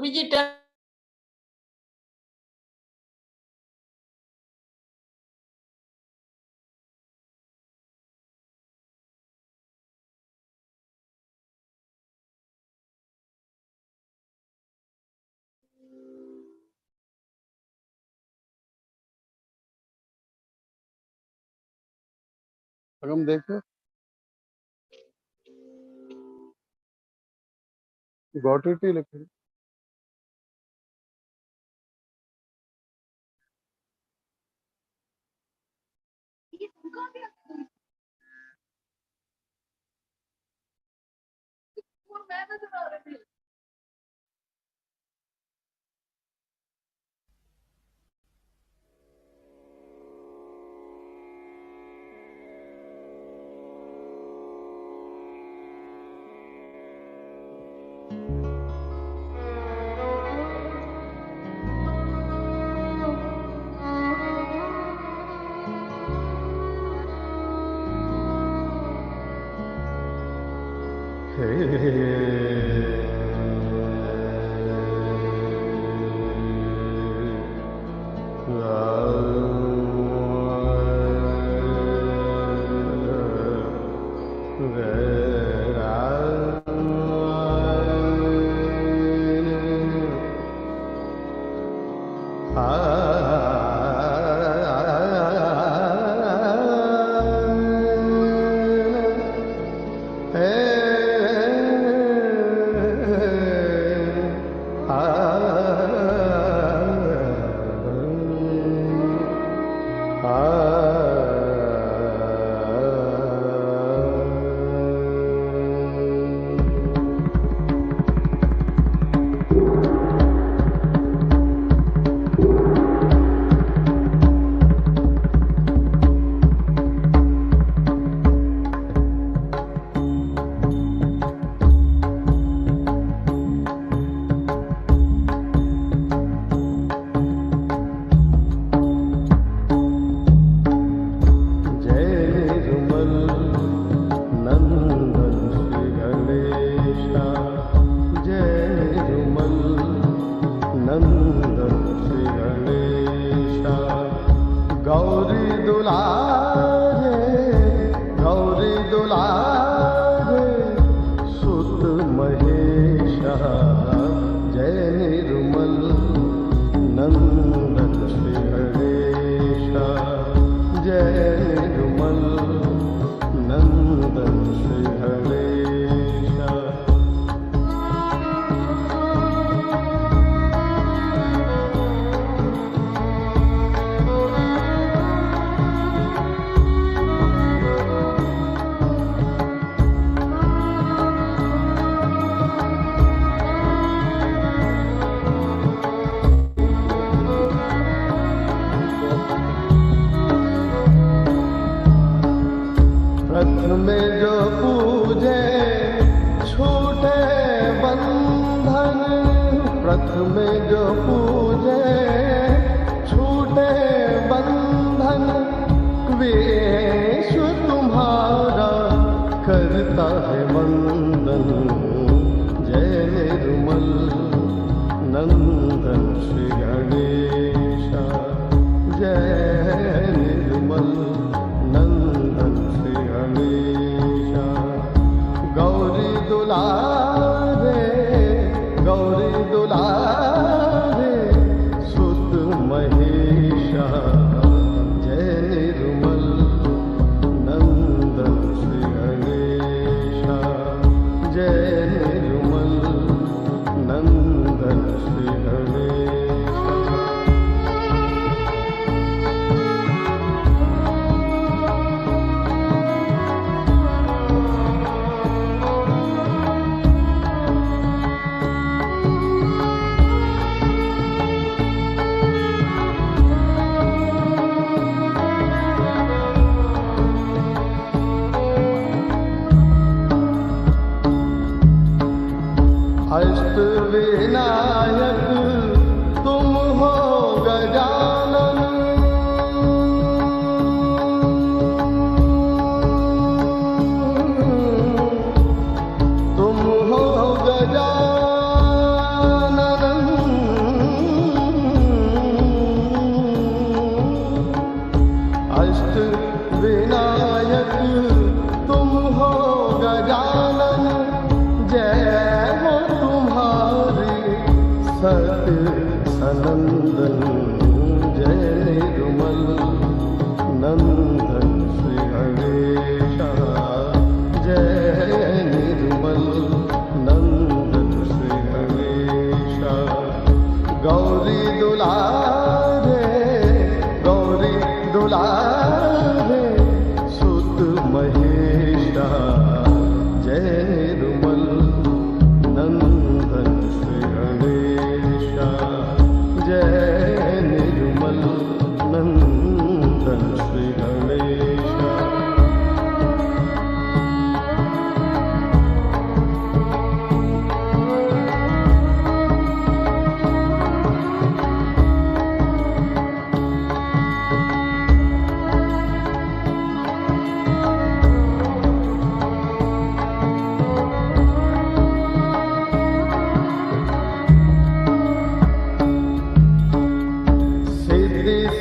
બીજી ટર્મ हम देखो गॉट इट ही लिखे अष्टविनायक सनंदन जय निर्मल नंदन श्री गणेशा जय निर्मल नंदन श्री गणेशा गौरी दुलारे सुत महेशा जय निर्मल नंदन श्री गणेशा जय निर्मल नंदन श्री गणेशा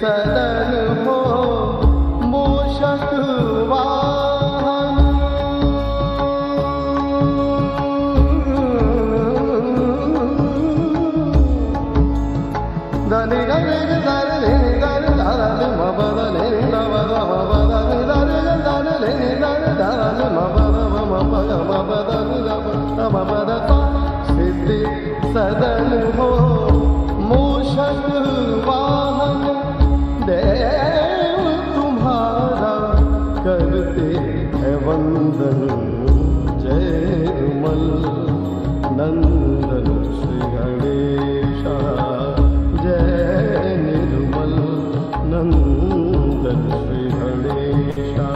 सदन हो मूषक वाहन धनि धनि धनि धनि धनि मबदनि धवद मबदनि धनि धनि धनि धनि मबद मबदनि मबद सिद्धि सदन हो मूषक वाहन देव तुम्हारा करते हैं वंदन जय निर्मल नंदन श्री गणेशा जय निर्मल नंदन श्री गणेशा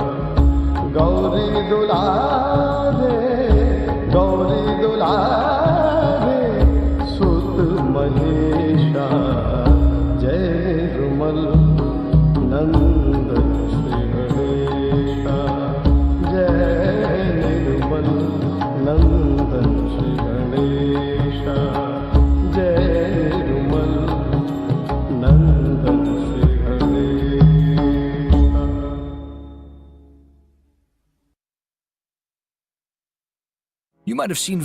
गौरी दुलारे सुत महेशा जय निर्मल नंदन श्री गणेशा जय निर्मल नंदन श्री गणेशा जय निर्मल नंदन Shri Ganesha. You might have seen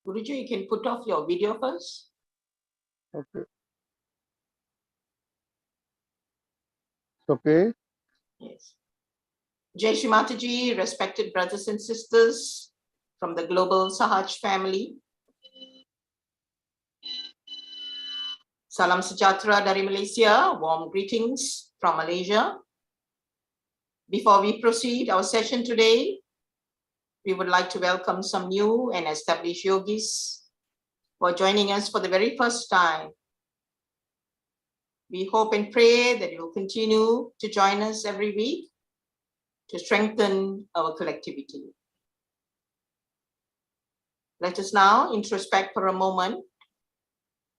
Guruji, you can put off your video first. Okay. Okay. Yes. Jai Shri Mataji, respected brothers and sisters from the global Sahaj family. Salam sejahtera dari Malaysia, warm greetings from Malaysia. Before we proceed our session today, we would like to welcome some new and established yogis who are joining us for the very first time. We hope and pray that you will continue to join us every week to strengthen our collectivity. Let us now introspect for a moment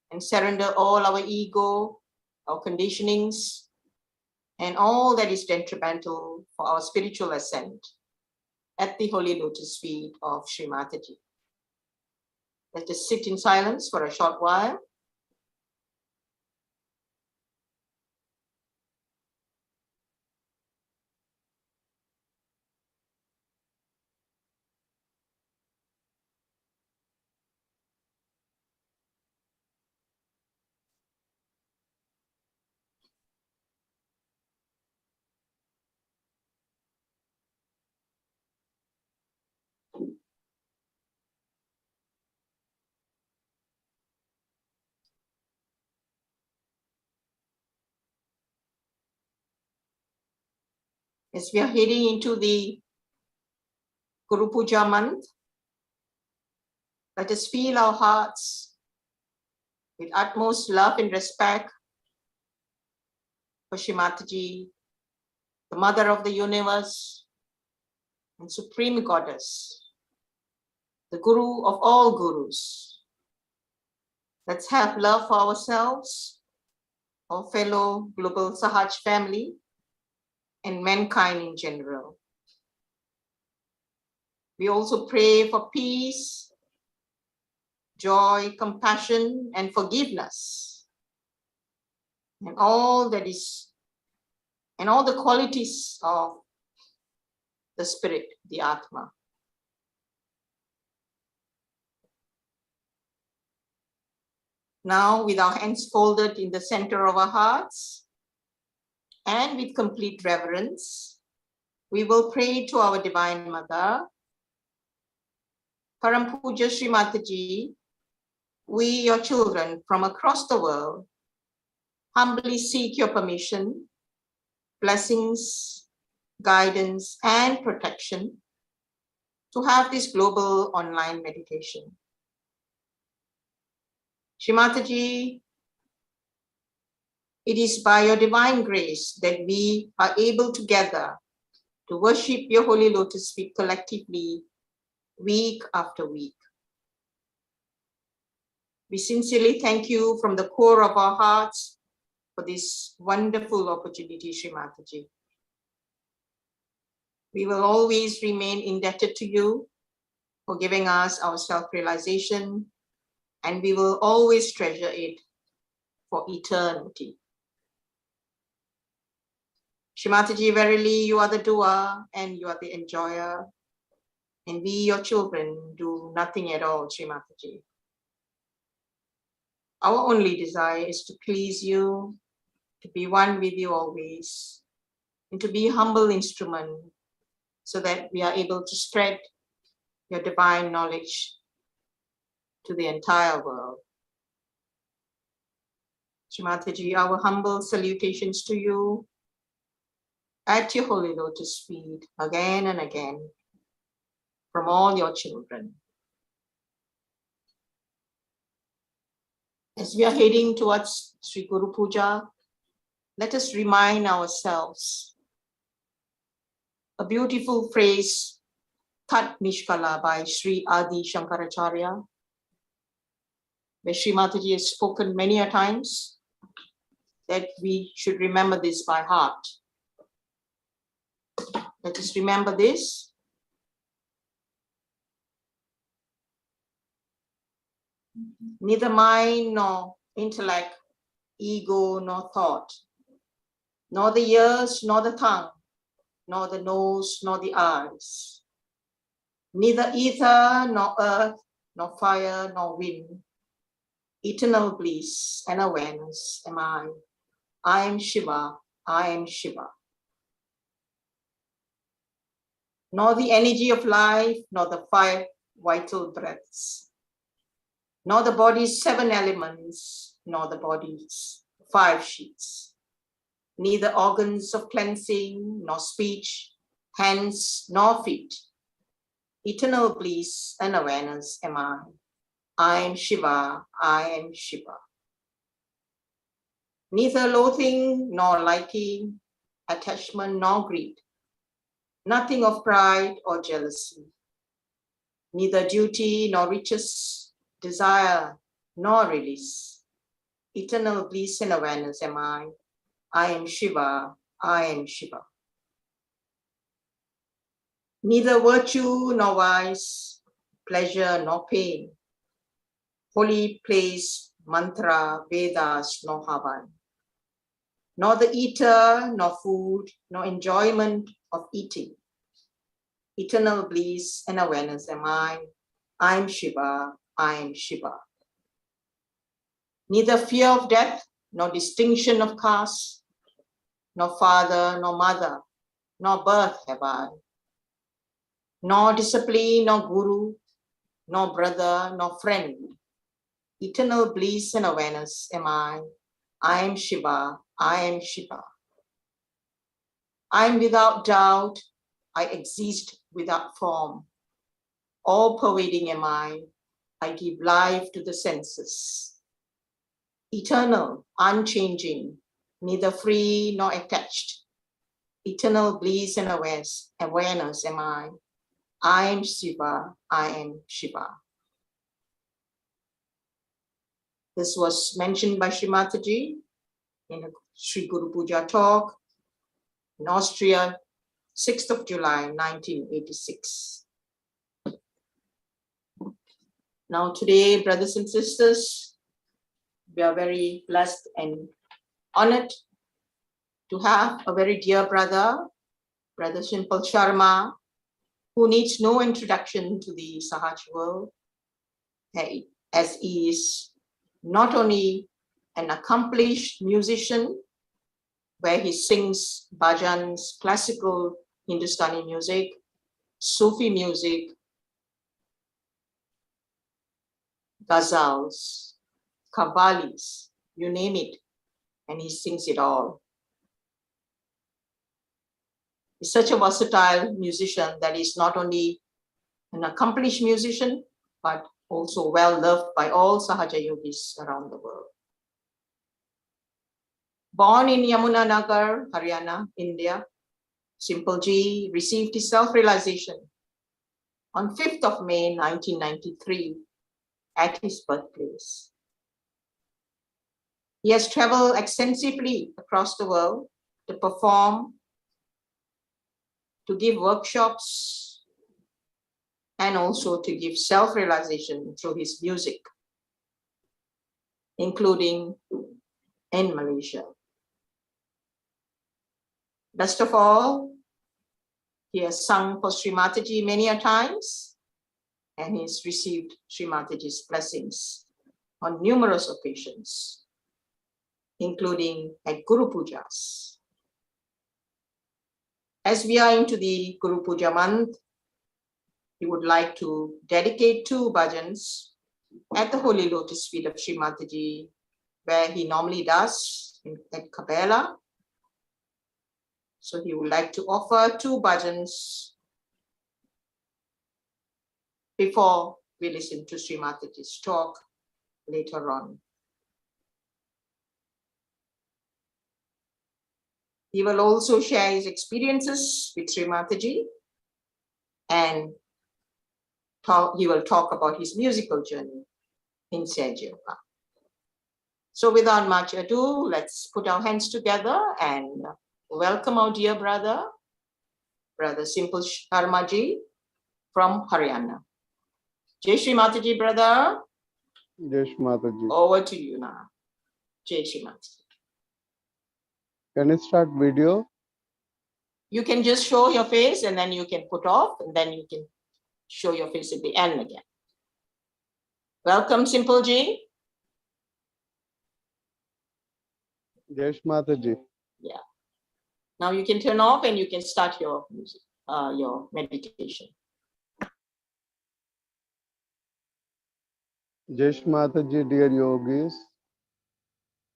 and surrender all our ego, our conditionings, and all that is detrimental for our spiritual ascent at the holy lotus feet of Shri Mataji. Let us sit in silence for a short while. As we are heading into the Guru Puja month, let us feel our hearts with utmost love and respect for Shri Mataji, the Mother of the Universe and Supreme Goddess, the Guru of all Gurus. Let's have love for ourselves, our fellow global Sahaj family, and mankind in general. We also pray for peace, joy, compassion, and forgiveness, and all that is, and all the qualities of the spirit, the Atma. Now, with our hands folded in the center of our hearts, and with complete reverence, we will pray to our Divine Mother, Param Puja Shri Mataji. We, your children from across the world, humbly seek your permission, blessings, guidance, and protection to have this global online meditation. Shri Mataji, it is by your divine grace that we are able to gather to worship your holy lotus feet collectively, week after week. We sincerely thank you from the core of our hearts for this wonderful opportunity, Shri Mataji. We will always remain indebted to you for giving us our self-realization, and we will always treasure it for eternity. Shri Mataji, verily you are the doer and you are the enjoyer, and we, your children, do nothing at all, Shri Mataji. Our only desire is to please you, to be one with you always, and to be a humble instrument so that we are able to spread your divine knowledge to the entire world. Shri Mataji, our humble salutations to you at your holy lotus feet again and again from all your children. As we are heading towards Sri Guru Puja, let us remind ourselves a beautiful phrase, Tat Nishkala by Sri Adi Shankaracharya, where Shri Mataji has spoken many a times that we should remember this by heart. Let us remember this. Neither mind nor intellect, ego nor thought, nor the ears nor the tongue, nor the nose nor the eyes, neither ether nor earth nor fire, nor wind. Eternal bliss and awareness am I. I am Shiva, I am Shiva. Nor the energy of life, nor the 5 vital breaths, nor the body's 7 elements, nor the body's 5 sheets, neither organs of cleansing, nor speech, hands, nor feet. Eternal bliss and awareness am I. I am Shiva, I am Shiva. Neither loathing, nor liking, attachment, nor greed, nothing of pride or jealousy, neither duty, nor riches, desire, nor release. Eternal bliss and awareness am I. I am Shiva, I am Shiva. Neither virtue nor vice, pleasure nor pain, holy place, mantra, Vedas nor Havan, nor the eater, nor food, nor enjoyment of eating. Eternal bliss and awareness am I. I am Shiva, I am Shiva. Neither fear of death, nor distinction of caste, nor father, nor mother, nor birth have I. Nor discipline, nor guru, nor brother, nor friend. Eternal bliss and awareness am I. I am Shiva, I am Shiva. I am without doubt, I exist without form. All pervading am I give life to the senses. Eternal, unchanging, neither free nor attached. Eternal bliss and awareness am I. I am Shiva, I am Shiva. This was mentioned by Shri Mataji in a Sri Guru Puja talk in Austria, 6th of July, 1986. Now today, brothers and sisters, we are very blessed and honored to have a very dear brother, Brother Simple Sharma, who needs no introduction to the Sahaja world, as he is not only an accomplished musician, where he sings bhajans, classical Hindustani music, Sufi music, ghazals, qawwalis, you name it, and he sings it all. He's such a versatile musician that he's not only an accomplished musician, but also well loved by all Sahaja Yogis around the world. Born in Yamunanagar, Haryana, India, Simple Ji received his self-realization on 5th of May, 1993 at his birthplace. He has traveled extensively across the world to perform, to give workshops, and also to give self-realization through his music, including in Malaysia. Best of all, he has sung for Shri Mataji many a times, and he's received Shri Mataji's blessings on numerous occasions, including at Guru Pujas. As we are into the Guru Puja month, he would like to dedicate 2 bhajans at the Holy Lotus feet of Shri Mataji, where he normally does at Kapela. So he would like to offer 2 bhajans before we listen to Shri Mataji's talk later on. He will also share his experiences with Shri Mataji, and he will talk about his musical journey in Sahaja Yoga. So without much ado, let's put our hands together and welcome our dear brother, Brother Simple Sharma Ji from Haryana. Jai Shri Mataji, brother. Jai Shri Mataji. Over to you now. Jai Shri Mataji. Can I start video? You can just show your face and then you can put off and then you can show your face at the end again. Welcome, Simple G. Jai Shri Mataji. Yeah. Now you can turn off and you can start your music, your meditation. Jai Shri Mataji, dear yogis,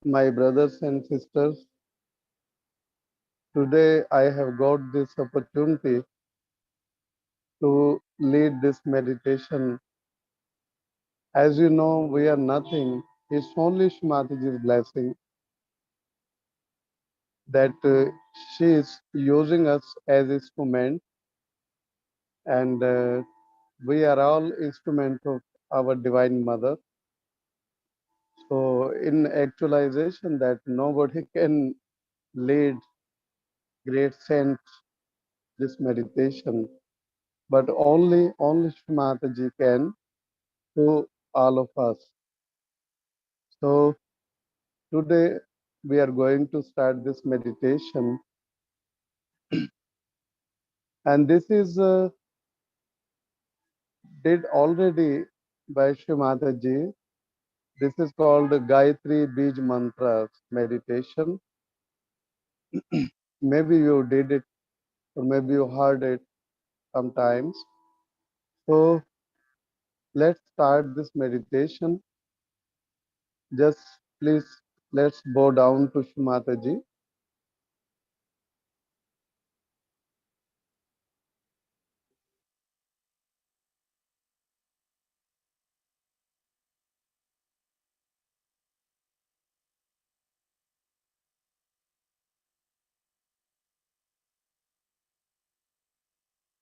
my brothers and sisters. Today I have got this opportunity to lead this meditation. As you know, we are nothing. It's only Shri Mataji's blessing that she is using us as instrument, and we are all instrument of our Divine Mother. So in actualization that nobody can lead great saints this meditation, but only Shri Mataji can to all of us. So today we are going to start this meditation, and this is did already by Shri Mataji. This is called Gayatri Bij Mantra meditation. Maybe you did it, or maybe you heard it sometimes. So let's start this meditation. Just please, let's bow down to Shri Mataji.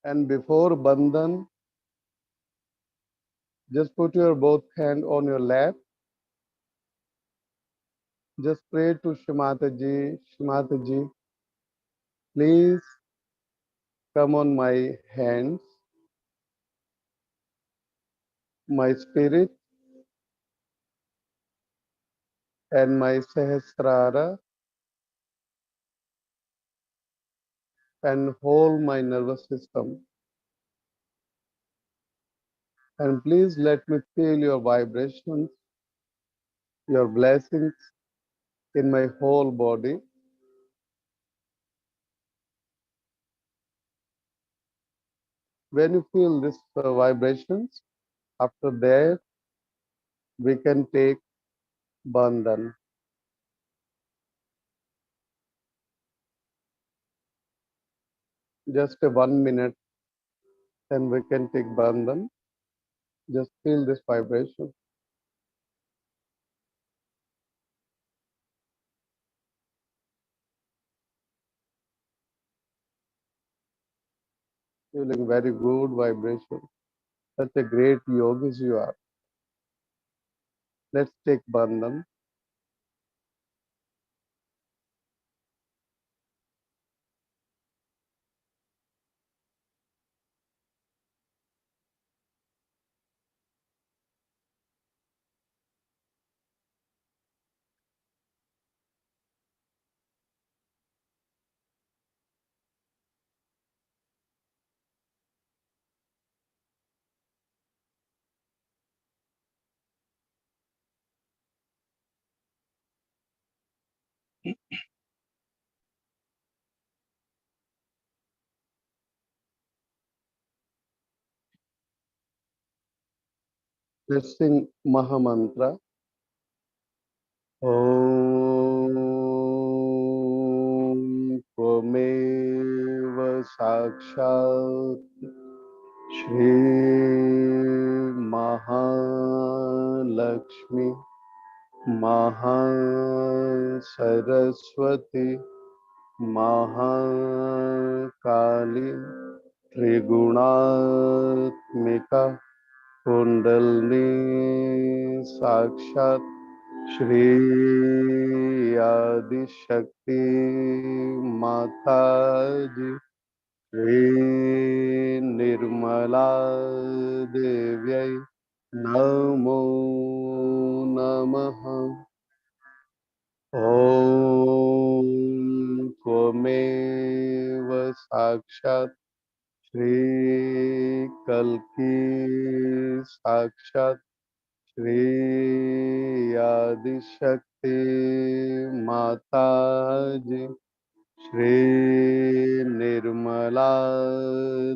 And before Bandhan, just put your both hand on your lap. Just pray to Shri Mataji. Shri Mataji, please come on my hands, my spirit, and my Sahasrara, and hold my nervous system. And please let me feel your vibrations, your blessings in my whole body. When you feel these vibrations, after that, we can take Bandhan. Just a 1 minute, then we can take Bandhan. Just feel this vibration. Feeling very good vibration. Such a great yogis you are. Let's take Bandhan. Let's sing Mahamantra. Om Tvameva Sakshat Shri Mahalakshmi Mahasaraswati Mahakali Triguణात्मिका Kundalini Sakshat Shri Adi Shakti Mataji Shri Nirmala Devyai Namo Namaha. Om Tvameva Sakshat Shri Kalki Sakshat Shri Adi Shakti Mataji Shri Nirmala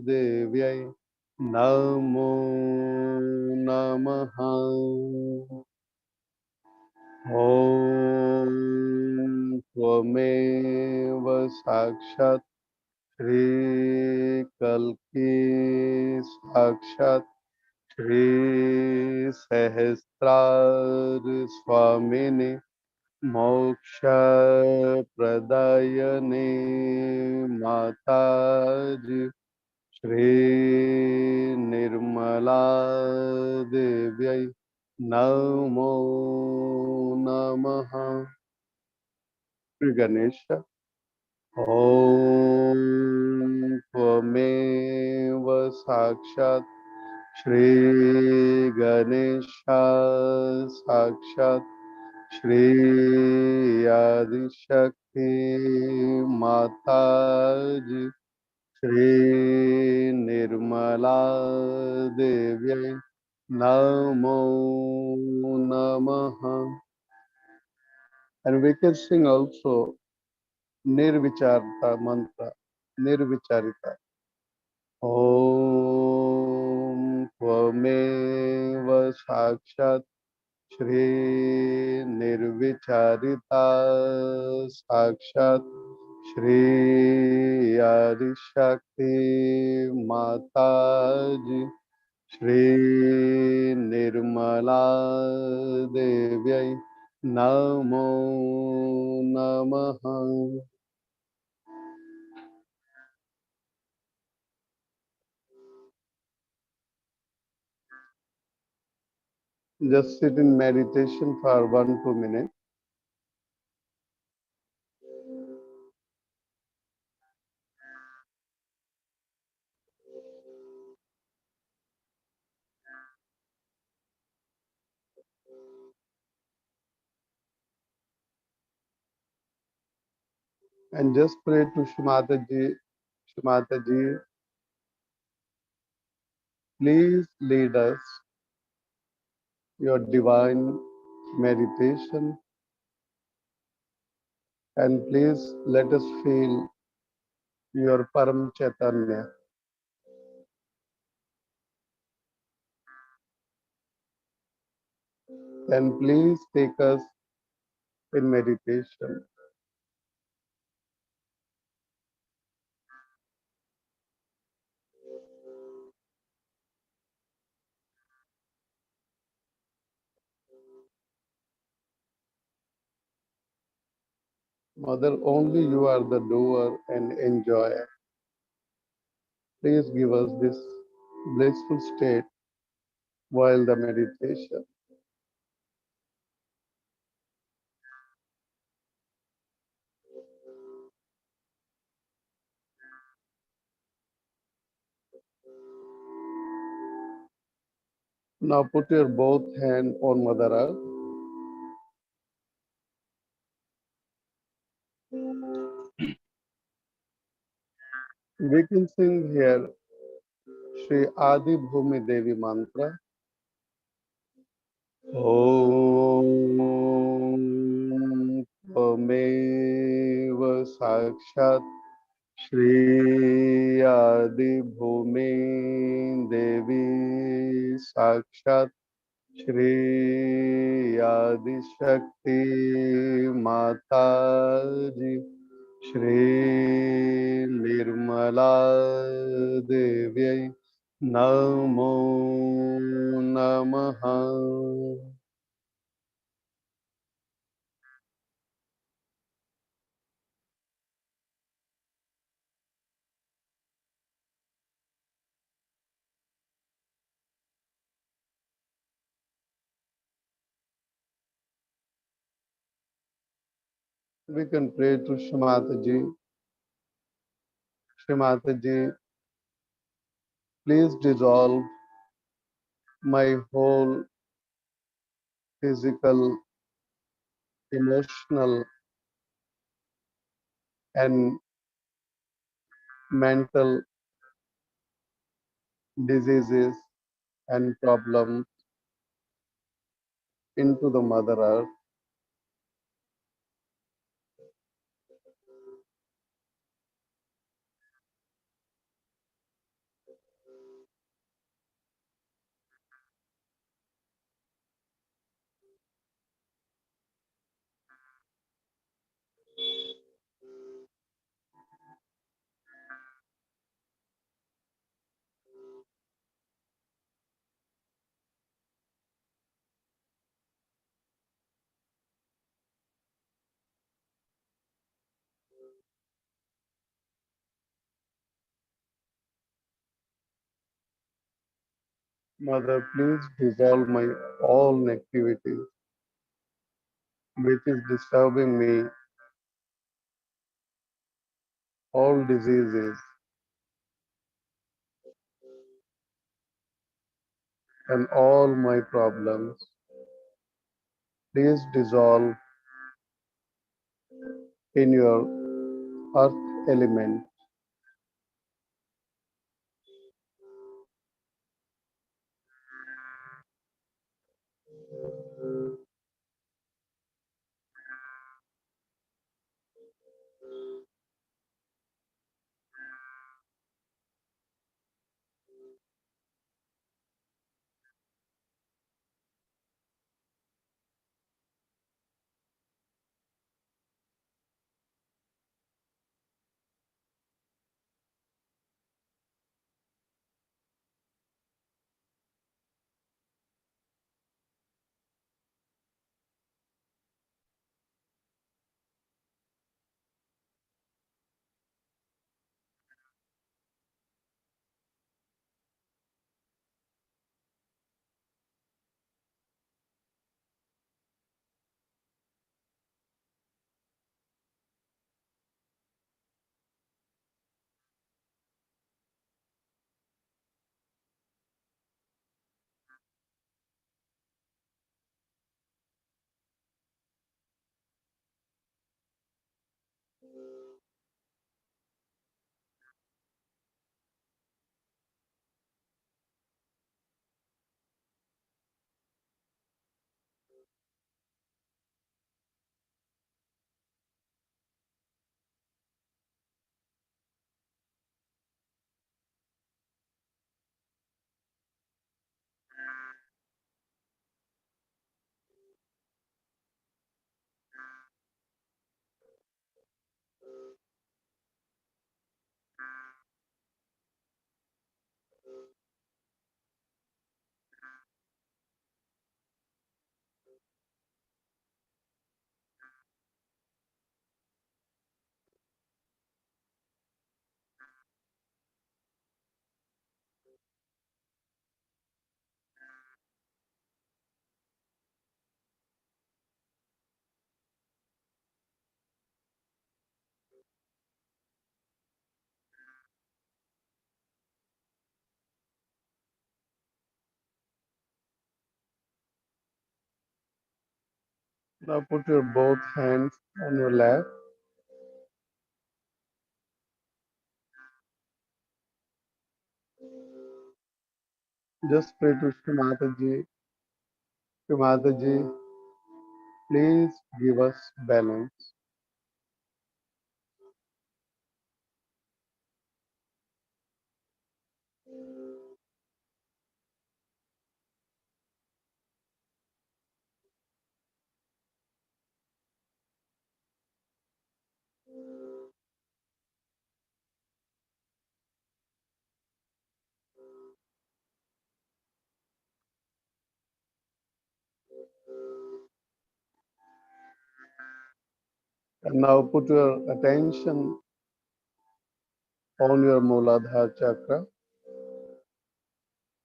Devyai Namo Namaha Om Tvameva Sakshat Shri Kalki Sakshat Shri Sahasrar Swamini Moksha Pradayane Mataji Shri Nirmala Devyai Namo Namaha Shri Ganesha Om Tvameva Sakshat Shri Ganesha Sakshat Shri Adi Shakti Mataji Shri Nirmala Devyai Namo Namaha. And we can sing also Nirvicharita mantra. Nirvicharita. Om Tvameva Sakshat Shri Nirvicharita Sakshat Shri Adi Shakti Mataji Shri Nirmala Devyai Namo Namaha. Just sit in meditation for 1-2 minutes. And just pray to Shri Mataji. Shri Mataji, please lead us your divine meditation, and please let us feel your Param Chaitanya. And please take us in meditation. Mother, only you are the doer and enjoyer. Please give us this blissful state while the meditation. Now put your both hand on Mother Earth. We can sing here Shri Adi Bhumi Devi mantra. Om Tvameva Sakshat Shri Adi Bhumi Devi Sakshat Shri Adi Shakti Mataji Shri Nirmala Devyai Namo Namaha. We can pray to Shri Mataji. Shri Mataji, please dissolve my whole physical, emotional, and mental diseases and problems into the Mother Earth. Mother, please dissolve my all negativity which is disturbing me, all diseases and all my problems. Please dissolve in your earth element. Now put your both hands on your lap. Just pray to Shri Mataji. Shri Mataji, please give us balance. And now put your attention on your Mooladhara chakra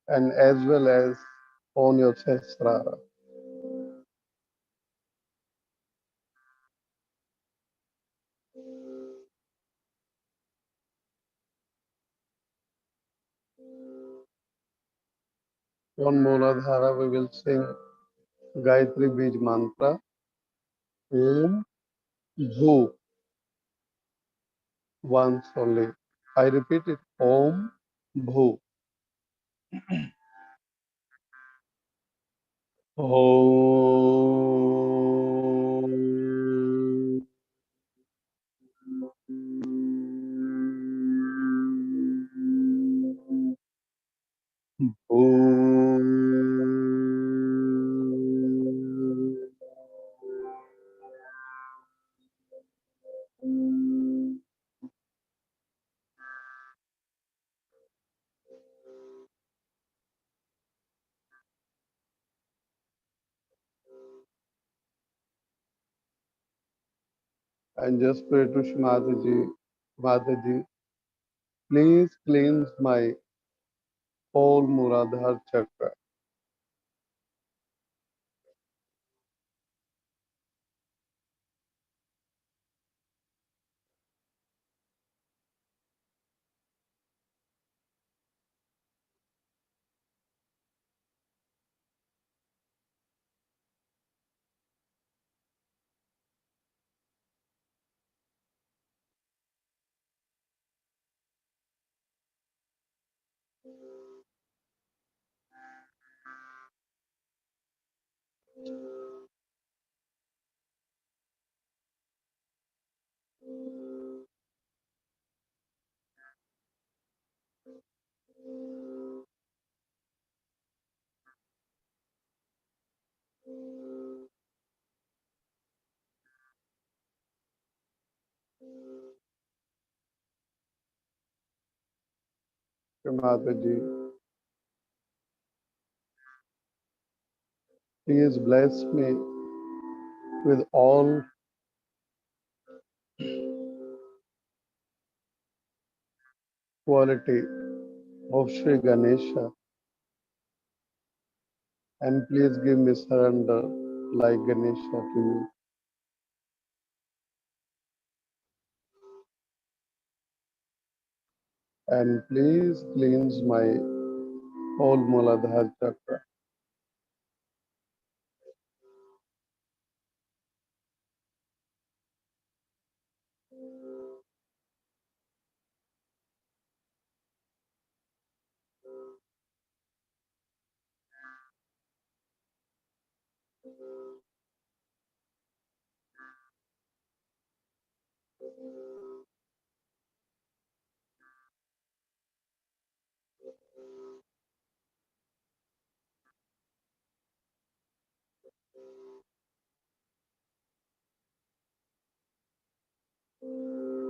and as well as on your Sahasrara. On Mooladhara we will sing Gayatri Bij mantra Om Bhu once only. I repeat it Om Bhu. Om. And just pray to Shri Mataji, please cleanse my whole Muladhara chakra. Shri Mataji, please bless me with all quality of Sri Ganesha, and please give me surrender like Ganesha to you. And please cleanse my whole Muladhara chakra.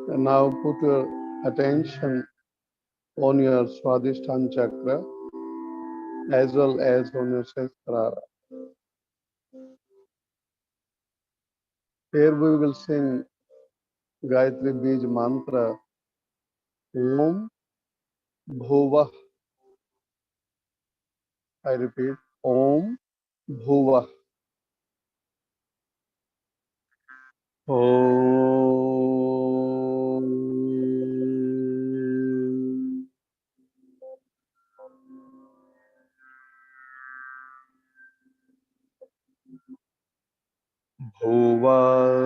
And now put your attention on your Swadhisthana chakra as well as on your Sahasrara. Here we will sing Gayatri Bij mantra Om Bhuvah. I repeat, Om Bhuvah. Om Bhuvah.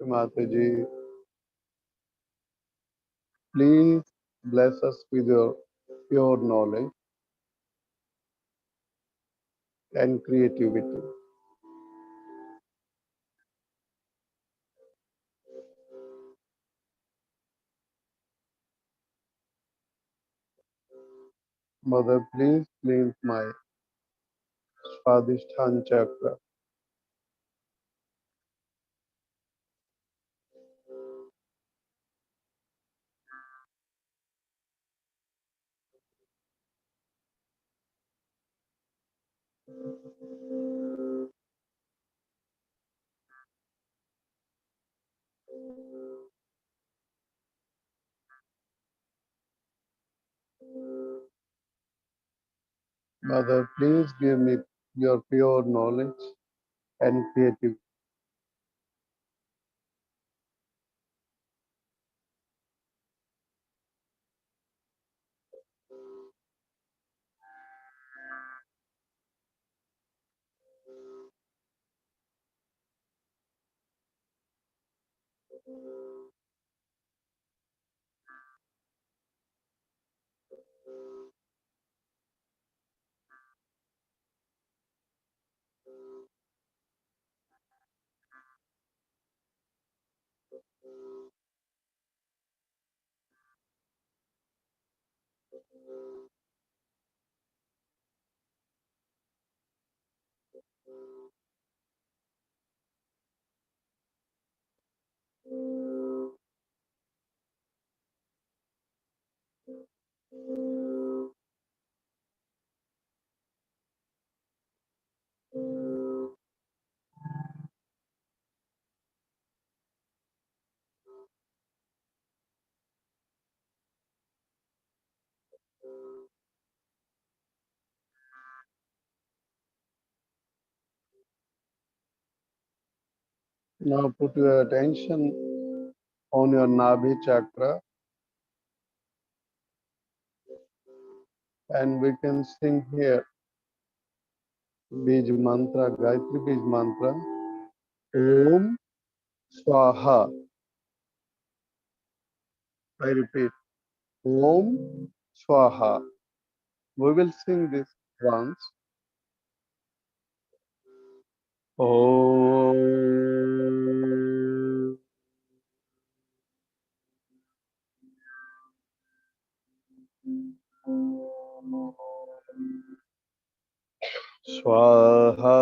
Mataji, please bless us with your pure knowledge and creativity. Mother, please cleanse my Swadhisthana chakra. Mother, please give me your pure knowledge and creativity. Now put your attention on your Nabhi chakra, and we can sing here Bij mantra, Gayatri Bij mantra. Om Swaha. I repeat, Om Swaha. We will sing this once. Om Swaha.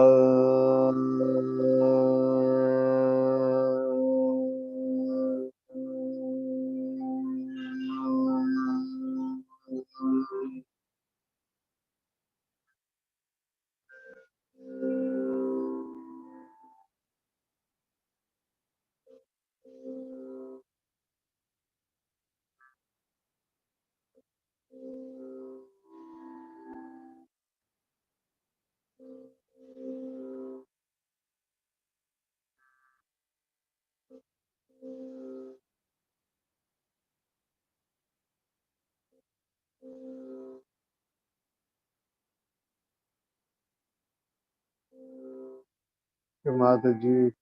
Mataji,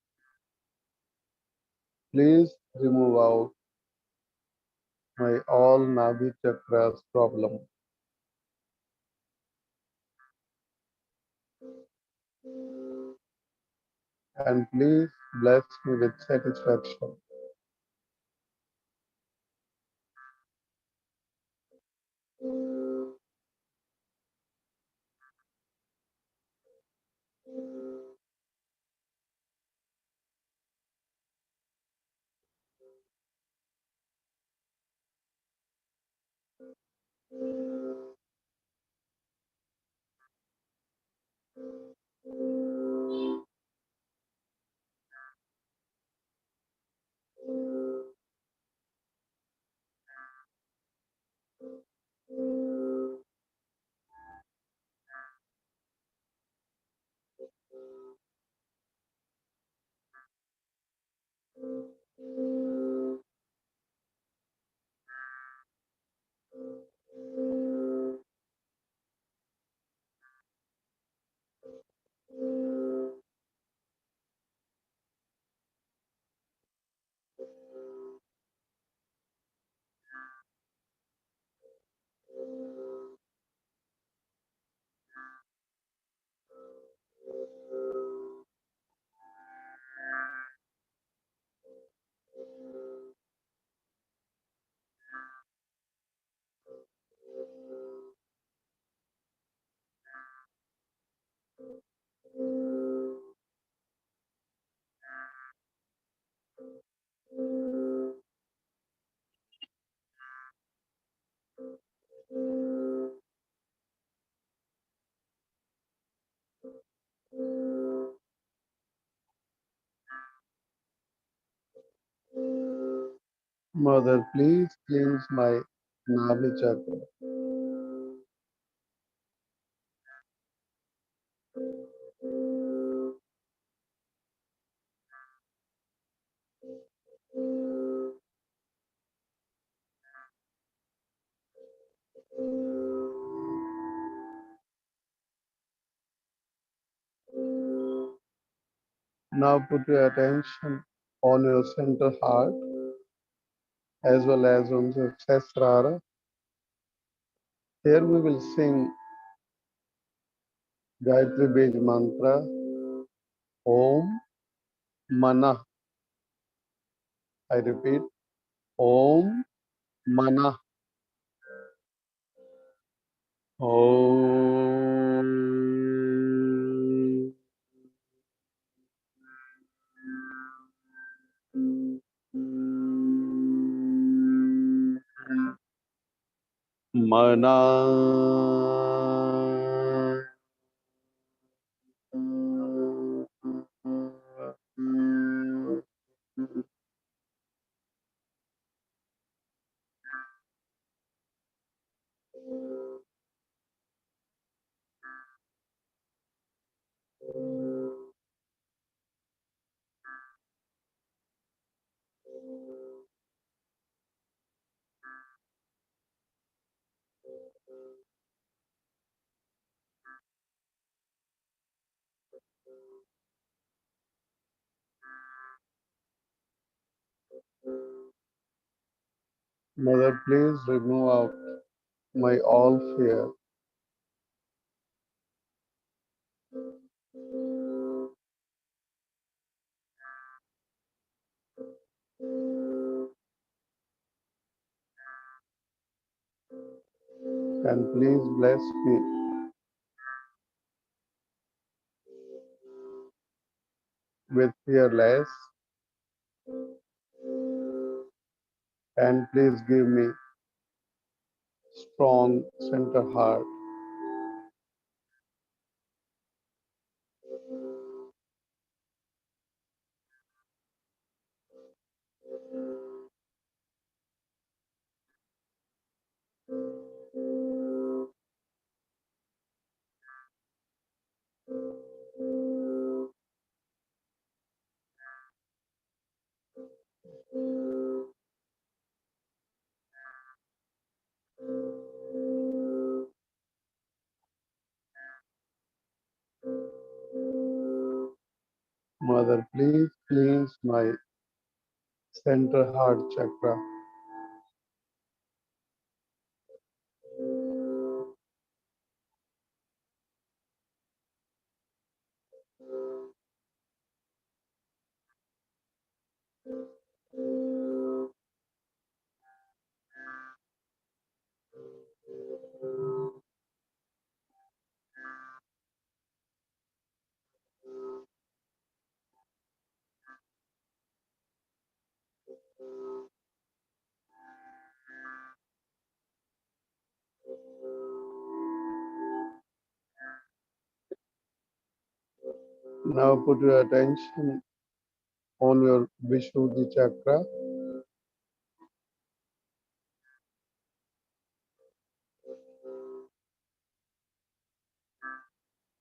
please remove out my all Nabhi chakras problem, and please bless me with satisfaction. Mother, please cleanse my Nabhi chakra. Now put your attention on your center heart as well as on the Sahasrara. Here we will sing Gayatri Bij mantra Om Mana. I repeat, Om Mana. Om Mana. Mother, please remove out my all fear. And please bless me with fearless. And please give me strong center heart. Mother, please cleanse my center heart chakra. Now put your attention on your Vishuddhi chakra.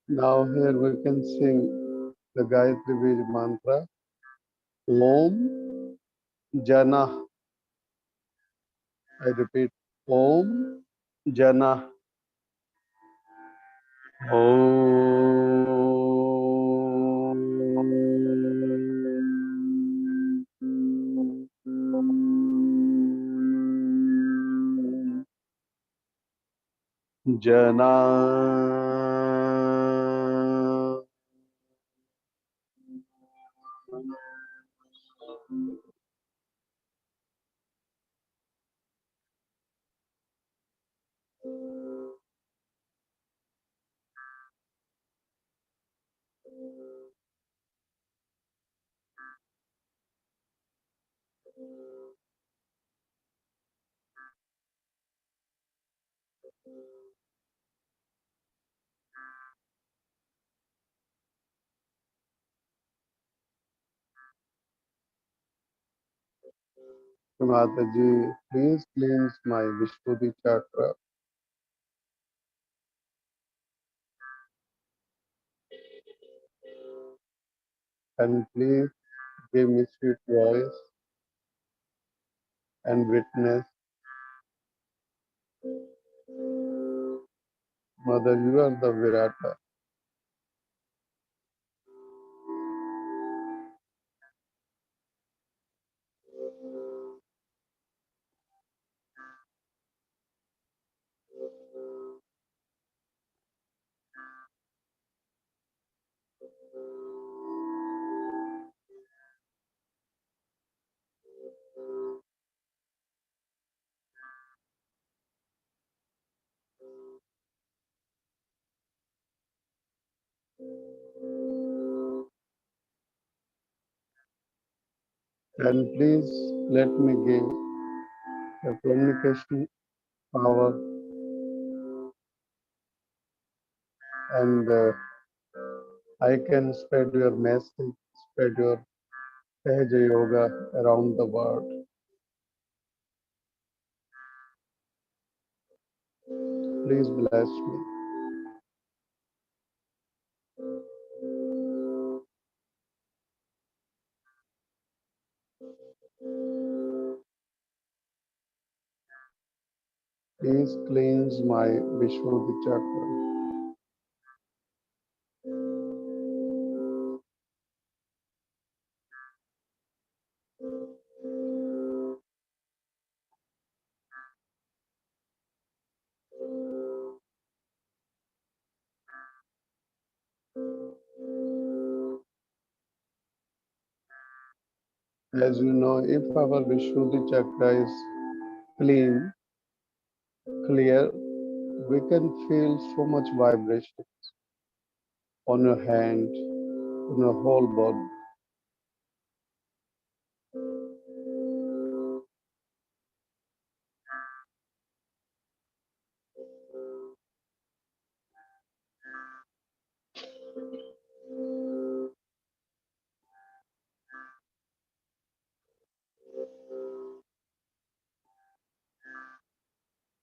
Now here we can sing the Gayatri Bij mantra. Om Jana. I repeat, Om Jana. Om Jana. Mataji, please cleanse my Vishuddhi chakra and please give me sweet voice and witness. Mother, you are the Virata. And please let me give the communication power and I can spread your message, spread your Sahaja Yoga around the world. Please bless me. Please cleanse my Vishuddhi chakra. As you know, if our Vishuddhi chakra is clean, clear, we can feel so much vibration on your hand, on your whole body.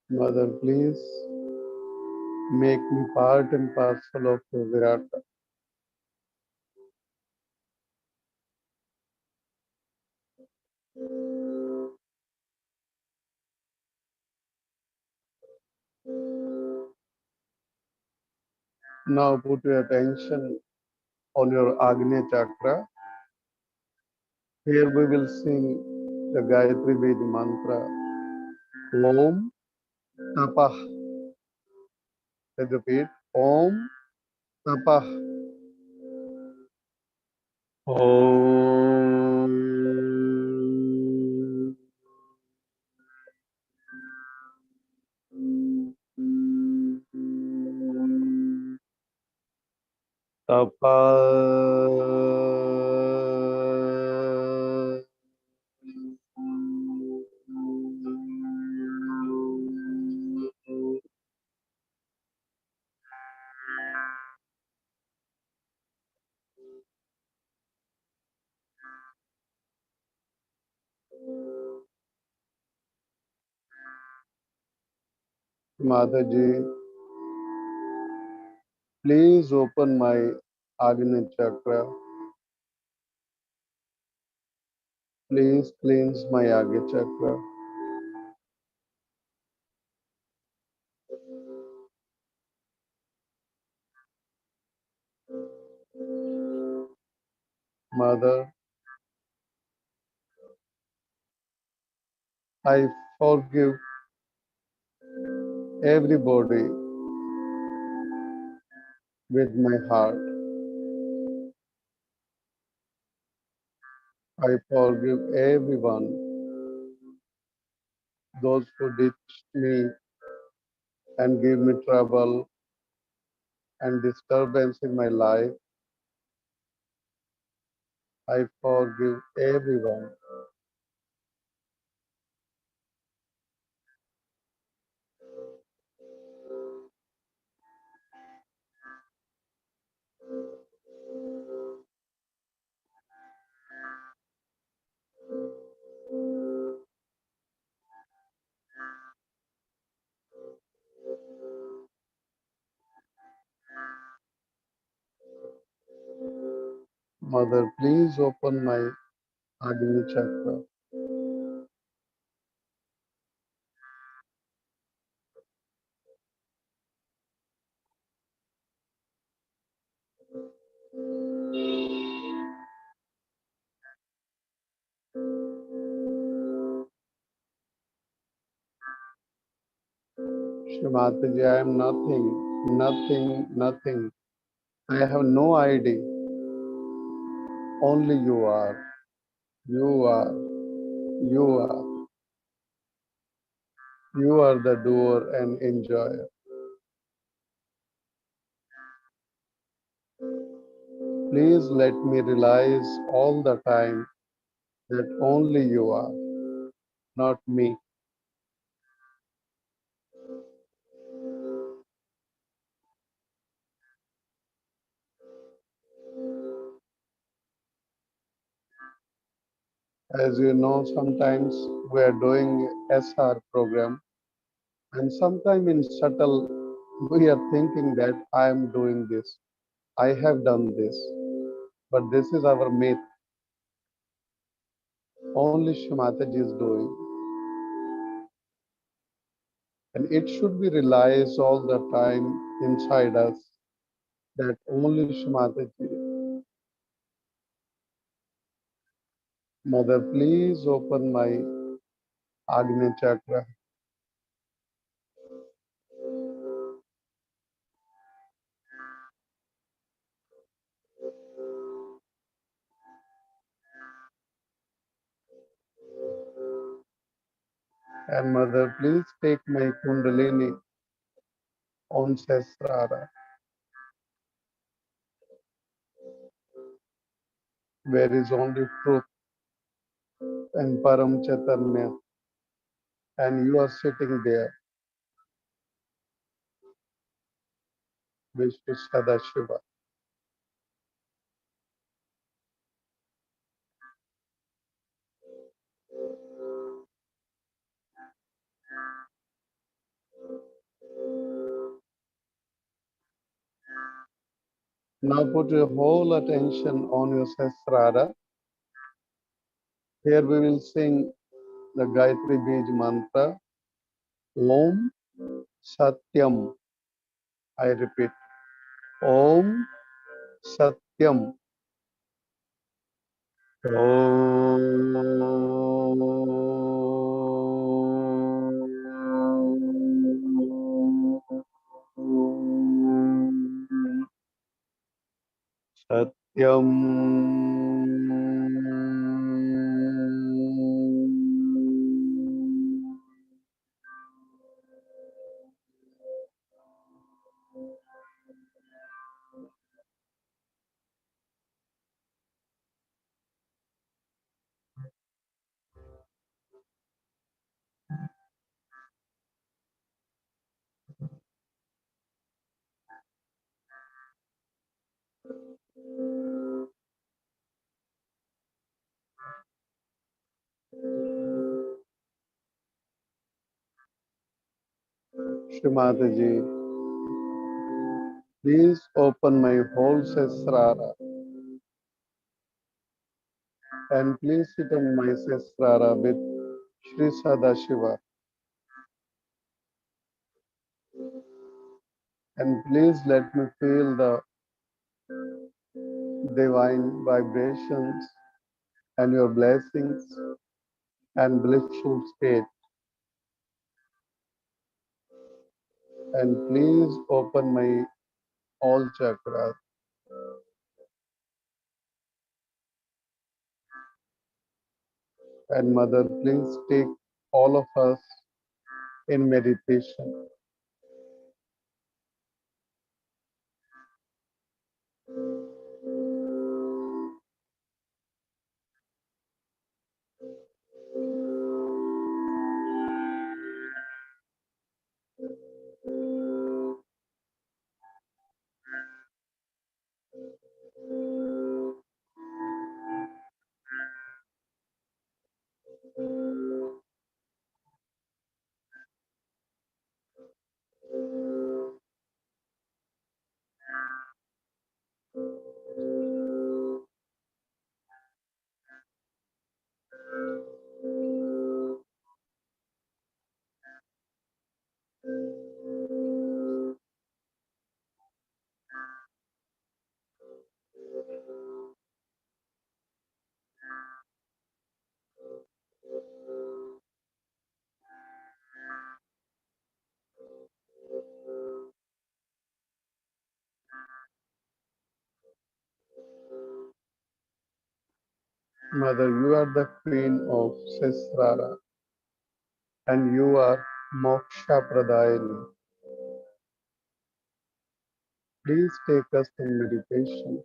Mother, please make me part and parcel of your Virata. Now put your attention on your Agnya chakra. Here we will sing the Gayatri Vedi mantra. Om Tapah. Let's repeat. Om Tapah. Om Tapah. Mataji, please open my Agnya chakra. Please cleanse my Agnya chakra. Mother, I forgive everybody with my heart. I forgive everyone, those who ditched me and give me trouble and disturbance in my life. I forgive everyone. Mother, please open my Agni chakra. Shri Mataji, I am nothing. I have no idea. Only you are. You are. You are. You are the doer and enjoyer. Please let me realize all the time that only you are, not me. As you know, sometimes we are doing SR program, and sometimes in subtle we are thinking that I am doing this, I have done this, but this is our myth. Only Shri Mataji is doing, and it should be realized all the time inside us that only Shri Mataji. Mother, please open my Agni chakra. And Mother, please take my Kundalini on Sesrara, where is only truth and Param Chaitanya, and you are sitting there, Vishnu Sadashiva. Now put your whole attention on your Sesrara. Here we will sing the Gayatri Bij mantra, Om Satyam. I repeat, Om Satyam. Om Satyam. Shri Mataji, please open my whole Sesrara and please sit on my Sesrara with Shri Sadashiva, and please let me feel the divine vibrations and your blessings and blissful state. And please open my all chakras. And Mother, please take all of us in meditation. Mother, you are the queen of Sesrara and you are Moksha Pradayani. Please take us in meditation.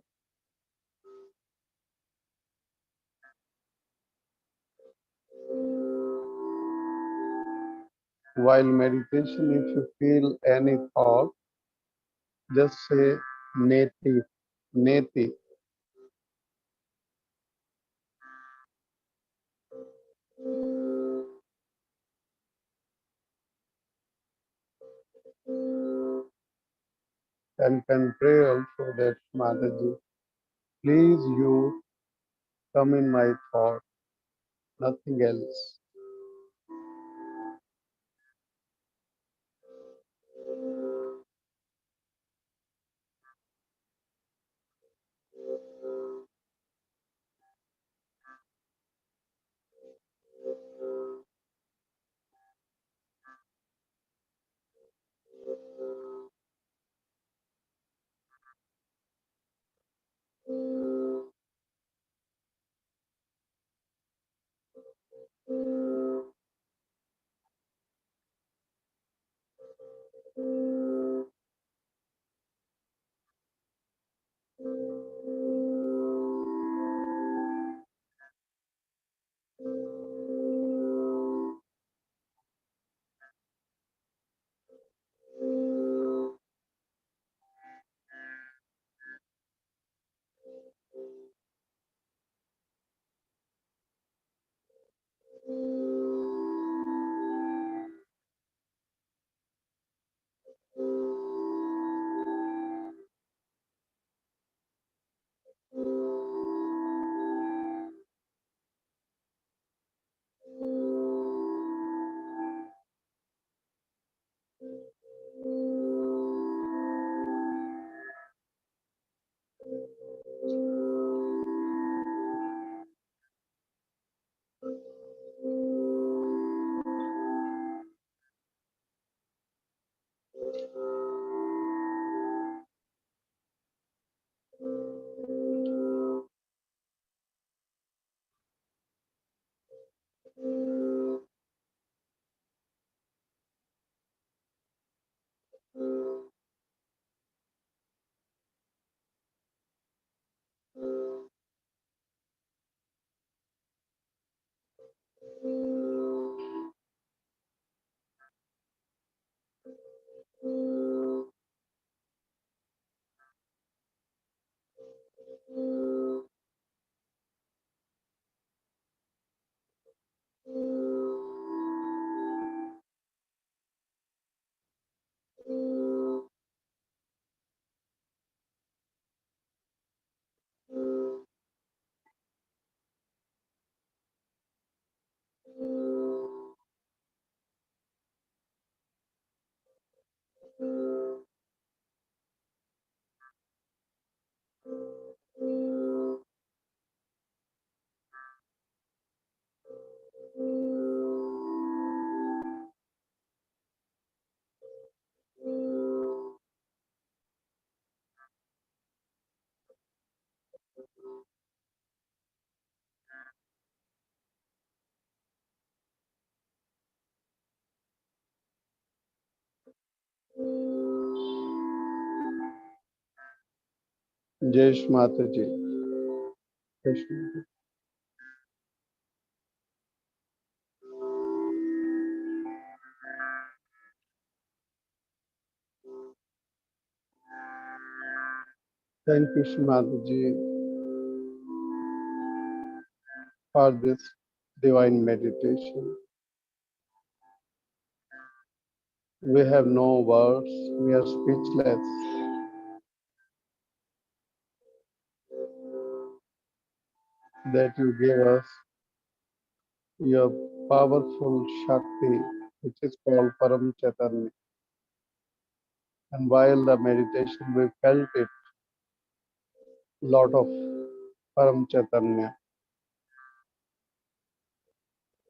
While meditation, if you feel any thought, just say neti, neti. And can pray also that Mataji, please you come in my thought, nothing else. Jai Shri Mataji. Jai Shri Mataji. Thank you, Shri Mataji, for this divine meditation. We have no words, we are speechless. That you gave us your powerful Shakti, which is called Param Chaitanya. And while the meditation, we felt it, lot of Param Chaitanya.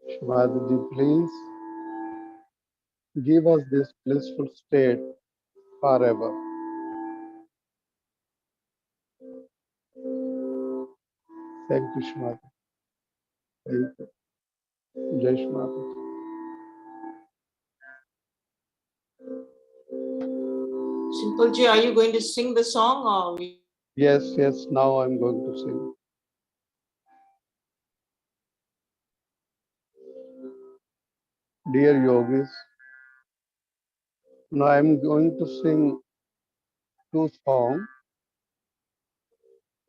Shri please give us this blissful state forever. Thank you, Shri Thank you. Jai Shri Mataji. Simpleji, are you going to sing the song or Yes, yes, now I'm going to sing. Dear Yogis, Now I'm going to sing two songs.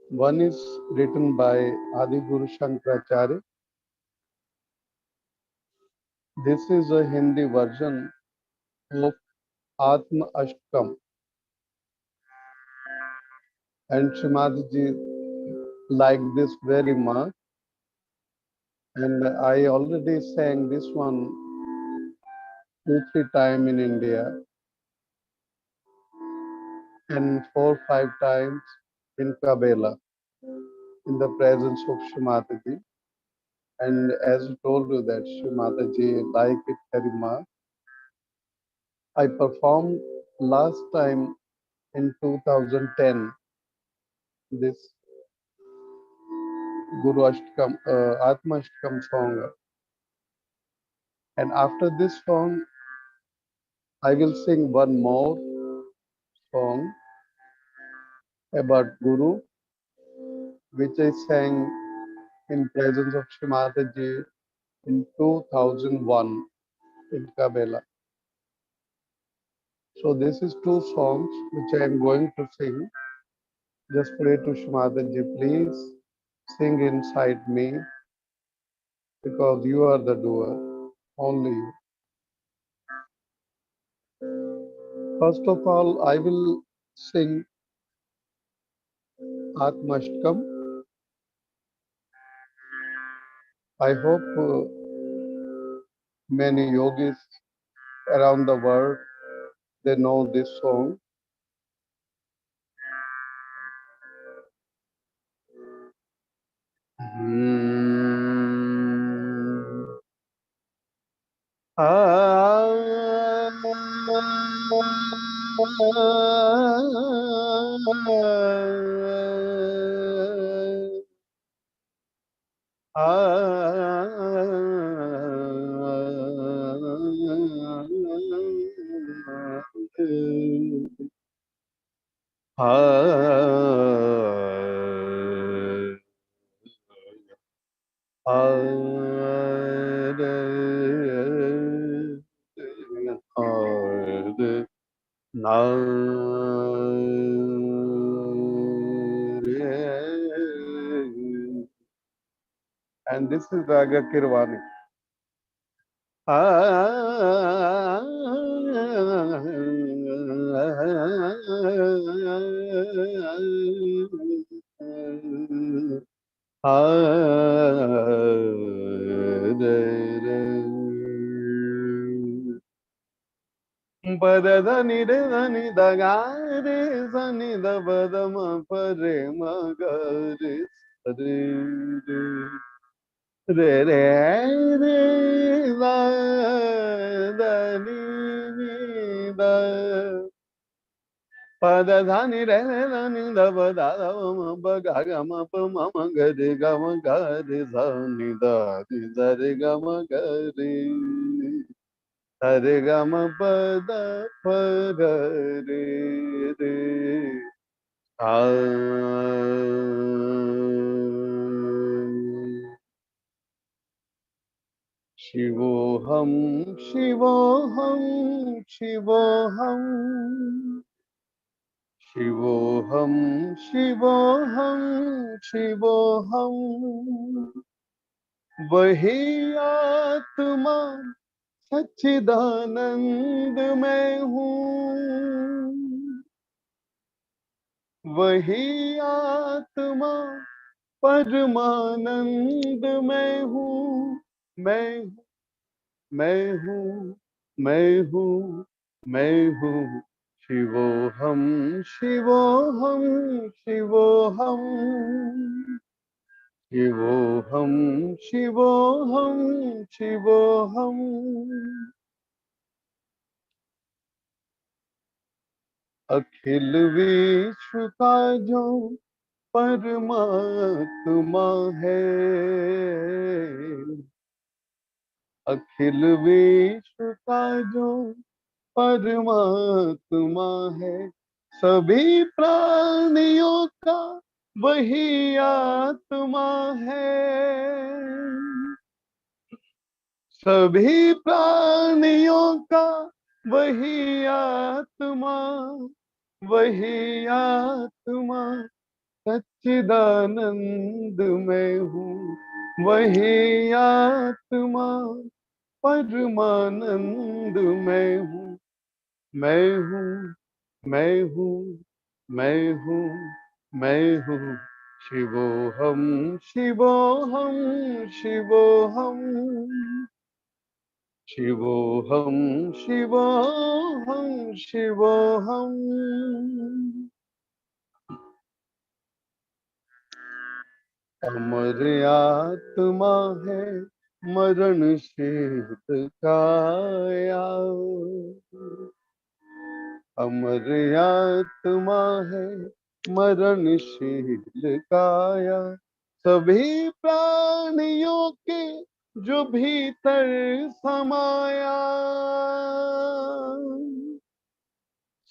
One is written by Adi Guru Shankaracharya. This is a Hindi version of Atma Ashtakam, and Srimati ji liked this very much. And I already sang this one 2-3 times in India and 4-5 times in Kabela in the presence of Srimati ji. And as I told you that Srimati ji liked it very much. I performed last time in 2010 this Guru Ashtakam, Atma Ashtakam song. And after this song, I will sing one more song about Guru, which I sang in presence of Shri Mataji in 2001 in Kabela. So this is two songs which I am going to sing. Just pray to Shri Mataji, please sing inside me because you are the doer, only you. First of all, I will sing Atma Ashtakam. I hope many yogis around the world, they know this song. And this is Raga Kirwani. Padadani dani dagare sani dabadama pare magare sare re re re la da ni da padadani re dani dabadama bagama pa mama gare gama gare sani da di sare gama gare Hare Gama Pada Pada Re Re Shivoham Shivoham Shivoham Shivoham Shivoham Shivoham वही आत्मा सच्चिदानंद मैं हूँ वही आत्मा परमानंद मैं हूँ मैं हूँ मैं हूँ मैं हूँ शिवोहम शिवोहम शिवोहम शिवोहम शिवोहम शिवोहम अखिल विश्व का जो परमात्मा है अखिल विश्व का जो परमात्मा है सभी प्राणियों का वही आत्मा है सभी प्राणियों का वही आत्मा, वही आत्मा सच्चिदानंद मैं हूँ, वही आत्मा परमानंद मैं हूँ, मैं हूँ, मैं हूँ, मैं हूँ, मैं हूँ। शिवोहम, शिवोहम, शिवोहम, शिवोहम, शिवोहम, शिवोहम। अमर आत्मा है मरणशील काया, अमर आत्मा है मरणशील काया, सभी प्राणियों के जो भीतर समाया,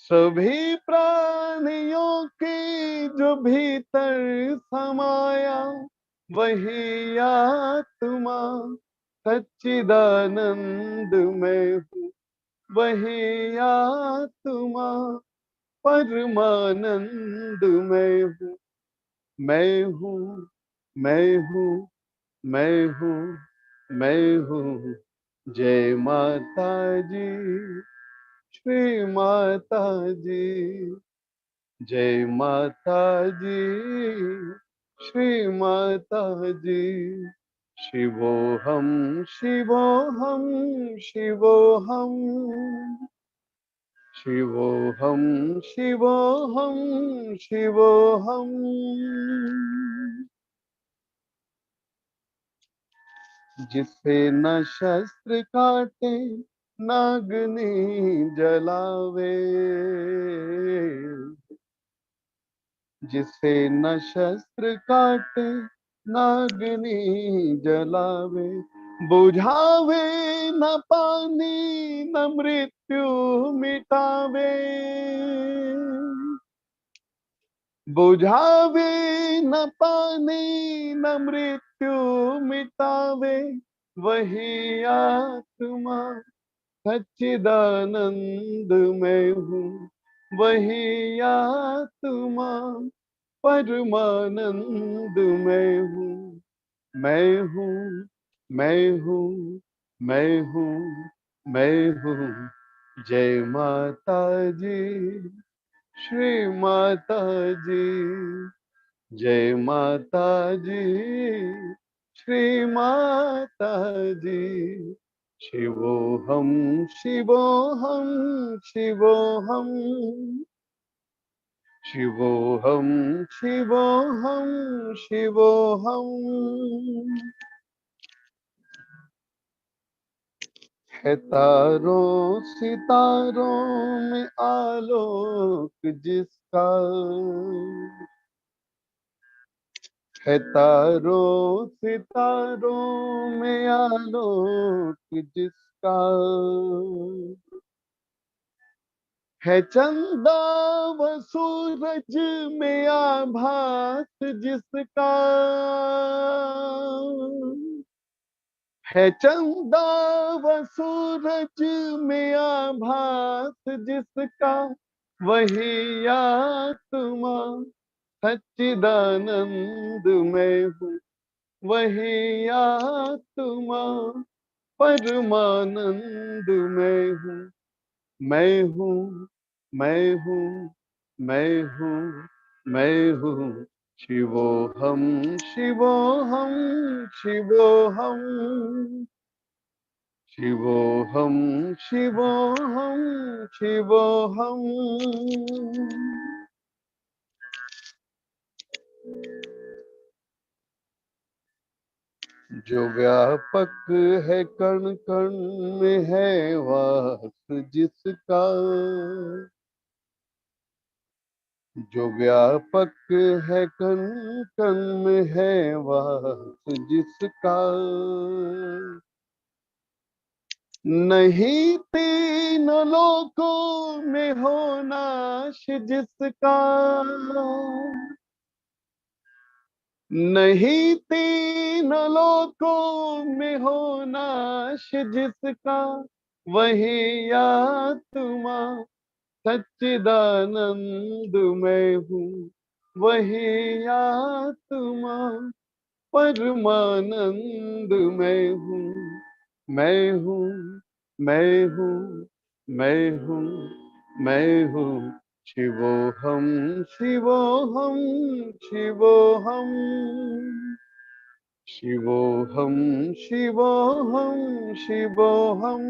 सभी प्राणियों के जो भीतर समाया, वही आत्मा सच्चिदानंद मैं हूँ, वही आत्मा परमानंद मैं हूँ, मैं हूँ, मैं हूँ, मैं हूँ, मैं हूँ। जय माता जी, श्री माता जी, जय माता जी, श्री माता जी। शिवोहम, शिवोहम, शिवोहम, शिवोहम, शिवोहम, शिवोहम। जिसे न शस्त्र काटे, नागनी जलावे, जिसे न शस्त्र काटे, नागनी जलावे, बुझावे न पानी, न मृत्यु मिटावे, बुझावे न पानी, न मृत्यु मिटावे, वही आत्मा सच्चिदानंद मैं हूँ, वही आत्मा परमानंद मैं हूँ, मैं हूँ, मैं हूँ, मैं हूँ, मैं हूँ। जय माता जी, श्री माता जी, जय माता जी, श्री माता जी। शिवोहम, शिवोहम, शिवोहम, शिवोहम, शिवोहम, शिवोहम। है तारों सितारों में आलोक जिसका, है तारों सितारों में आलोक जिसका, है चंदा व सूरज में आभास जिसका, है चंदा व सूरज में आभास जिसका, वही आत्मा सच्चिदानंद मैं हूँ, वही आत्मा परमानंद मैं हूँ, मैं हूँ, मैं हूँ, मैं हूँ, मैं हूँ। शिवोहम, शिवोहम, शिवोहम, शिवोहम, शिवोहम, शिवोहम। जो व्यापक है कण कण में है वास जिसका, जो व्यापक है कण कण में है वास जिसका, नहीं तीन लोकों में हो नाश जिसका, नहीं तीन लोकों में हो नाश जिसका, वही आत्मा सच्चिदानंद मैं हूँ, वही आत्मा परमानंद मैं हूँ, मैं हूँ, मैं हूँ, मैं हूँ, मैं हूँ, शिवोहम, शिवोहम, शिवोहम, शिवोहम, शिवोहम, शिवोहम,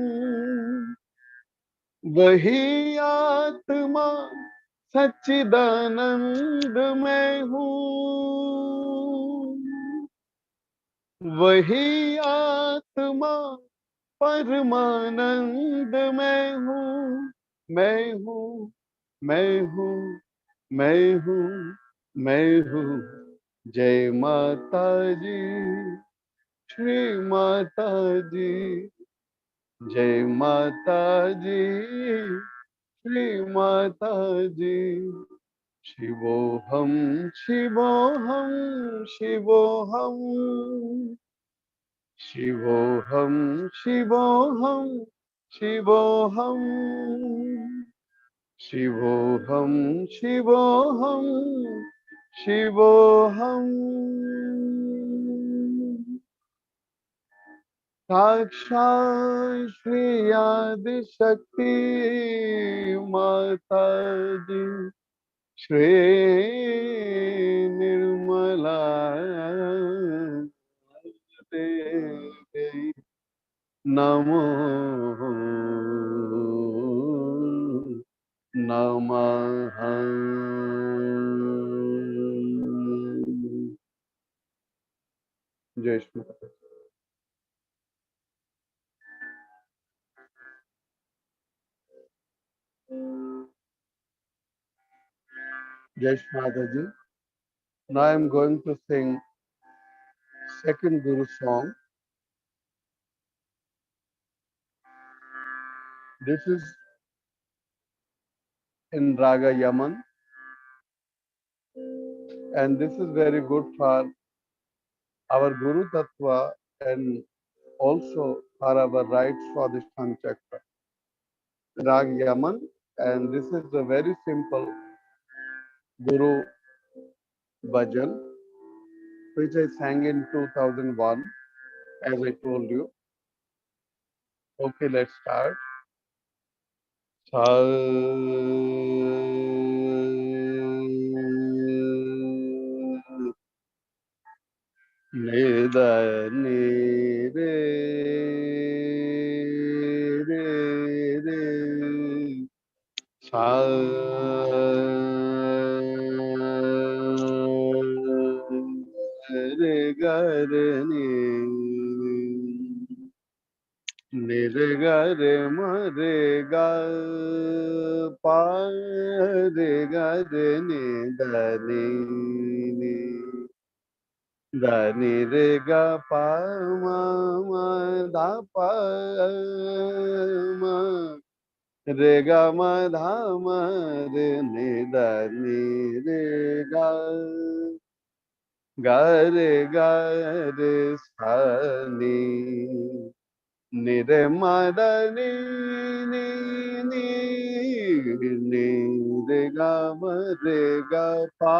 वही आत्मा सच्चिदानंद मैं हूँ, वही आत्मा परमानंद मैं हूँ, मैं हूँ, मैं हूँ, मैं हूँ, मैं हूँ, जय माता जी, श्री माता जी, जय माता जी, श्री माता जी, शिवोहम, शिवोहम, शिवोहम, शिवोहम, शिवोहम, शिवोहम, शिवोहम, शिवोहम, शिवोहम, साक्षात श्री आदि शक्ति माता जी, श्री निर्मला देवी, नमो नमः। जय श्री माता। जय श्री माता जी। Now I am going to sing second Guru song. This is in Raga Yaman, and this is very good for our Guru Tattva and also for our right Swadhisthana Chakra. Rag Yaman, and this is a very simple Guru bhajan which I sang in 2001, as I told you. Okay, let's start. Sa ni da ni re re re sa re ga re ni ni re ga re ma re ga pa re ga re ni da ni da ni re ga pa ma ma da pa ma re ga ma dha ma re ni da ni ga re sa ni ni re ma da ni ni re ga ma re ga pa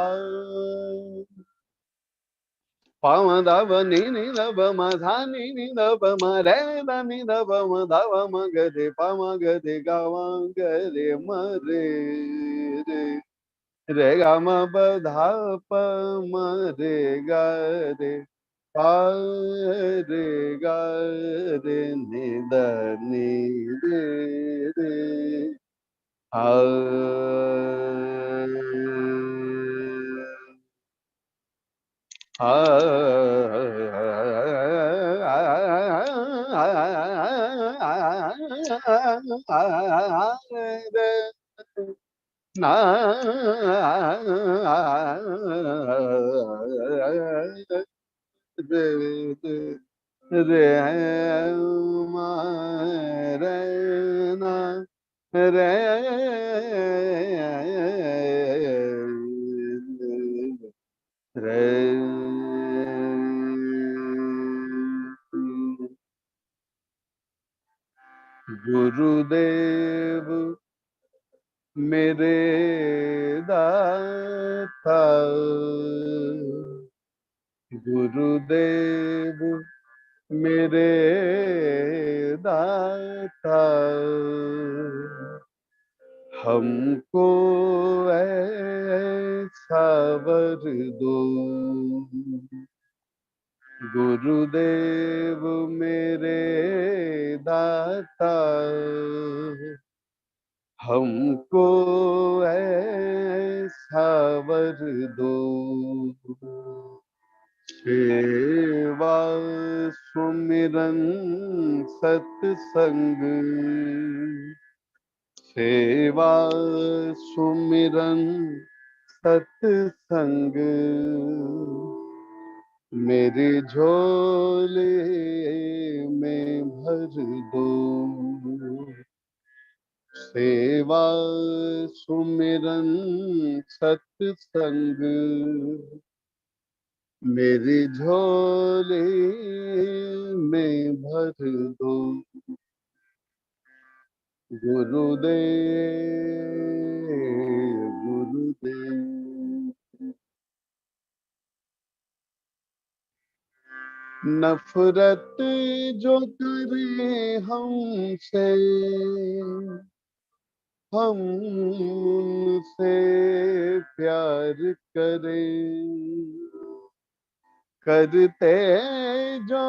pa ma da ba ni da ba ma tha ni da ba ma re da ni da ba ma da ba ma ga re pa ma ga re ga ma ga re ma re re re ga ma ba dha pa ma re ga re pa re ga re ni da ni re re ha na re ma re na re गुरुदेव मेरे दाता, गुरुदेव मेरे दाता, हमको ऐसा वर दो, गुरुदेव मेरे दाता, हमको ऐसा वर दो। सेवा सुमिरन सत्संग, सेवा सुमिरन सत्संग, मेरी झोली में भर दो। सेवा सुमिरन सत्संग, मेरी झोली में भर दो। गुरुदेव गुरुदेव, नफरत जो करे हमसे, हम उनसे प्यार करें, करते जो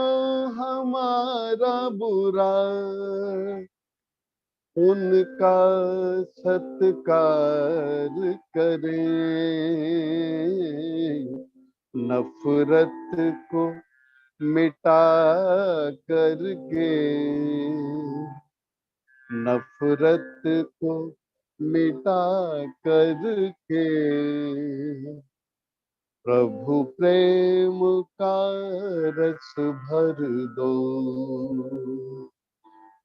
हमारा बुरा, उनका सत्कार करें। नफरत को मिटा करके, नफरत को मिटा करके, प्रभु प्रेम का रस भर दो।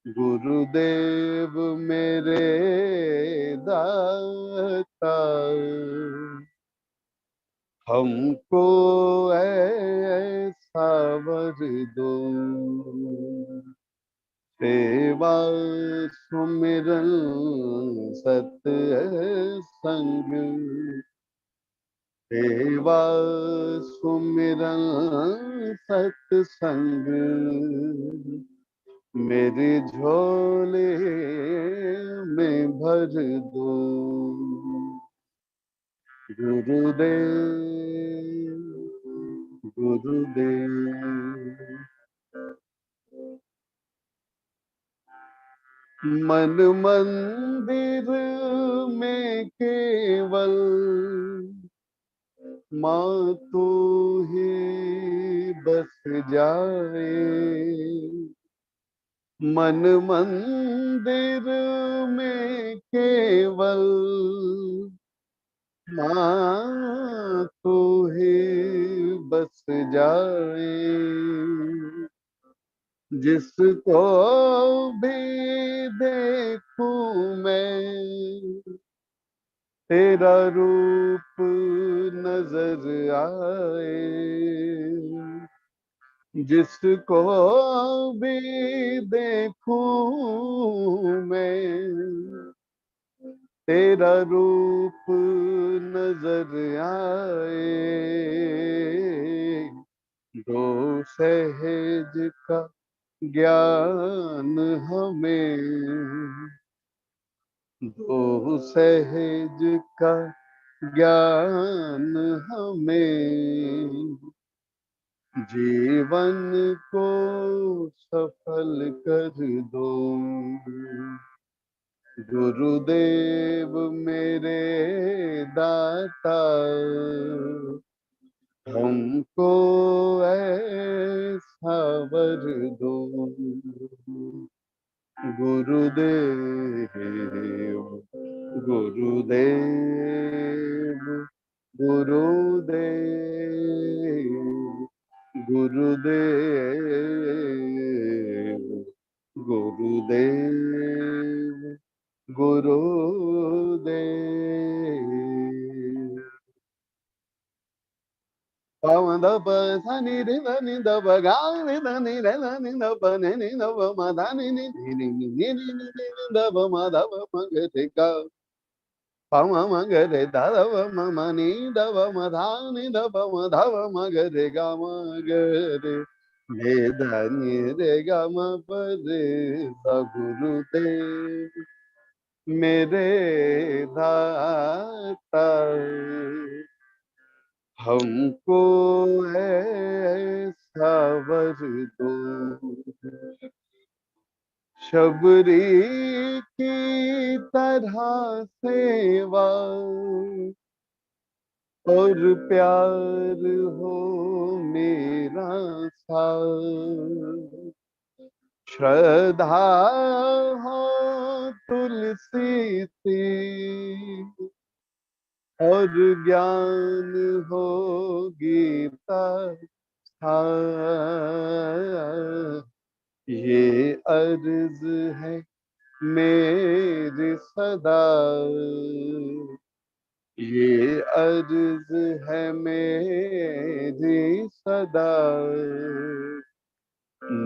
गुरुदेव मेरे दाता, हमको ऐसा वर दो। सेवा सुमिरन सत्संग, सेवा सुमिरन सत्संग, मेरी झोली में भर दो। गुरुदेव गुरुदेव, मन मंदिर में केवल माँ तू ही बस जाए, मन मंदिर में केवल माँ तू ही बस जाए। जिसको भी देखूं मैं, तेरा रूप नजर आए। जिसको भी देखूं मैं, तेरा रूप नजर आए। दो सहज का ज्ञान हमें, दो सहज का ज्ञान हमें, जीवन को सफल कर दो। गुरुदेव मेरे दाता, हमको ऐसा वर दो। गुरुदेव गुरुदेव गुरुदेव, गुरुदेव गुरुदेव गुरुदेव। Pama da pa sa ni re da ni da pa ga re da ni re da ni da pa ni da pa ma da ni ni ni ni ni ni ni ni da pa ma da pa ma ga re ga. Pama ma ga re da da pa ma ma ni da pa ma da ni da pa ma da pa ma ga re ga ma ga re. Re da ni re ga ma pa re sa Gurudev मेरे दाता हमको ऐसा वर दो शबरी की तरह सेवा और प्यार हो मेरा सा श्रद्धा हो तुलसी सी और ज्ञान हो गीता था ये अर्ज है मेरी सदा ये अर्ज है मेरी सदा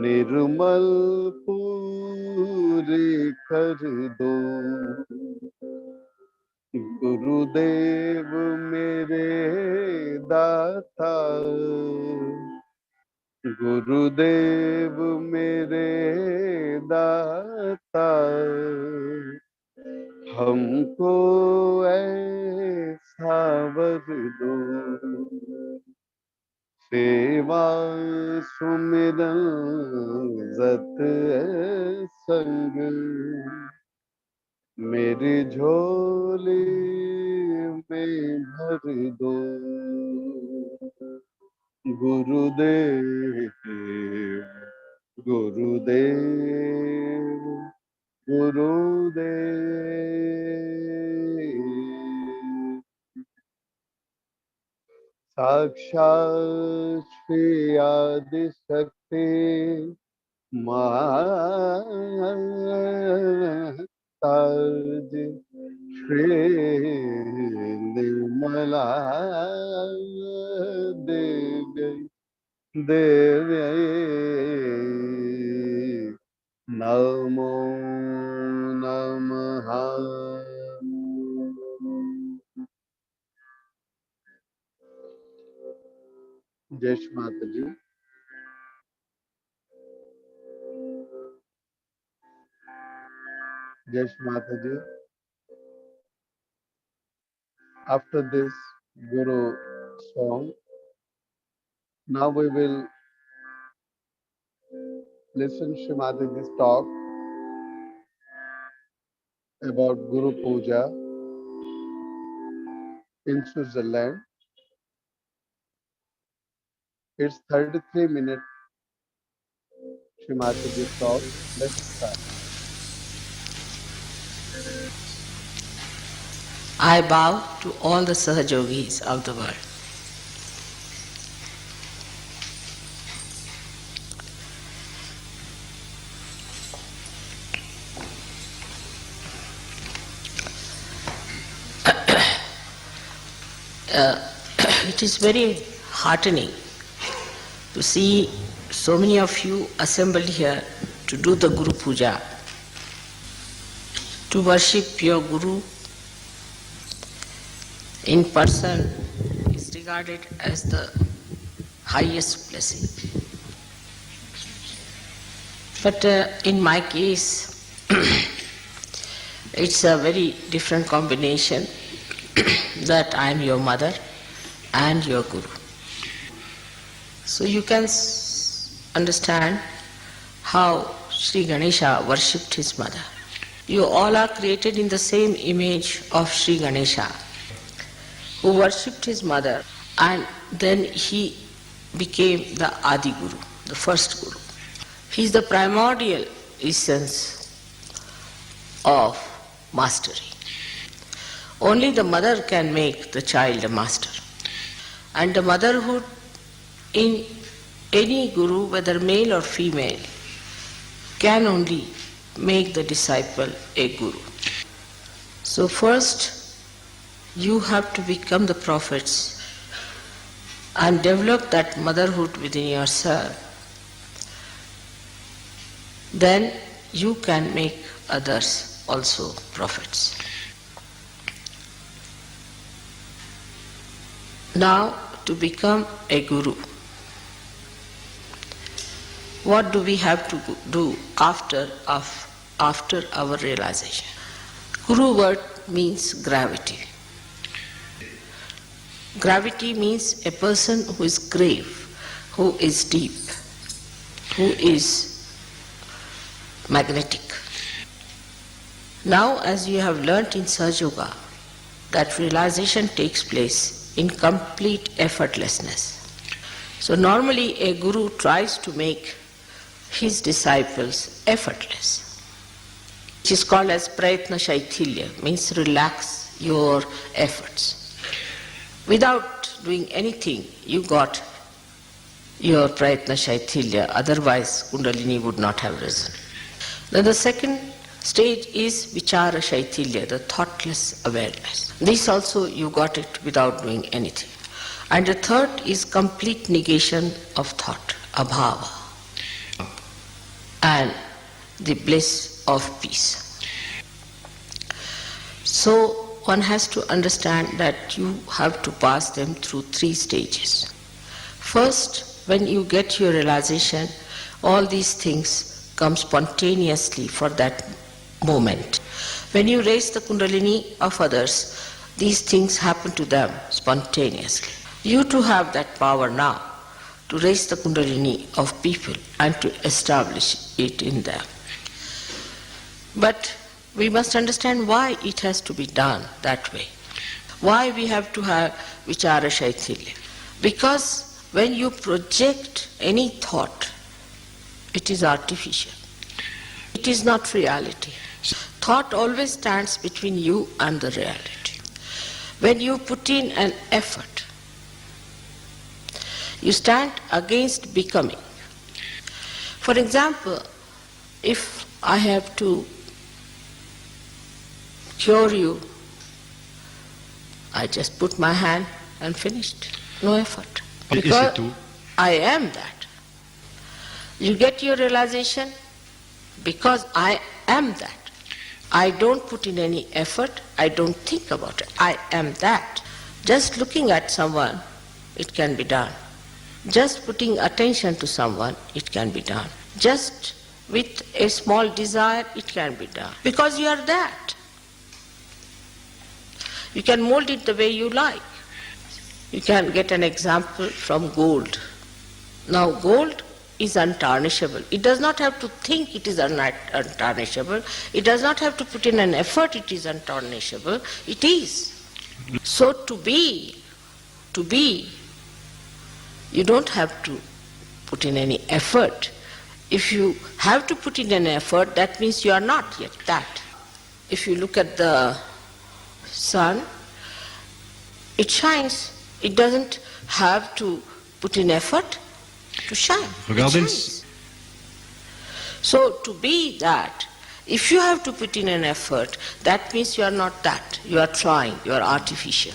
निर्मल पूरी कर दो गुरुदेव मेरे दाता गुरुदेव मेरे दाता हमको ऐसा वर दो सेवा सुमिरन जत संग मेरी झोली में भर दो गुरुदेव गुरुदेव गुरुदेव साक्षात श्री आदि शक्ति माताज श्री निर्मला देवी देवी नमो नमः जय श्री माता जी जय श्री माता जी after this Guru song now we will listen Shri Mataji's talk about Guru Puja in Switzerland. It's 33 minutes Shri Mataji's talk. Let's start. I bow to all the Sahaja Yogis of the world. It is very heartening to see so many of you assembled here to do the Guru Puja, to worship your Guru in person is regarded as the highest blessing. But in my case, it's a very different combination that I am your mother and your Guru. So you can understand how Sri Ganesha worshipped his mother. You all are created in the same image of Sri Ganesha, who worshipped his mother, and then he became the Adi Guru, the first Guru. He is the primordial essence of mastery. Only the mother can make the child a master. And the motherhood in any Guru, whether male or female, can only make the disciple a Guru. So first, you have to become the prophets and develop that motherhood within yourself, then you can make others also prophets. Now, to become a guru, what do we have to do after our realization? Guru word means gravity. Gravity means a person who is grave, who is deep, who is magnetic. Now, as you have learnt in Sahaja Yoga, that realization takes place in complete effortlessness. So normally a guru tries to make his disciples effortless. It is called as prayatna shaithilya, means relax your efforts. Without doing anything, you got your prayatna shaithilya, otherwise kundalini would not have risen. Then the second stage is vichara shaithilya, the thoughtless awareness. This also you got it without doing anything. And the third is complete negation of thought, abhava, and the bliss of peace. So one has to understand that you have to pass them through 3 stages. First, when you get your realization, all these things come spontaneously for that moment. When you raise the kundalini of others, these things happen to them spontaneously. You too have that power now to raise the kundalini of people and to establish it in them. But we must understand why it has to be done that way. Why we have to have vichara shaithilya. Because when you project any thought, it is artificial. It is not reality. Thought always stands between you and the reality. When you put in an effort, you stand against becoming. For example, if I have to cure you, I just put my hand and finished. No effort. Because I am that. You get your realization because I am that. I don't put in any effort, I don't think about it. I am that. Just looking at someone, it can be done. Just putting attention to someone, it can be done. Just with a small desire, it can be done. Because you are that. You can mold it the way you like. You can get an example from gold. Now gold is untarnishable. It does not have to think it is untarnishable. It does not have to put in an effort it is untarnishable. It is. So to be, you don't have to put in any effort. If you have to put in an effort, that means you are not yet that. If you look at the sun, it shines. It doesn't have to put in effort to shine. It shines. So to be that, if you have to put in an effort, that means you are not that. You are trying, you are artificial.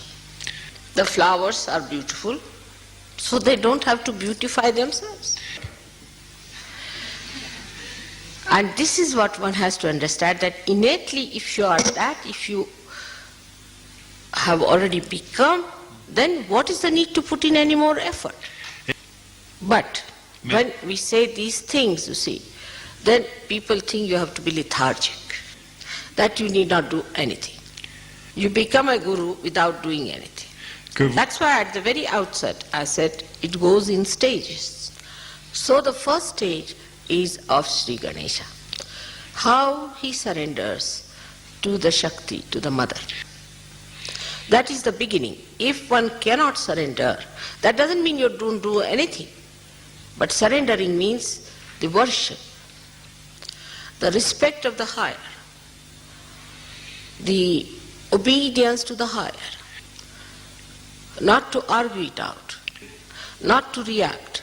The flowers are beautiful, so they don't have to beautify themselves. And this is what one has to understand, that innately if you are that, if you have already become, then what is the need to put in any more effort? But when we say these things, you see, then people think you have to be lethargic, that you need not do anything. You become a guru without doing anything. That's why at the very outset I said it goes in stages. So the first stage is of Sri Ganesha. How he surrenders to the Shakti, to the mother. That is the beginning. If one cannot surrender, that doesn't mean you don't do anything. But surrendering means the worship, the respect of the higher, the obedience to the higher, not to argue it out, not to react,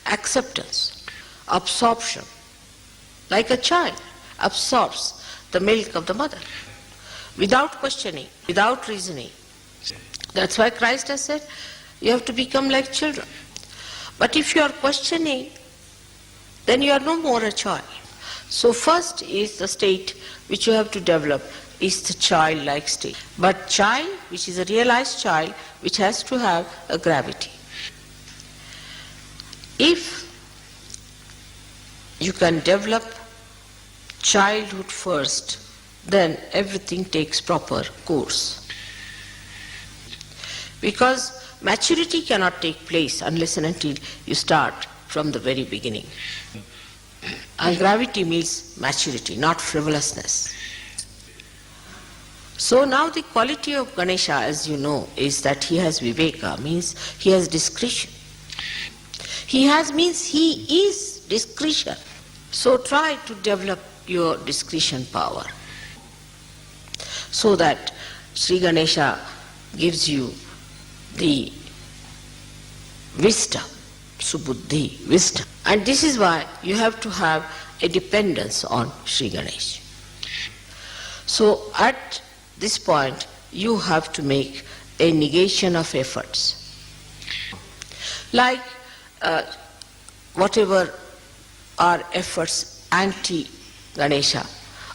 acceptance, absorption, like a child absorbs the milk of the mother, without questioning, without reasoning. That's why Christ has said, You have to become like children. But if you are questioning, then you are no more a child. So first is the state which you have to develop is the childlike state. But child, which is a realized child, which has to have a gravity. If you can develop childhood first, then everything takes proper course. Because maturity cannot take place unless and until you start from the very beginning. And gravity means maturity, not frivolousness. So now the quality of Ganesha, as you know, is that he has viveka, means he has discretion. He has means he is discretion. So try to develop your discretion power so that Sri Ganesha gives you the wisdom, subuddhi, wisdom. And this is why you have to have a dependence on Sri Ganesha. So at this point, you have to make a negation of efforts. Like whatever are efforts anti-Ganesha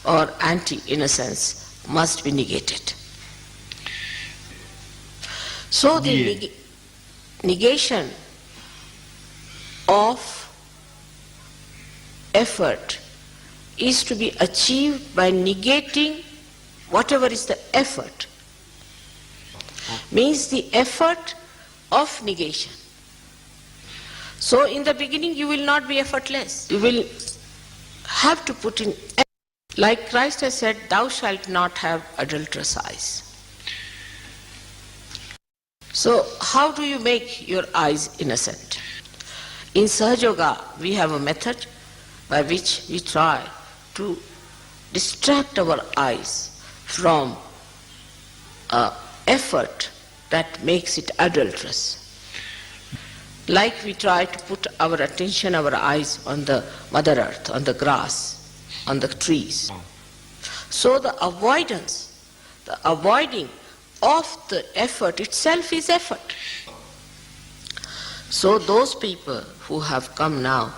or anti-innocence must be negated. So the negation of effort is to be achieved by negating whatever is the effort. Means the effort of negation. So in the beginning you will not be effortless. You will have to put in effort. Like Christ has said, thou shalt not have adulterous eyes. So how do you make your eyes innocent? In Sahaja Yoga we have a method by which we try to distract our eyes from effort that makes it adulterous. Like we try to put our attention, our eyes on the Mother Earth, on the grass, on the trees. So the avoiding of the effort itself is effort. So those people who have come now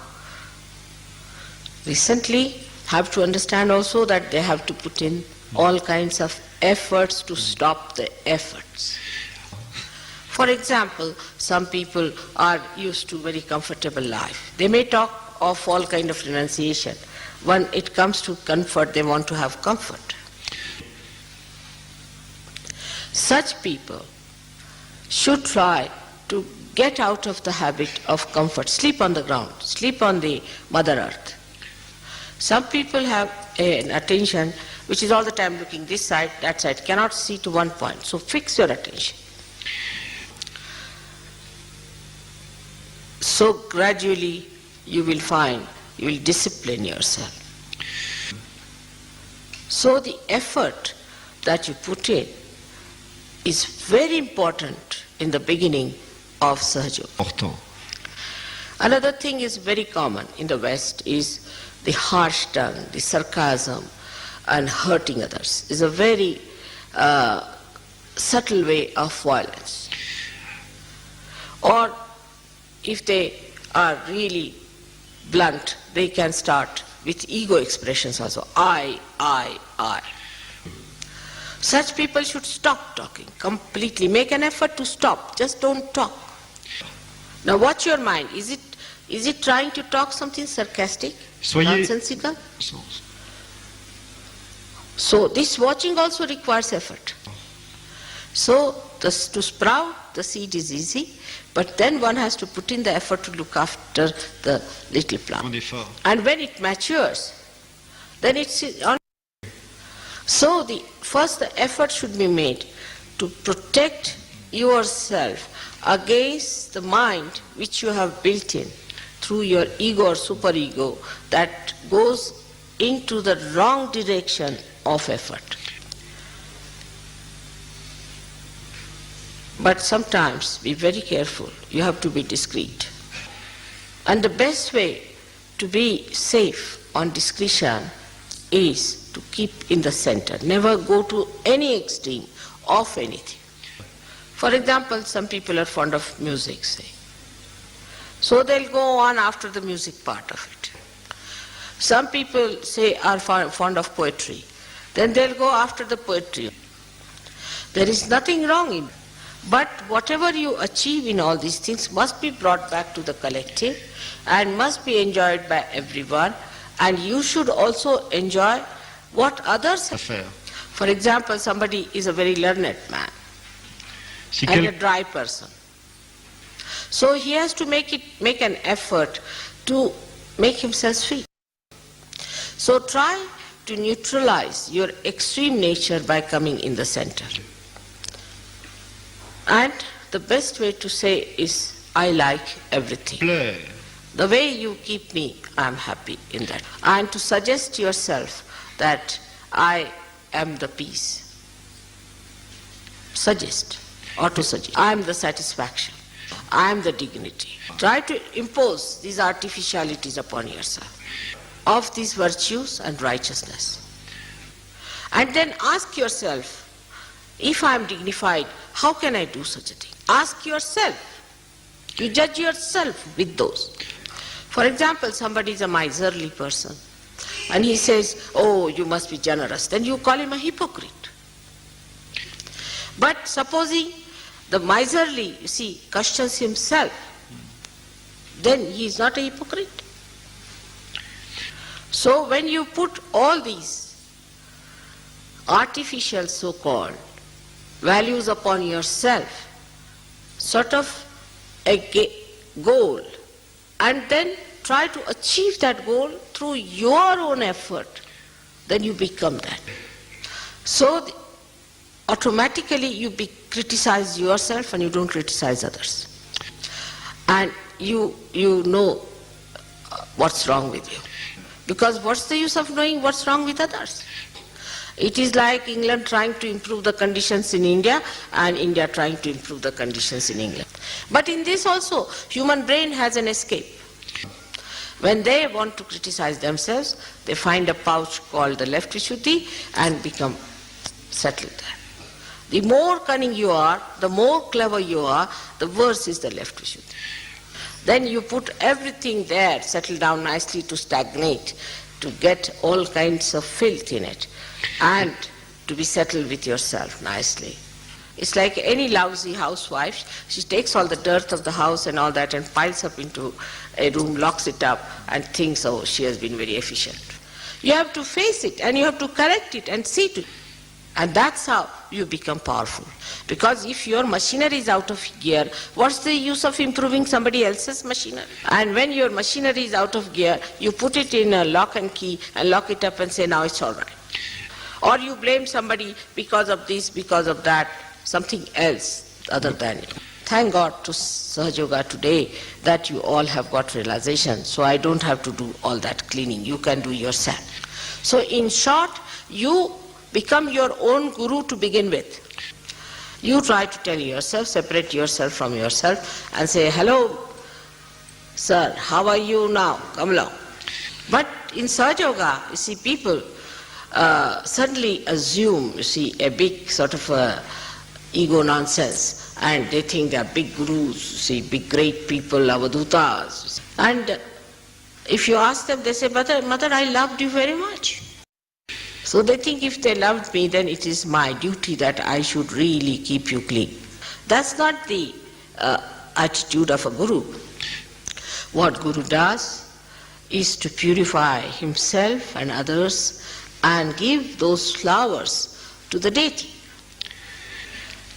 recently have to understand also that they have to put in all kinds of efforts to stop the efforts. For example, some people are used to very comfortable life. They may talk of all kind of renunciation. When it comes to comfort, they want to have comfort. Such people should try to get out of the habit of comfort. Sleep on the ground, sleep on the Mother Earth. Some people have an attention which is all the time looking this side, that side, cannot see to one point. So fix your attention. So gradually you will find, you will discipline yourself. So the effort that you put in is very important in the beginning of Sahaja Yoga. Another thing is very common in the West is the harsh tongue, the sarcasm and hurting others is a very subtle way of violence. Or if they are really blunt, they can start with ego expressions also. I. Such people should stop talking completely. Make an effort to stop. Just don't talk. Now watch your mind. Is it trying to talk something sarcastic, nonsensical? So this watching also requires effort. So to sprout the seed is easy, but then one has to put in the effort to look after the little plant. And when it matures, then it's on. So first the effort should be made to protect yourself against the mind which you have built in through your ego or superego that goes into the wrong direction of effort. But sometimes be very careful. You have to be discreet. And the best way to be safe on discretion is to keep in the center. Never go to any extreme of anything. For example, some people are fond of music, say. So they'll go on after the music part of it. Some people say are fond of poetry. Then they'll go after the poetry. There is nothing wrong in it. But whatever you achieve in all these things must be brought back to the collective and must be enjoyed by everyone, and you should also enjoy what others have. For example, somebody is a very learned man and a dry person. So he has to make an effort to make himself sweet. So try to neutralize your extreme nature by coming in the center. And the best way to say is, I like everything. The way you keep me, I am happy in that. And to suggest yourself that I am the peace. Suggest, or to suggest. I am the satisfaction. I am the dignity. Try to impose these artificialities upon yourself of these virtues and righteousness. And then ask yourself, if I am dignified, how can I do such a thing? Ask yourself. You judge yourself with those. For example, somebody is a miserly person and he says, oh, you must be generous. Then you call him a hypocrite. But supposing the miserly, you see, questions himself, then he is not a hypocrite. So when you put all these artificial so-called values upon yourself, sort of a goal, and then try to achieve that goal through your own effort, then you become that. So automatically you criticize yourself and you don't criticize others. And you know what's wrong with you. Because what's the use of knowing what's wrong with others? It is like England trying to improve the conditions in India and India trying to improve the conditions in England. But in this also, human brain has an escape. When they want to criticize themselves, they find a pouch called the left Vishuddhi and become settled there. The more cunning you are, the more clever you are, the worse is the left Vishuddhi. Then you put everything there, settle down nicely to stagnate, to get all kinds of filth in it, and to be settled with yourself nicely. It's like any lousy housewife. She takes all the dirt of the house and all that and piles up into a room, locks it up, and thinks, oh, she has been very efficient. You have to face it and you have to correct it and see to it. And that's how you become powerful. Because if your machinery is out of gear, what's the use of improving somebody else's machinery? And when your machinery is out of gear, you put it in a lock and key and lock it up and say, now it's all right. Or you blame somebody because of this, because of that, something else other than you. Thank God to Sahaja Yoga today that you all have got realization, so I don't have to do all that cleaning. You can do yourself. So in short, you become your own guru to begin with. You try to tell yourself, separate yourself from yourself and say, hello, sir, how are you now? Come along. But in Sahaja Yoga, you see, people suddenly assume, you see, a big sort of ego nonsense, and they think they are big gurus, you see, big great people, avadutas. And if you ask them, they say, Mother, I loved you very much. So they think if they loved me, then it is my duty that I should really keep you clean. That's not the attitude of a guru. What guru does is to purify himself and others and give those flowers to the deity.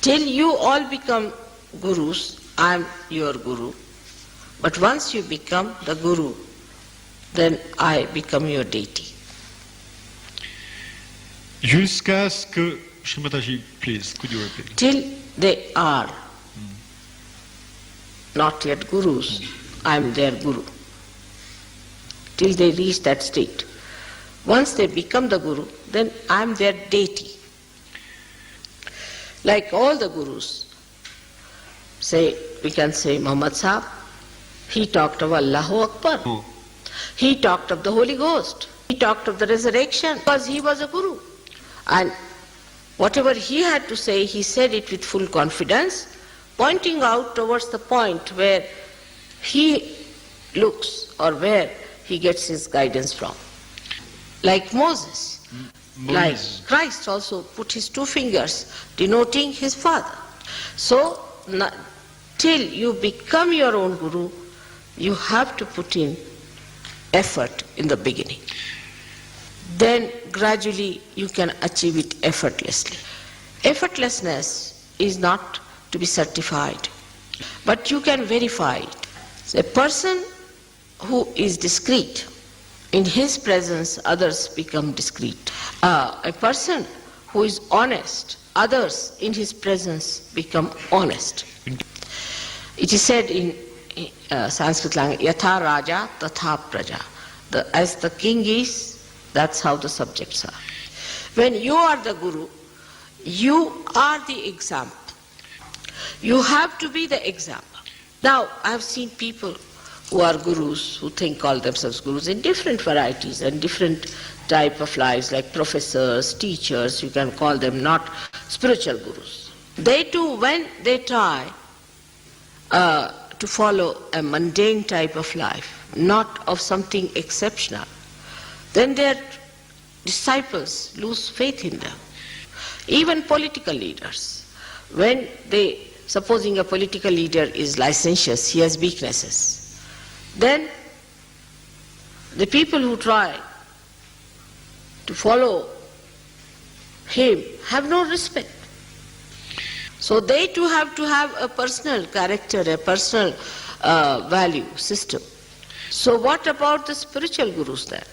Till you all become gurus, I am your guru. But once you become the guru, then I become your deity. Jusqu'à ce que, Shri Mataji, please, could you repeat? Till they are not yet gurus, I am their guru. Till they reach that state. Once they become the guru, then I am their deity. Like all the gurus, we can say Muhammad Sahib, he talked of Allahu Akbar. He talked of the Holy Ghost. He talked of the resurrection because he was a guru. And whatever he had to say, he said it with full confidence pointing out towards the point where he looks or where he gets his guidance from. Like Moses, like Christ also put his two fingers denoting his father. So till you become your own guru, you have to put in effort in the beginning. Then gradually you can achieve it effortlessly. Effortlessness is not to be certified, but you can verify it. A person who is discreet, in his presence others become discreet. A person who is honest, others in his presence become honest. It is said in Sanskrit language, Yatha Raja Tatha Praja. As the king is, that's how the subjects are. When you are the guru, you are the example. You have to be the example. Now, I have seen people who are gurus, who call themselves gurus in different varieties and different type of lives, like professors, teachers, you can call them, not spiritual gurus. They too, when they try to follow a mundane type of life, not of something exceptional, then their disciples lose faith in them. Even political leaders, when supposing a political leader is licentious, he has weaknesses, then the people who try to follow him have no respect. So they too have to have a personal character, a personal value system. So what about the spiritual gurus then?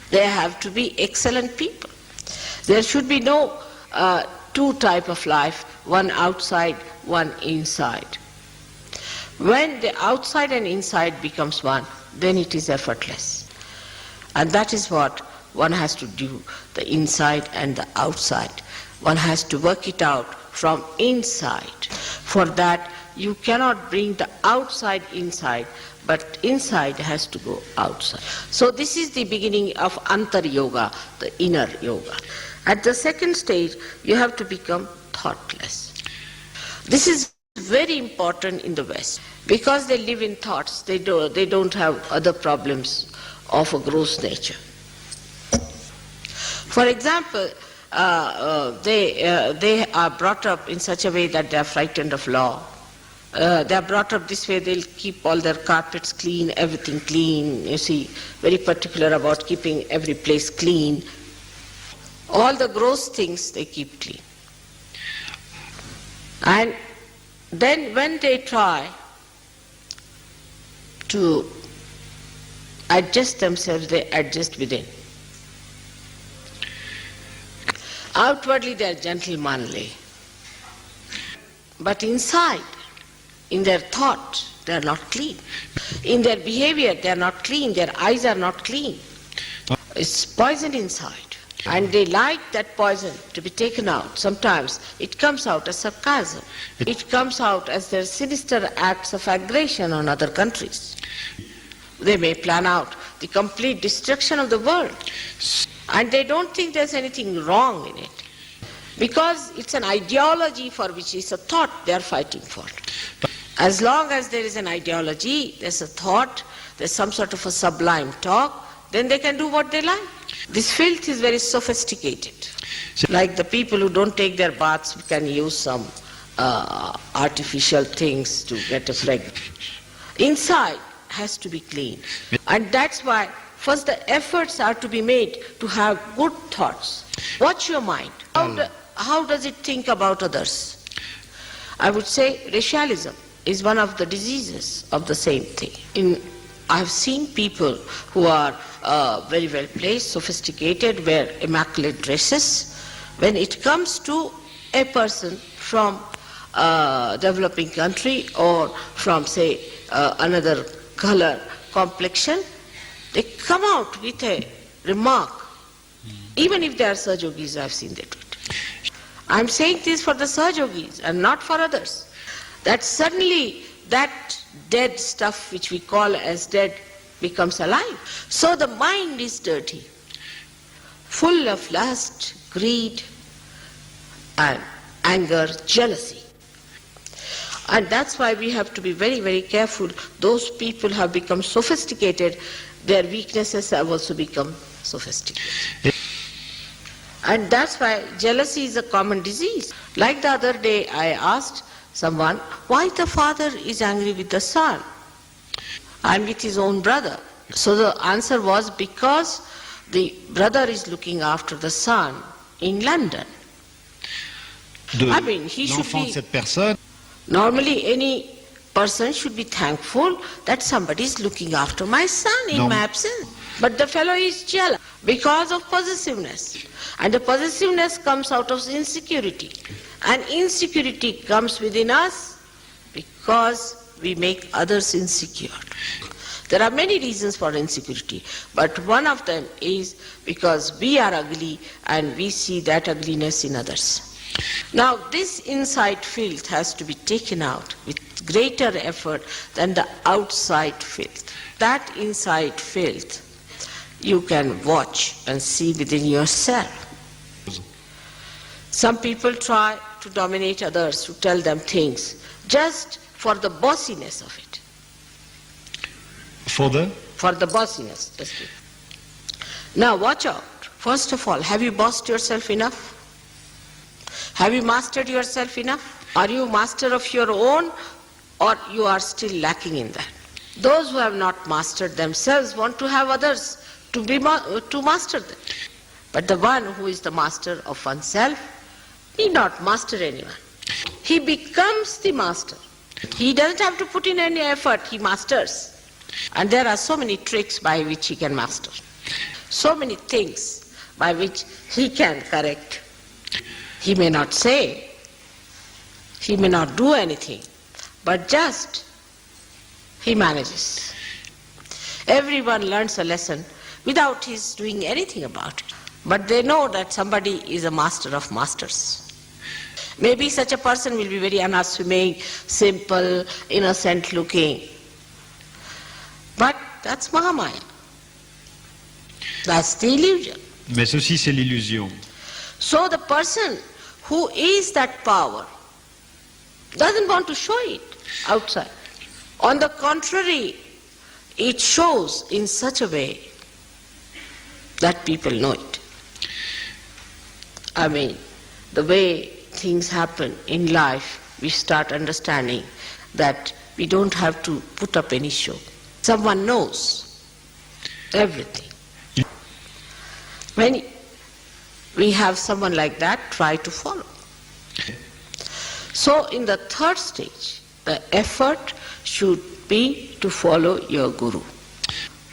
They have to be excellent people. There should be no two type of life, one outside, one inside. When the outside and inside becomes one, then it is effortless. And that is what one has to do, the inside and the outside. One has to work it out from inside. For that, you cannot bring the outside inside, but inside has to go outside. So this is the beginning of Antar Yoga, the inner yoga. At the second stage, you have to become thoughtless. This is very important in the West, because they live in thoughts. They don't have other problems of a gross nature. For example, they are brought up in such a way that they are frightened of law. They are brought up this way, they'll keep all their carpets clean, everything clean, you see, very particular about keeping every place clean. All the gross things they keep clean. And then when they try to adjust themselves, they adjust within. Outwardly they are gentlemanly, but inside, in their thought, they are not clean. In their behavior, they are not clean. Their eyes are not clean. It's poison inside. And they like that poison to be taken out. Sometimes it comes out as sarcasm. It comes out as their sinister acts of aggression on other countries. They may plan out the complete destruction of the world. And they don't think there's anything wrong in it. Because it's an ideology for which is a thought they are fighting for. As long as there is an ideology, there's a thought, there's some sort of a sublime talk, then they can do what they like. This filth is very sophisticated. Like the people who don't take their baths can use some artificial things to get a fragrance. Inside has to be clean. And that's why first the efforts are to be made to have good thoughts. Watch your mind. How does it think about others? I would say racialism is one of the diseases of the same thing. I've seen people who are very well placed, sophisticated, wear immaculate dresses. When it comes to a person from a developing country or from, say, another color, complexion, they come out with a remark. Even if they are Sahajis, I've seen that. I'm saying this for the Sahajis and not for others. That suddenly that dead stuff which we call as dead becomes alive. So the mind is dirty, full of lust, greed, and anger, jealousy. And that's why we have to be very, very careful. Those people have become sophisticated, their weaknesses have also become sophisticated. And that's why jealousy is a common disease. Like the other day I asked someone, why the father is angry with the son and with his own brother? So the answer was, because the brother is looking after the son in London. I mean, he should be... cette personne. Normally any person should be thankful that somebody is looking after my son in my absence. But the fellow is jealous because of possessiveness. And the possessiveness comes out of insecurity. And insecurity comes within us because we make others insecure. There are many reasons for insecurity, but one of them is because we are ugly and we see that ugliness in others. Now this inside filth has to be taken out with greater effort than the outside filth. That inside filth you can watch and see within yourself. Some people try to dominate others, to tell them things, just for the bossiness of it. For the? For the bossiness. Now watch out. First of all, have you bossed yourself enough? Have you mastered yourself enough? Are you master of your own, or you are still lacking in that? Those who have not mastered themselves want to have others to master them. But the one who is the master of oneself need not master anyone. He becomes the master. He doesn't have to put in any effort, he masters. And there are so many tricks by which he can master. So many things by which he can correct. He may not say, he may not do anything, but just he manages. Everyone learns a lesson without his doing anything about it. But they know that somebody is a master of masters. Maybe such a person will be very unassuming, simple, innocent looking. But that's Mahamaya. That's the illusion. Mais ceci, c'est l'illusion. So the person who is that power doesn't want to show it outside. On the contrary, it shows in such a way that people know it. I mean, the way things happen in life, we start understanding that we don't have to put up any show. Someone knows everything. When we have someone like that, try to follow. So in the third stage, the effort should be to follow your Guru,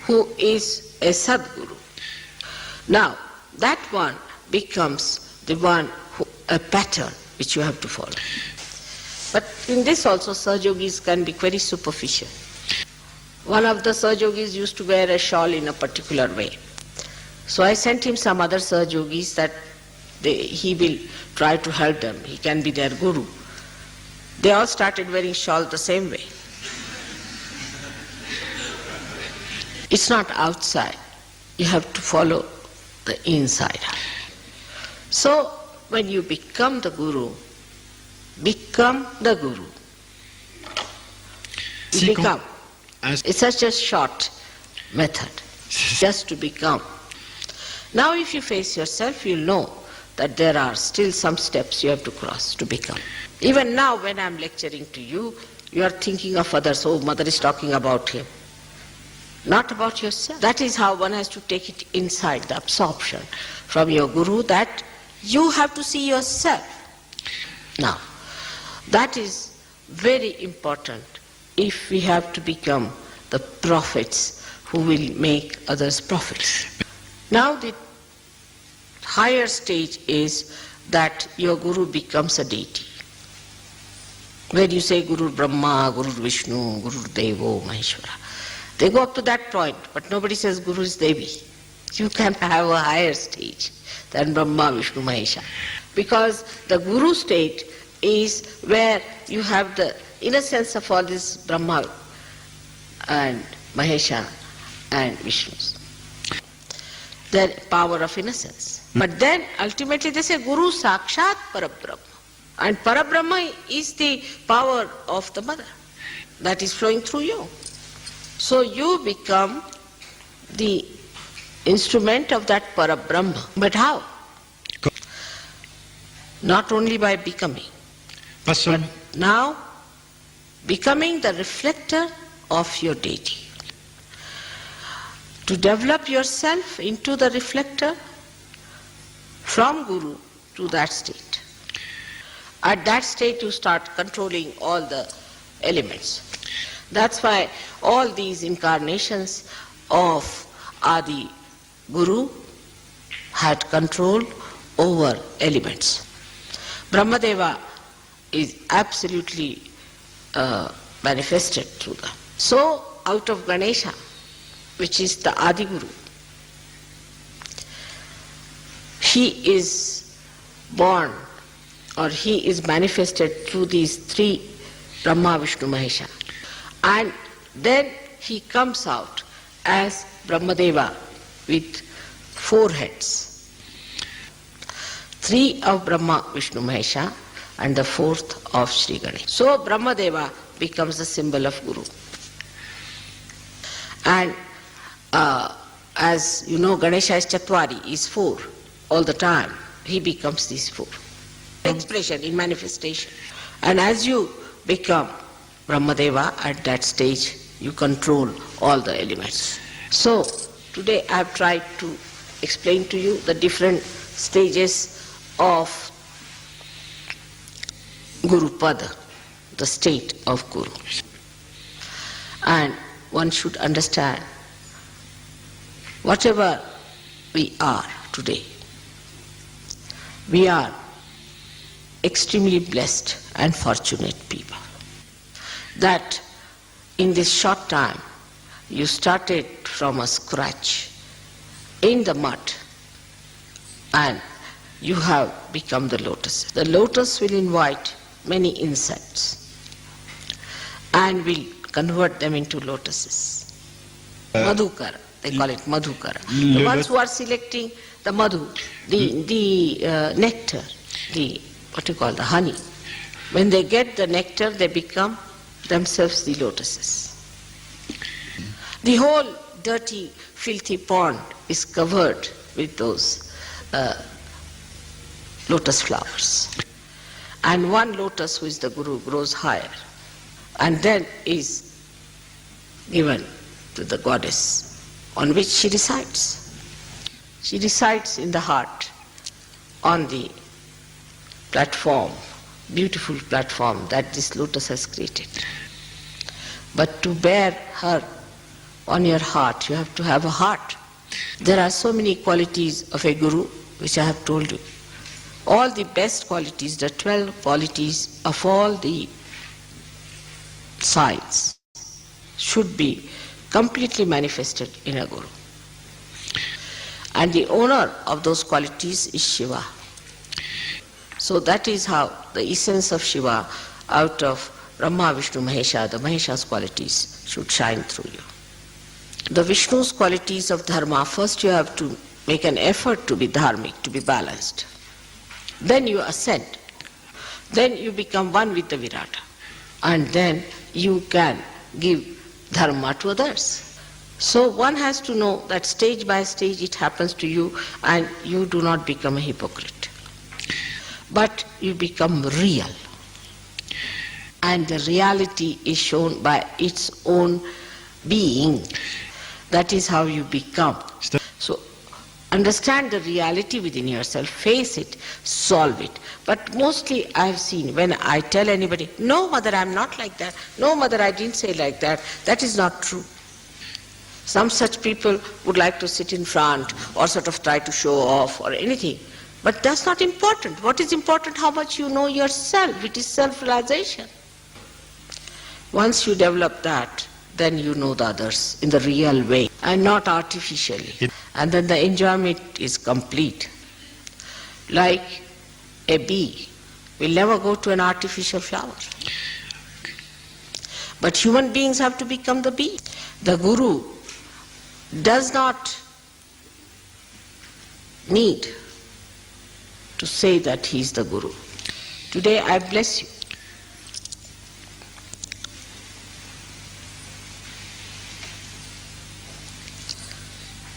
who is a Sadguru. Now, that one becomes the one, a pattern which you have to follow. But in this also, Sahajis can be very superficial. One of the Sahajis used to wear a shawl in a particular way. So I sent him some other Sahajis that he will try to help them. He can be their Guru. They all started wearing shawl the same way. It's not outside. You have to follow the inside. So when you become the Guru, become the Guru. You become. It's such a short method, just to become. Now if you face yourself, you'll know that there are still some steps you have to cross to become. Even now when I'm lecturing to you, you are thinking of others. Oh, mother is talking about him. Not about yourself. That is how one has to take it inside, the absorption from your Guru, that you have to see yourself. Now, that is very important if we have to become the prophets who will make others prophets. Now the higher stage is that your Guru becomes a deity. When you say Guru Brahma, Guru Vishnu, Guru Devo, Maheshwara, they go up to that point, but nobody says Guru is Devi. You can have a higher stage than Brahma, Vishnu, Mahesha. Because the Guru state is where you have the innocence of all this Brahma and Mahesha and Vishnu's. Their power of innocence. But then ultimately they say Guru Sakshat Parabrahma. And Parabrahma is the power of the mother that is flowing through you. So you become the instrument of that Parabrahma. But how? Not only by becoming, but now becoming the reflector of your deity. To develop yourself into the reflector from Guru to that state. At that state you start controlling all the elements. That's why all these incarnations of Adi Guru had control over elements. Brahmadeva is absolutely manifested through them. So out of Ganesha, which is the Adi Guru, he is born, or he is manifested through these three Brahma, Vishnu, Mahesha. And then he comes out as Brahmadeva with 4 heads. 3 of Brahma, Vishnu, Mahesha, and the 4th of Sri Ganesha. So Brahmadeva becomes the symbol of Guru. And as you know, Ganesha is Chatwari, is 4 all the time. He becomes these 4. Expression in manifestation. And as you become Brahmadeva, at that stage you control all the elements. So today I have tried to explain to you the different stages of Guru Pada, the state of Guru. And one should understand, whatever we are today, we are extremely blessed and fortunate people. That in this short time you started from a scratch in the mud and you have become the lotus. The lotus will invite many insects and will convert them into lotuses. Madhukara, they call it Madhukara. The ones who are selecting the madhu, the nectar, the the honey. When they get the nectar, they become themselves the lotuses. The whole dirty, filthy pond is covered with those lotus flowers. And one lotus, who is the Guru, grows higher and then is given to the goddess on which she resides. She resides in the heart on the platform, beautiful platform that this lotus has created. But to bear her on your heart, you have to have a heart. There are so many qualities of a Guru, which I have told you. All the best qualities, the 12 qualities of all the signs should be completely manifested in a Guru. And the owner of those qualities is Shiva. So that is how the essence of Shiva out of Brahma, Vishnu, Mahesha, the Mahesha's qualities should shine through you. The Vishnu's qualities of dharma, first you have to make an effort to be dharmic, to be balanced. Then you ascend. Then you become one with the Virata. And then you can give dharma to others. So one has to know that stage by stage it happens to you and you do not become a hypocrite. But you become real. And the reality is shown by its own being. That is how you become. So understand the reality within yourself, face it, solve it. But mostly I have seen when I tell anybody, no mother, I am not like that. No mother, I didn't say like that. That is not true. Some such people would like to sit in front or sort of try to show off or anything. But that's not important. What is important? How much you know yourself. It is self-realization. Once you develop that, then you know the others in the real way and not artificially. And then the enjoyment is complete. Like a bee will never go to an artificial flower. But human beings have to become the bee. The Guru does not need to say that he is the Guru. Today I bless you.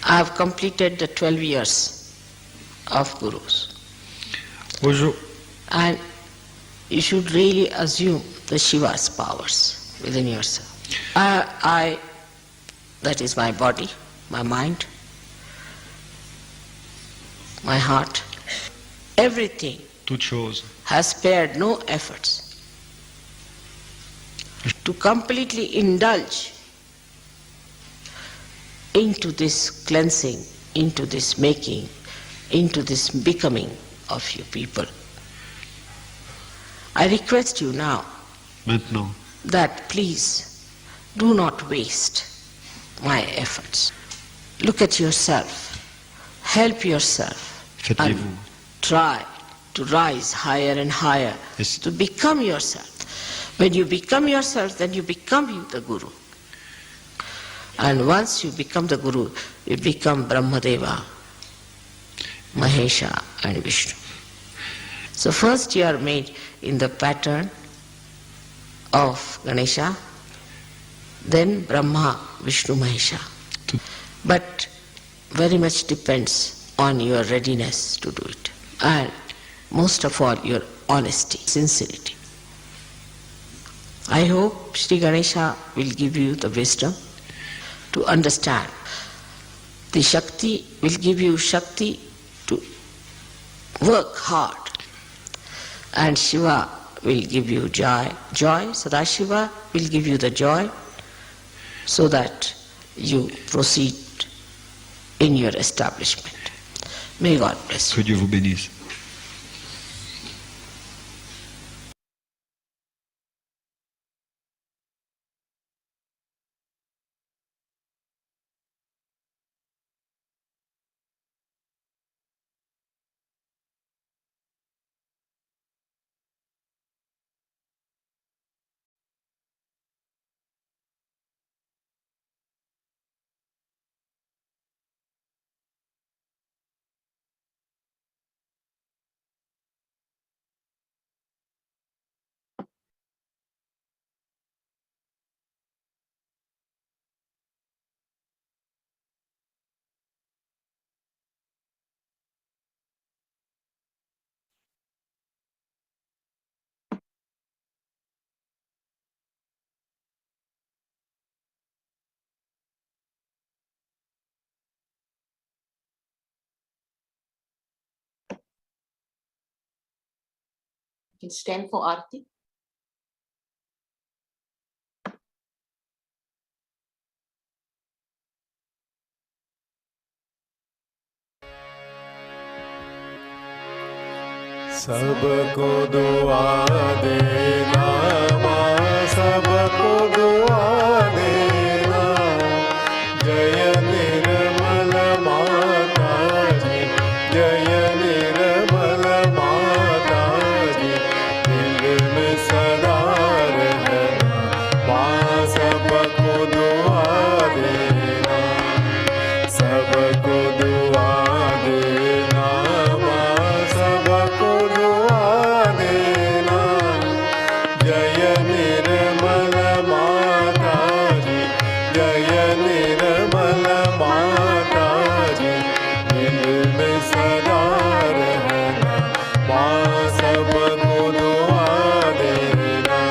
I have completed the 12 years of Gurus. And you should really assume the Shiva's powers within yourself. I, that is my body, my mind, my heart, everything has spared no efforts to completely indulge into this cleansing, into this making, into this becoming of you people. I request you now that please do not waste my efforts. Look at yourself, help yourself, and try to rise higher and higher, to become yourself. When you become yourself, then you become the Guru. And once you become the Guru, you become Brahmadeva, Mahesha and Vishnu. So first you are made in the pattern of Ganesha, then Brahma, Vishnu, Mahesha. But very much depends on your readiness to do it. And most of all, your honesty, sincerity. I hope Sri Ganesha will give you the wisdom to understand. The Shakti will give you Shakti to work hard. And Shiva will give you joy. Sadashiva will give you the joy so that you proceed in your establishment. May God bless you. Que Dieu vous bénisse. You can stand for Aarti. सबको दुआ देना माँ, सबको दुआ देना। जय निर्मल माता जी, जय निर्मल माता जी। दिल में सदा रहना माँ, सबको दुआ देना, सबको दुआ देना माँ, सबको दुआ देना। जय निर्मल माता जी, जय निर्मल माता जी। दिल में सदा रहना माँ, सबको दुआ देना।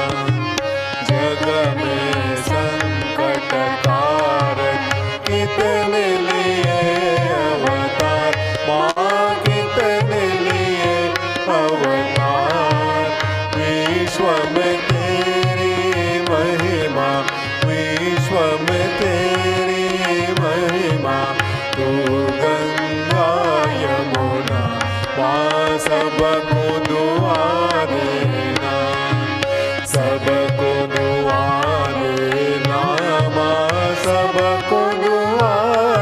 जग में संकट कारक कितने लिए अवतार माँ, कितने लिए अवतार। विश्व में तेरी महिमा, विश्व में तेरी महिमा। तू गंगा यमुना माँ, सबको दुआ देना, सबको दुआ देना माँ, सबको दुआ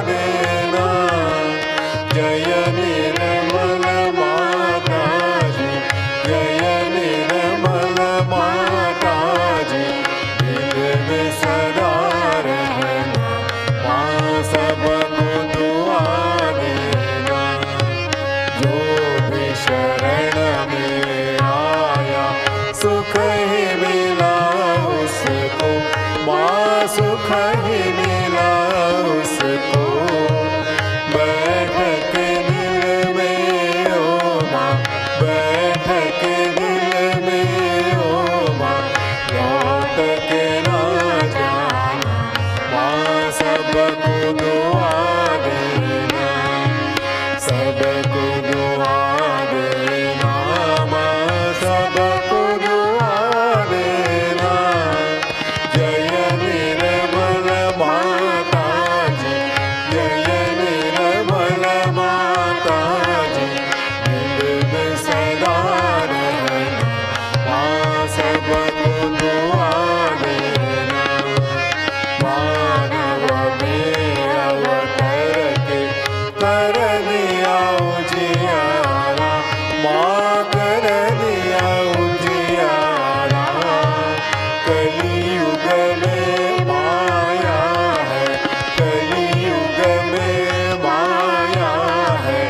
देना। जय निर्मल माता जी, जय निर्मल माता जी। दिल में सदा रहना सुख ही मिला उसको, बैठक दिल में ओ माँ, बैठक दिल में ओ माँ, लौट के ना जाना माँ, सबको दुआ देना, सबको दुआ देना माँ, सबको दुआ देना। जय निर्मल माता जी, जय निर्मल माता जी, दिल में सदा रहना माँ, सबको दुआ देना। मानव में अवतर के कर दिया उजियारा माँ, कर दिया उजियारा। कलियुग में माया है, कलियुग में माया है,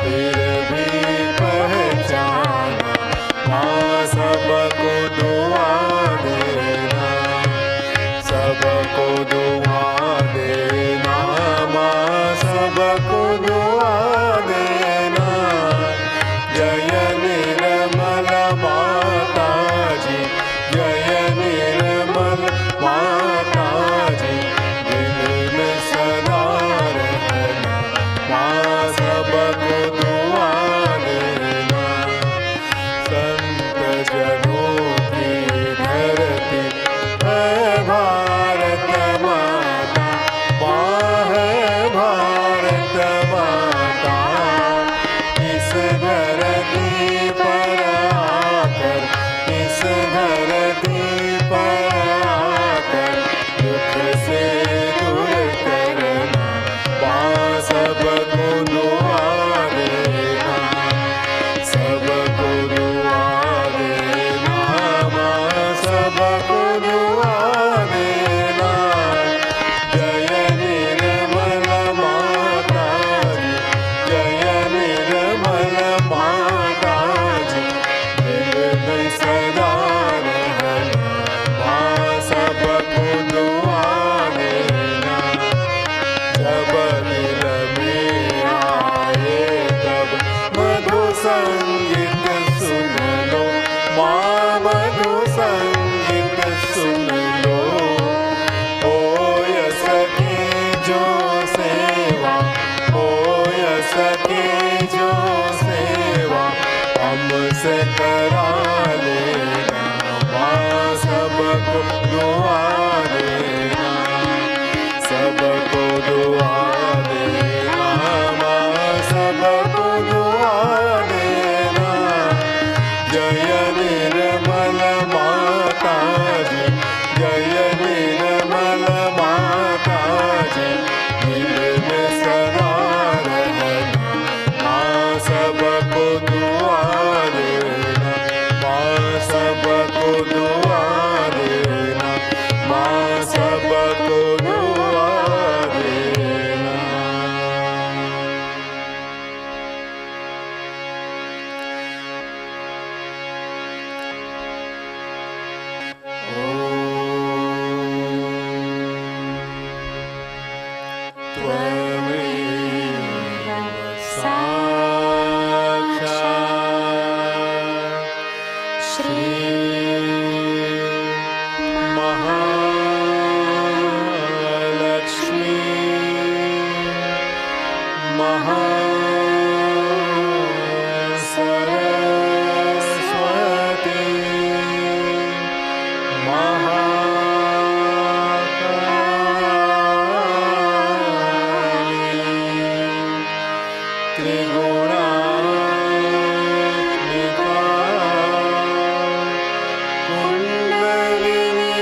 फिर भी पहचाना माँ, सबको दुआ देना, सबको दुआ देना माँ, सबको दुआ देना। जय निर्मल माता जी, जय निर्मल माता जी, दिल में सदा रहना माँ, सबको दुआ देना। संत जनों की धरती है भारत माता, माँ है भारत माता। इस धरती पर आकर, इस धरती पर आकर, दुख से दूर करना माँ, सबको दुआ देना, सबको दुआ देना माँ, सबको दुआ देना। जय निर्मल माता जी, जय निर्मल माता जी, दिल में सदा रहना माँ, सबको दुआ देना। जब दिल में आए तब मधु संगीत सुन लो माँ, मधु संगीत सुन लो। होय सखी जो सेवा, होय सखी जो सेवा, हमसे करा लेना माँ, सबको दुआ देना, सबको दुआ देना माँ, सबको दुआ देना। जय निर्मल माता जी, जय निर्मल माता जी, दिल में सदा रहना माँ, सबको दुआ देना माँ, सबको दुआ देना माँ, सबको दुआ देना। त्वमेव साक्षात् श्री महालक्ष्मी महासरस्वती महाकाली त्रिगुणात्मिका कुंडलिनी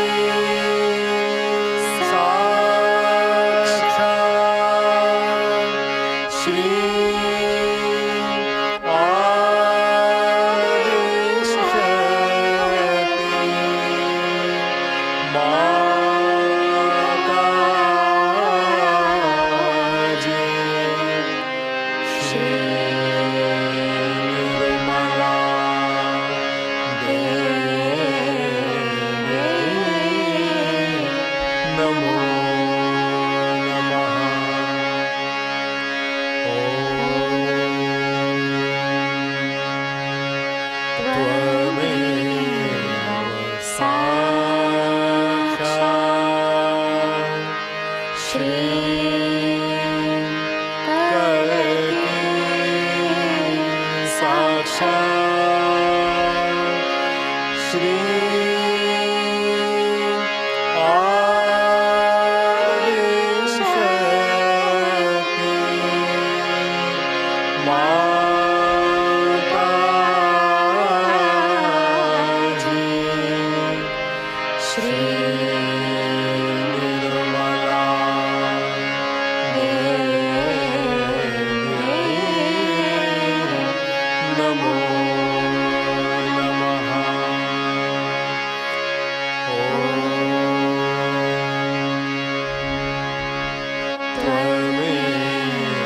साक्षात् श्री नमो निर्मला नमो नमः त्वमेव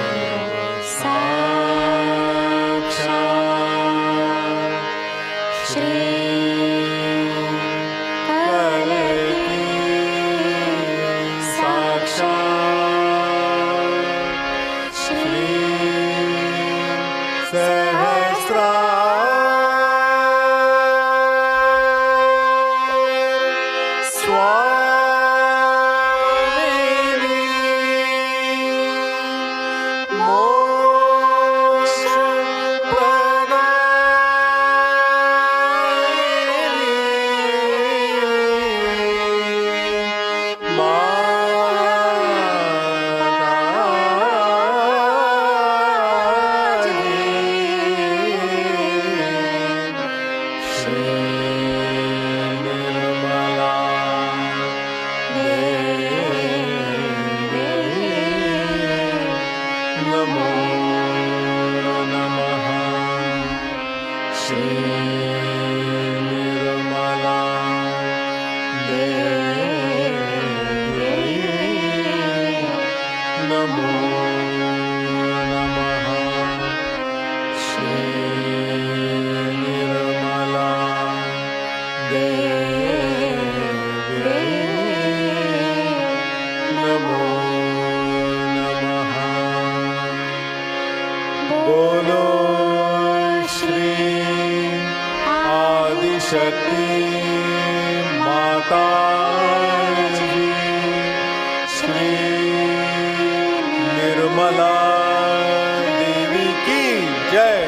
साक्षात् श्री कलकी साक्षात् श्री स्वामिनी मोक्ष श्री निर्मला नमो नमः श्री निर्मला नमो नमः श्री निर्मला नमो नमः बोलो श्री आदिशक्ति माता जी श्री निर्मला देवी की जय।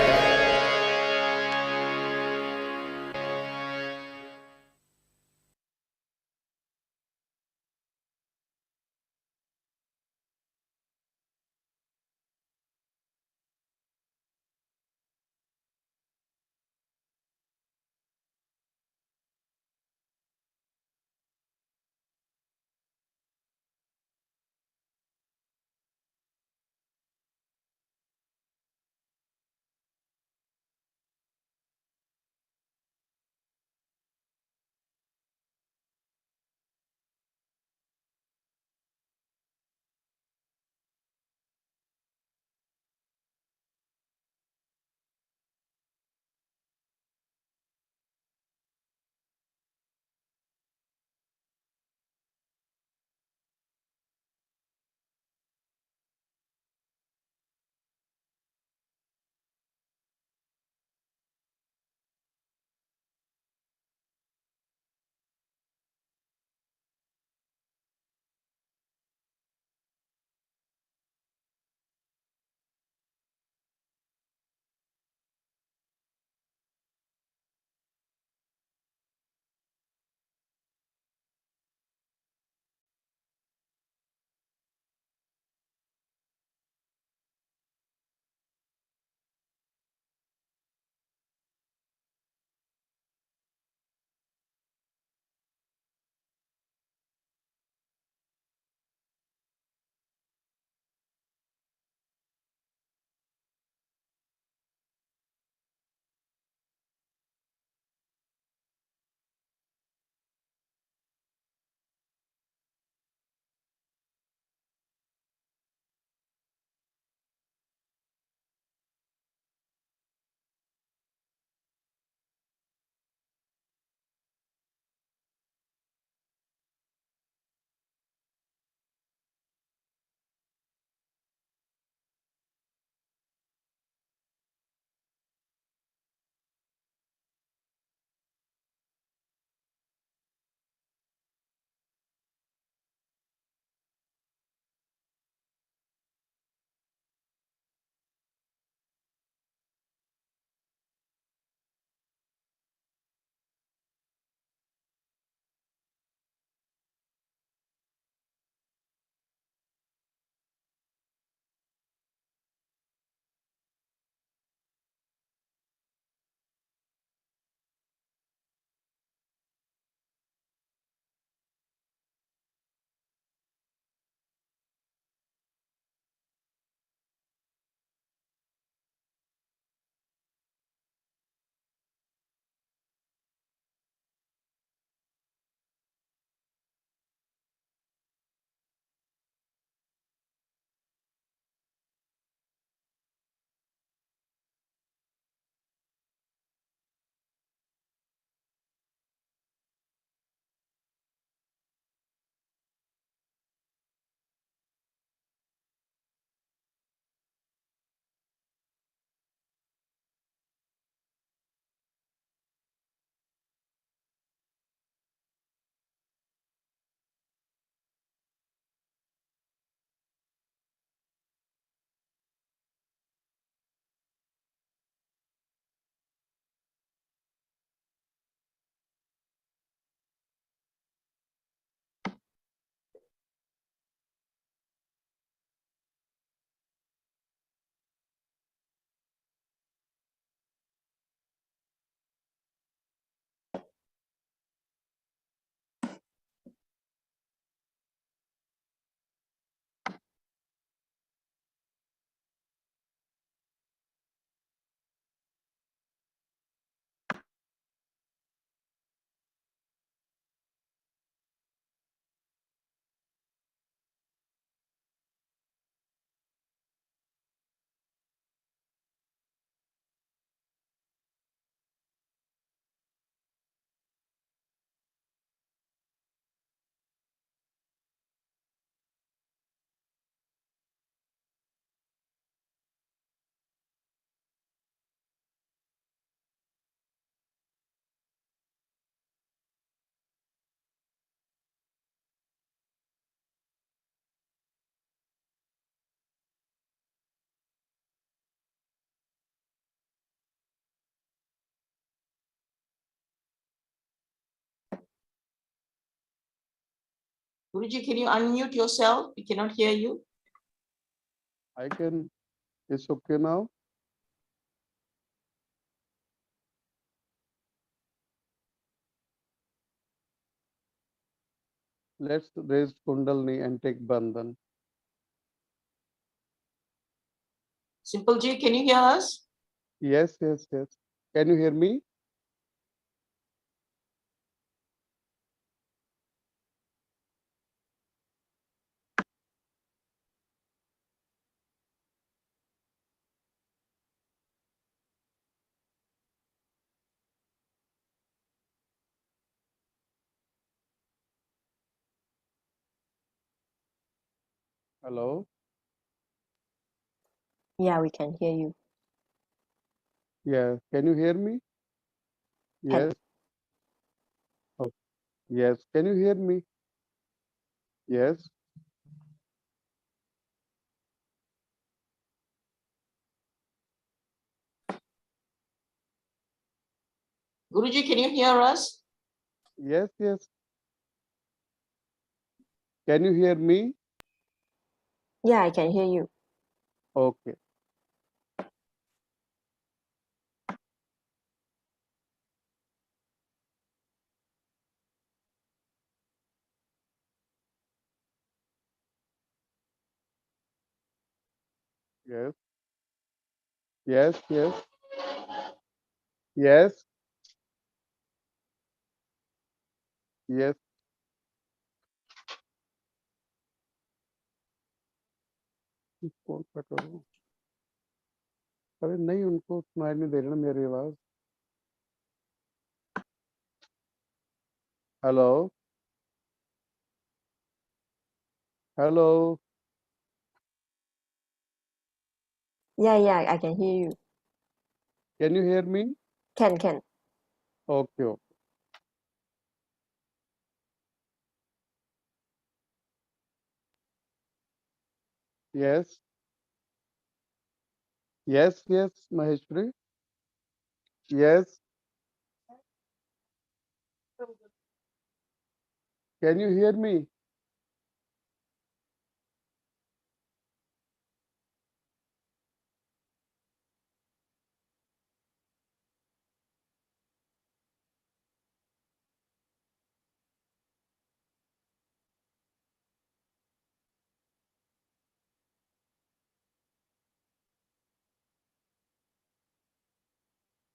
Guruji, can you unmute yourself? We cannot hear you. I can. It's okay now. Let's raise Kundalini and take Bandhan. Simple Ji, can you hear us? Yes, yes, yes. Can you hear me? Hello? Yeah, we can hear you. Yeah. Can you hear me? Can. Yes. Oh, yes. Can you hear me? Yes. Guruji, can you hear us? Yes, yes. Can you hear me? Yeah, I can hear you. Okay. Yes. Yes, yes. Yes. Yes. Phone पे करो। अरे नहीं, उनको सुनाई नहीं दे रही ना मेरी आवाज। Hello, hello. Yeah, I can hear you. Can you hear me? Can. Okay, okay. Yes. Yes, yes, Maheshwari. Yes. Can you hear me?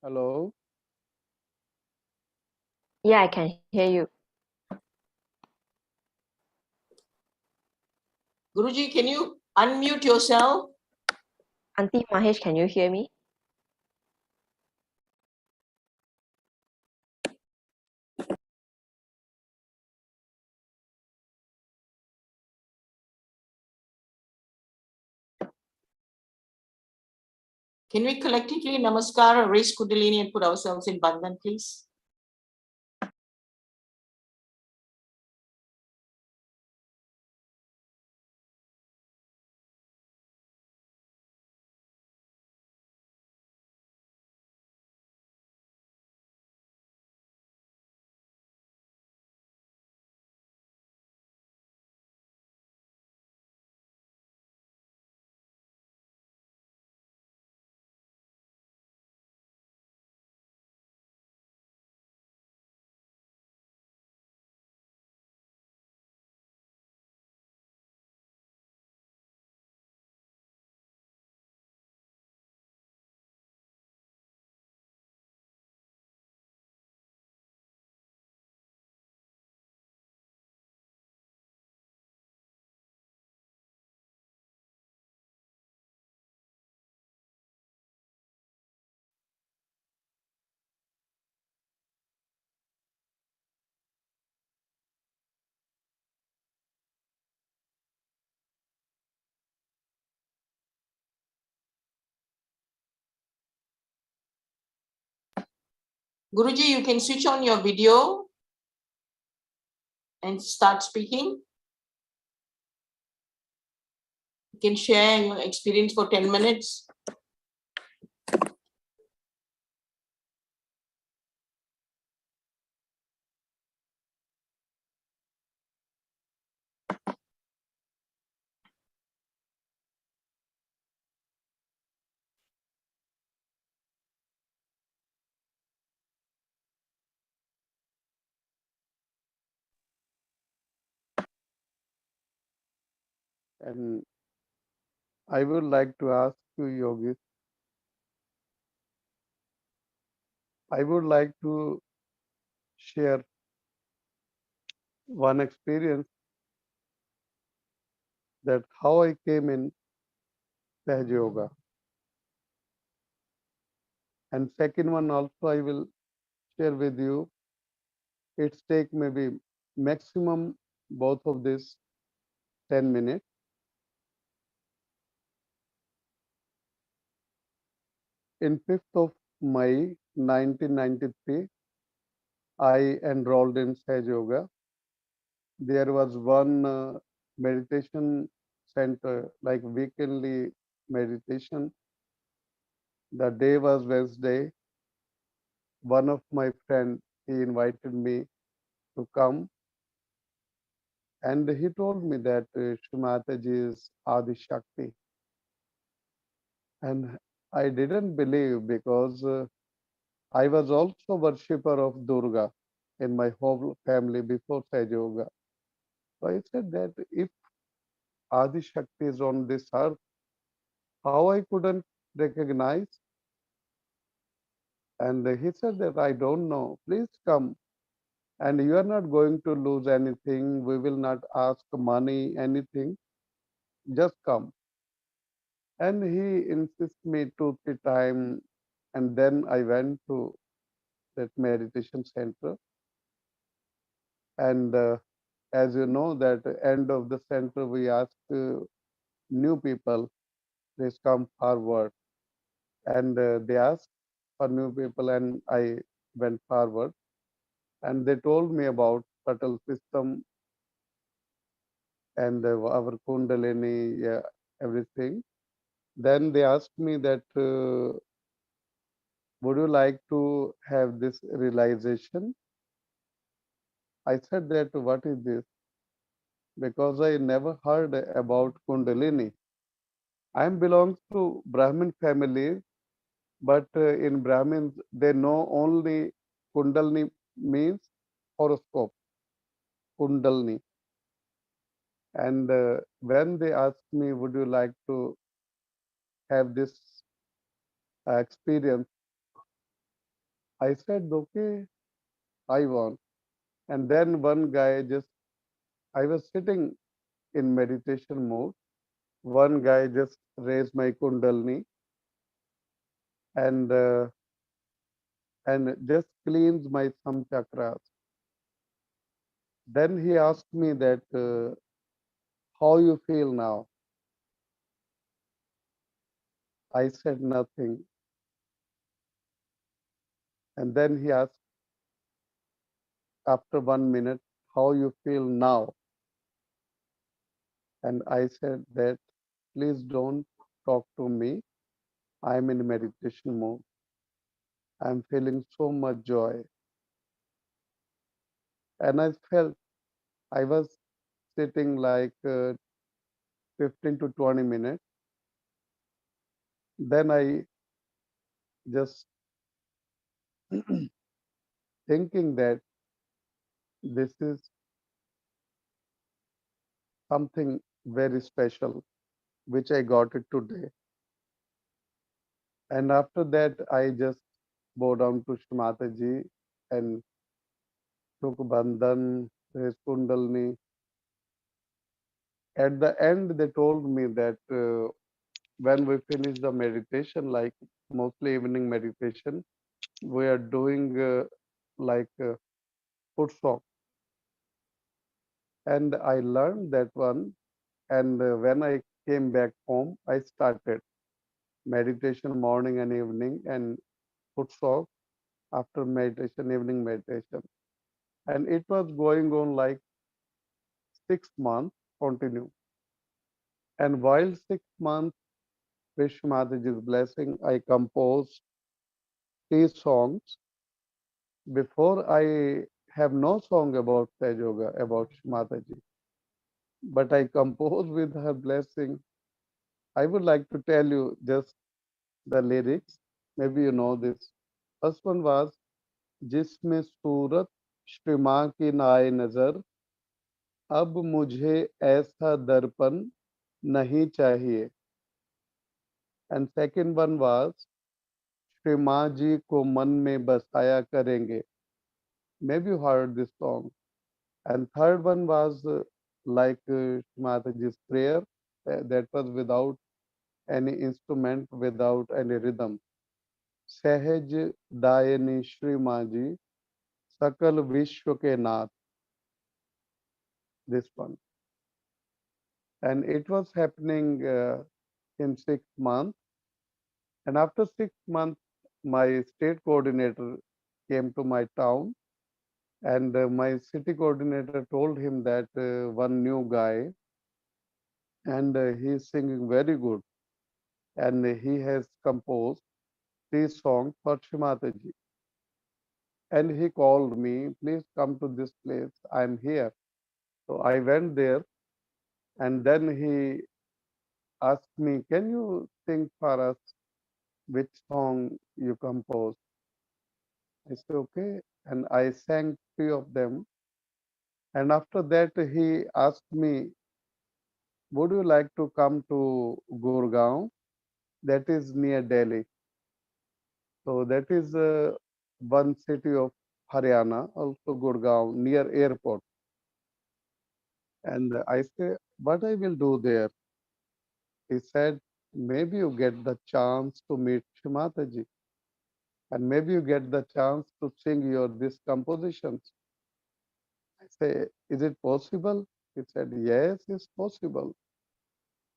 Hello. Yeah, I can hear you. Guruji, can you unmute yourself? Auntie Mahesh, can you hear me? Can we collectively namaskar, raise Kundalini and put ourselves in Bandhan, please? Guruji, you can switch on your video and start speaking. You can share your experience for 10 minutes. And I would like to ask you, Yogis, I would like to share one experience that how I came in Sahaja Yoga. And second one also I will share with you. It's take maybe maximum both of this 10 minutes. In 5th of May 1993, I enrolled in Sahaja Yoga. There was one meditation center, like weekly meditation. The day was Wednesday. One of my friend, he invited me to come, and he told me that Shri Mataji is Adi Shakti. And I didn't believe because I was also worshipper of Durga in my whole family before Sahaja Yoga. So I said that if Adi Shakti is on this earth, how I couldn't recognize? And he said that I don't know. Please come. And you are not going to lose anything. We will not ask money, anything. Just come. And he insisted me 2, 3 times. And then I went to that meditation center. And as you know, that end of the center, we ask new people, please come forward. And they asked for new people, and I went forward. And they told me about subtle system and our kundalini, yeah, everything. Then they asked me that, would you like to have this realization? I said that, what is this? Because I never heard about kundalini. I belongs to Brahmin family, but in Brahmins, they know only kundalini means horoscope, kundalini. And when they asked me, would you like to have this experience? I said, okay, I want. And then one guy just, I was sitting in meditation mode. One guy just raised my kundalini and just cleans my some chakras. Then he asked me that, how you feel now? I said nothing. And then he asked after 1 minute, how you feel now? And I said that, please don't talk to me. I'm in meditation mode. I'm feeling so much joy. And I felt I was sitting like 15 to 20 minutes. Then I just thinking that this is something very special, which I got it today. And after that, I just bow down to Shri Mataji and took Bandhan, his Kundalini. At the end, they told me that when we finish the meditation, like mostly evening meditation, we are doing like foot walk. And I learned that one. And when I came back home, I started meditation morning and evening and foot walk after meditation, evening meditation. And it was going on like 6 months continue. And while 6 months, Vishnu Mataji's blessing, I composed 3 songs. Before I have no song about Tej Yoga, about Mataji, but I composed with her blessing. I would like to tell you just the lyrics. Maybe you know this. First one was, जिसमें सूरत श्री माँ की नाए नजर अब मुझे ऐसा दर्पण nahi chahiye. And second one was Shri Mataji ko man mein basaya karenge. Maybe you heard this song. And third one was like Shri Mataji's prayer that was without any instrument, without any rhythm. Sahaj Dayani Shri Mataji Sakal Vishwa ke Nath. This one. And it was happening in 6 months. And after 6 months, my state coordinator came to my town, and my city coordinator told him that one new guy, and he's singing very good, and he has composed this song for Shrimataji. And he called me, please come to this place, I'm here. So I went there, and then he asked me, can you sing for us which song you composed? I said, okay. And I sang three of them. And after that, he asked me, would you like to come to Gurgaon? That is near Delhi. So that is one city of Haryana, also Gurgaon, near airport. And I say, what I will do there? He said, maybe you get the chance to meet Shrimataji, and maybe you get the chance to sing your these compositions. I say, is it possible? He said, yes, it's possible.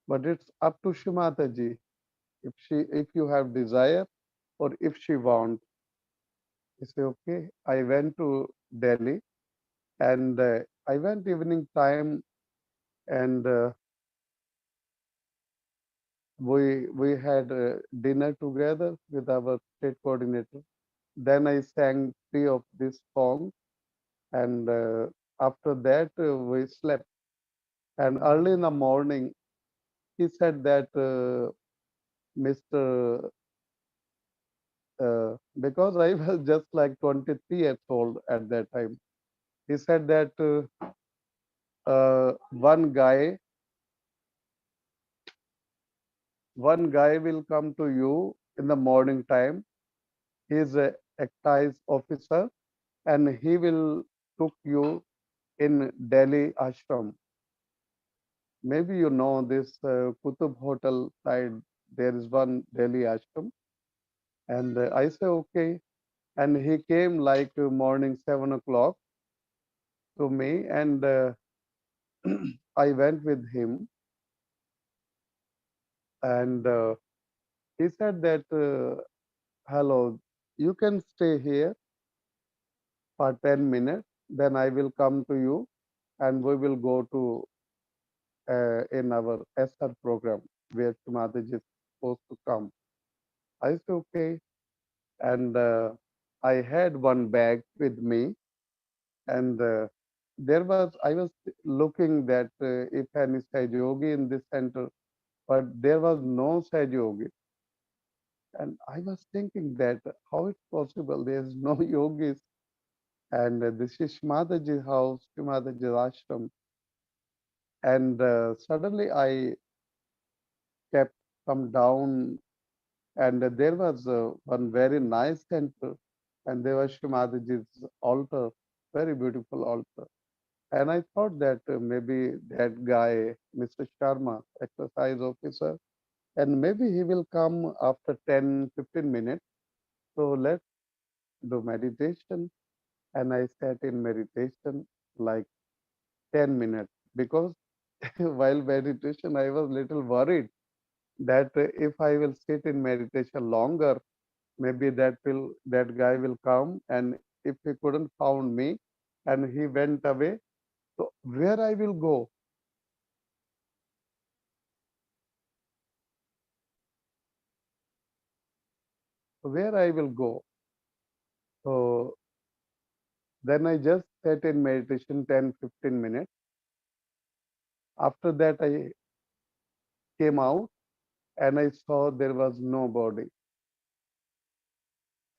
But it's up to Shrimataji if you have desire or if she want. I say, okay. I went to Delhi, and I went evening time, and we had dinner together with our state coordinator. Then I sang three of these songs, and after that we slept. And early in the morning, he said that Mr. Because I was just like 23 years old at that time. He said that one guy will come to you in the morning time. He is a excise officer, and he will took you in Delhi ashram. Maybe you know this Kutub Hotel side. There is one Delhi ashram, and I say okay. And he came like morning 7 o'clock to me, and I went with him, and he said that hello, you can stay here for 10 minutes, then I will come to you, and we will go to in our SR program where Mataji is supposed to come. I said okay, and I had one bag with me, and I was looking that if any Sahaj Yogi in this center, but there was no Sahaj Yogi. And I was thinking that how it's possible there is no yogis, and this is Mataji's house, Mataji's ashram. And suddenly I kept come down, and there was one very nice center, and there was Mataji's altar, very beautiful altar. And I thought that maybe that guy, Mr. Sharma, exercise officer, and maybe he will come after 10, 15 minutes. So let's do meditation. And I sat in meditation like 10 minutes because while meditation, I was little worried that if I will sit in meditation longer, maybe that guy will come, and if he couldn't found me and he went away, so where I will go? Where I will go? So then I just sat in meditation 10, 15 minutes. After that, I came out and I saw there was nobody.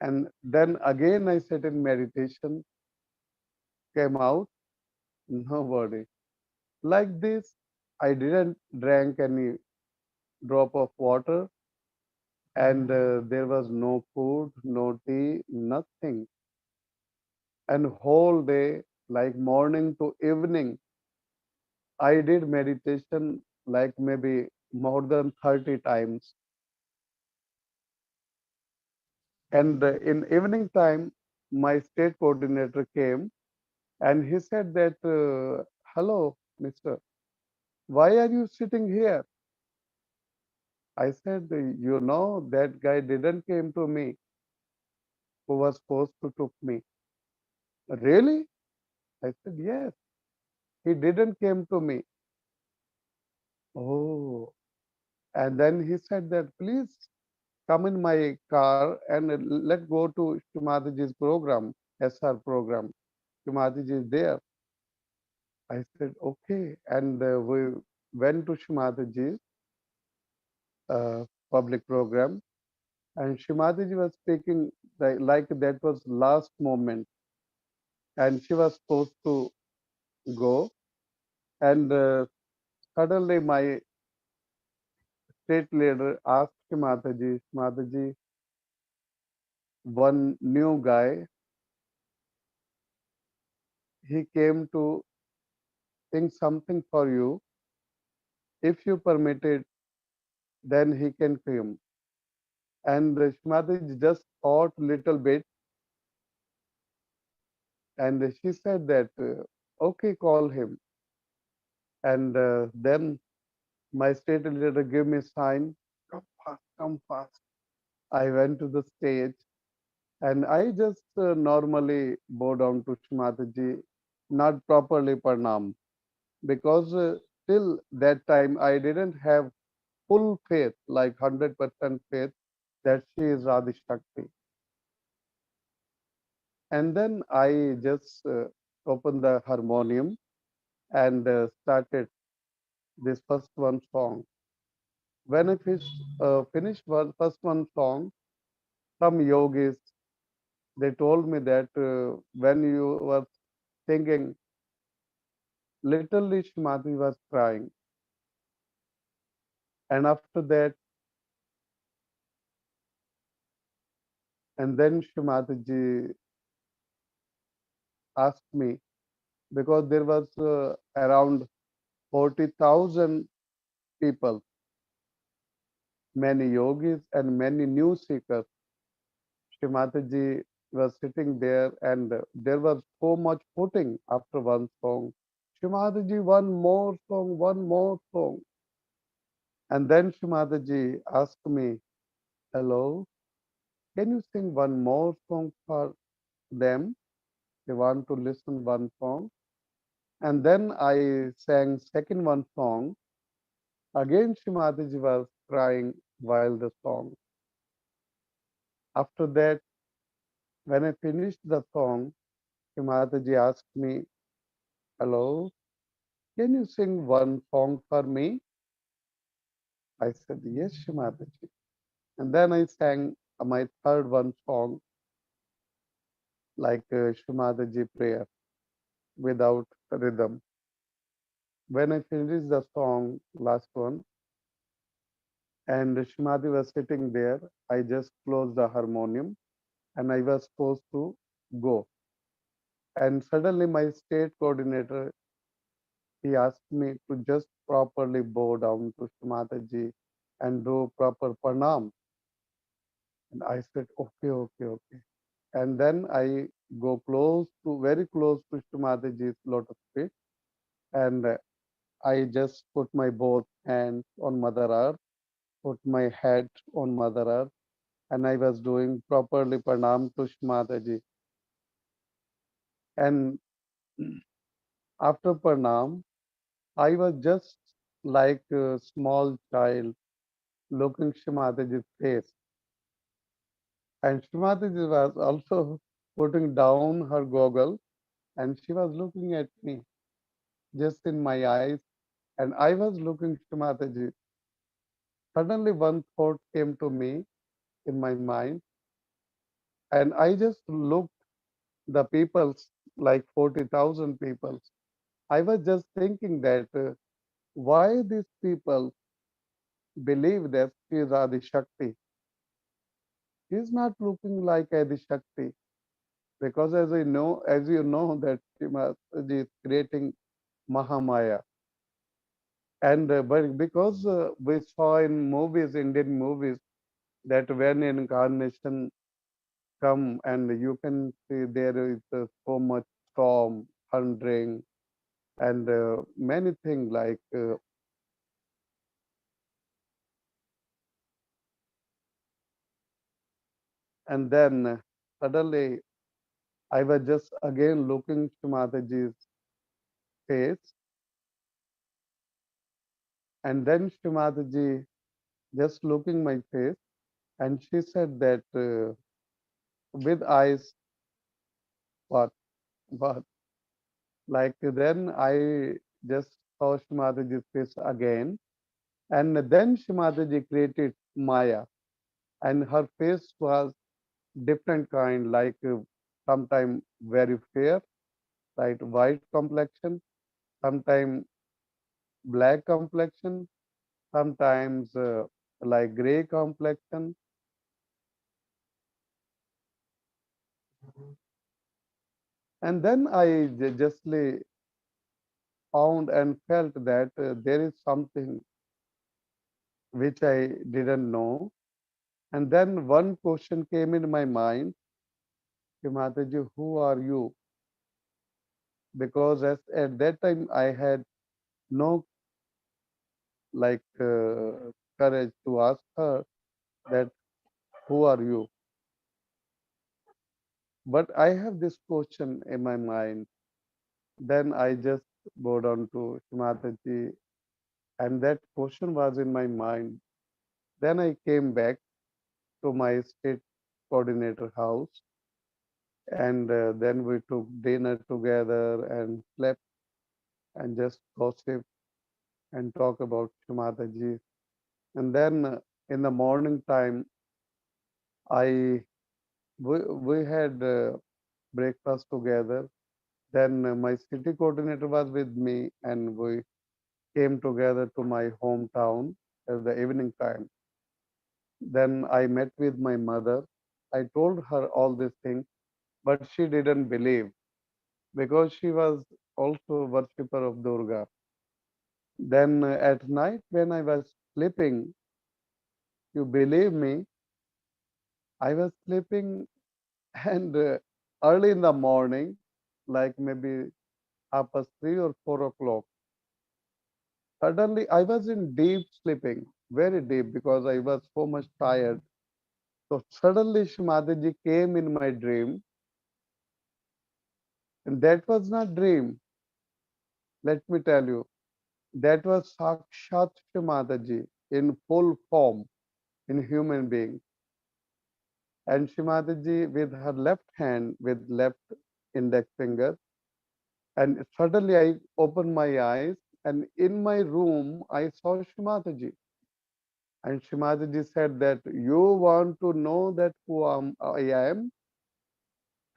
And then again I sat in meditation, came out, nobody. Like this, I didn't drank any drop of water, and there was no food, no tea, nothing. And whole day, like morning to evening, I did meditation like maybe more than 30 times. And in evening time, my state coordinator came and he said that, hello, mister, why are you sitting here? I said, you know, that guy didn't came to me who was supposed to took me. Really? I said, yes, he didn't came to me. Oh, and then he said that, please come in my car and let's go to Shrimatiji's program, SR program. Shrimatiji is there. I said, okay. And we went to Shrimatiji's public program. And Shrimatiji was speaking like that was last moment. And she was supposed to go. And suddenly my state leader asked Shrimataji, one new guy, he came to sing something for you. If you permit it, then he can come. And Shrimataji just thought little bit, and she said that, okay, call him. And then my state leader gave me a sign, come fast, come fast. I went to the stage and I just normally bow down to Shrimataji, not properly pranam, because till that time I didn't have full faith, like 100% faith that she is Radhi Shakti. And then I just opened the harmonium and started this first one song. When I finished first one song, some yogis, they told me that when you were singing, literally Shrimati was crying. And after that, and then Shrimati ji asked me, because there was around 40,000 people, many yogis and many new seekers. Shrimati ji was sitting there and there was so much putting after one song. Shrimati ji, one more song, one more song. And then Shrimati ji asked me, hello, can you sing one more song for them? They want to listen one song. And then I sang second one song. Again, Shrimati ji was crying while the song. After that, when I finished the song, Shrimati ji asked me, hello, can you sing one song for me? I said, yes, Shrimati ji. And then I sang my third one song, like Shrimati ji prayer, without rhythm. When I finished the song, last one, and Shrimati was sitting there, I just closed the harmonium and I was supposed to go. And suddenly my state coordinator, he asked me to just properly bow down to Mataji and do proper pranam. And I said, okay, okay, okay. And then I go very close to Mataji's lotus feet, and I just put my both hands on Mother Earth, put my head on Mother Earth, and I was doing properly pranam to Mataji. And after pranam, I was just like a small child looking Shrimatiji's face. And Shrimatiji was also putting down her goggle and she was looking at me just in my eyes. And I was looking Shrimatiji. Suddenly one thought came to me in my mind. And I just looked the peoples, like 40,000 people. I was just thinking that why these people believe that she is Adi Shakti. She is not looking like Adi Shakti because as you know that Mataji is creating Mahamaya. And but because we saw in movies, Indian movies, that when incarnation come and you can see there is so much storm, thundering, and many things like and then suddenly I was just again looking to Mataji's face, and then Mataji just looking my face, and she said that with eyes, what, what, like then I just saw Mataji's face again, and then Mataji created Maya, and her face was different kind, like sometime very fair, right, white complexion, sometime black complexion, sometimes like gray complexion. And then I justly found and felt that there is something which I didn't know. And then one question came in my mind, "Ki Mataji, who are you?" Because at that time I had no courage to ask her that who are you. But I have this question in my mind. Then I just go down to Mataji, and that question was in my mind. Then I came back to my state coordinator house, and then we took dinner together and slept and just gossip and talk about Mataji. And then in the morning time, we had breakfast together. Then my city coordinator was with me, and we came together to my hometown at the evening time. Then I met with my mother. I told her all these things, but she didn't believe because she was also a worshipper of Durga. Then at night when I was sleeping, you believe me, I was sleeping and early in the morning, like maybe 3:30 or 4 o'clock, suddenly I was in deep sleeping, very deep because I was so much tired. So suddenly Mataji came in my dream, and that was not dream. Let me tell you, that was Sakshat Mataji in full form, in human being. And Mataji with her left hand, with left index finger, and suddenly I opened my eyes, and in my room I saw Mataji. And Mataji said that you want to know that I am,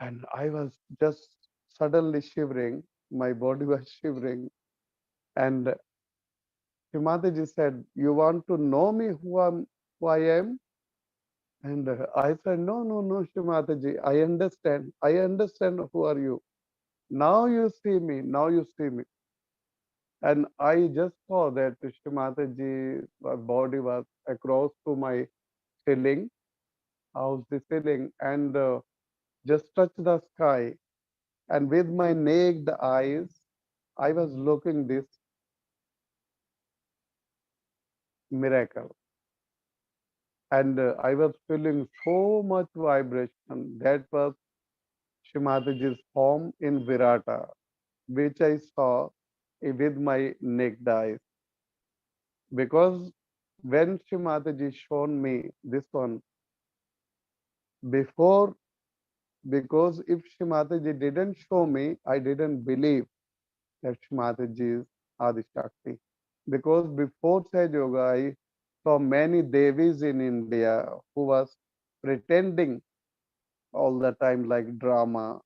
and I was just suddenly shivering. My body was shivering, and Mataji said, "You want to know me who I am?" And I said, "No, no, no, Mataji. I understand who are you. Now you see me. Now you see me." And I just saw that Mataji's body was across to my ceiling, house the ceiling, and just touched the sky. And with my naked eyes, I was looking this miracle. And I was feeling so much vibration. That was Mataji's form in Virata, which I saw with my naked eyes. Because when Mataji shown me this one before, because if Mataji didn't show me, I didn't believe that Mataji is Adi Shakti. Because before Sahaja Yoga, I saw many Devis in India who was pretending all the time like drama,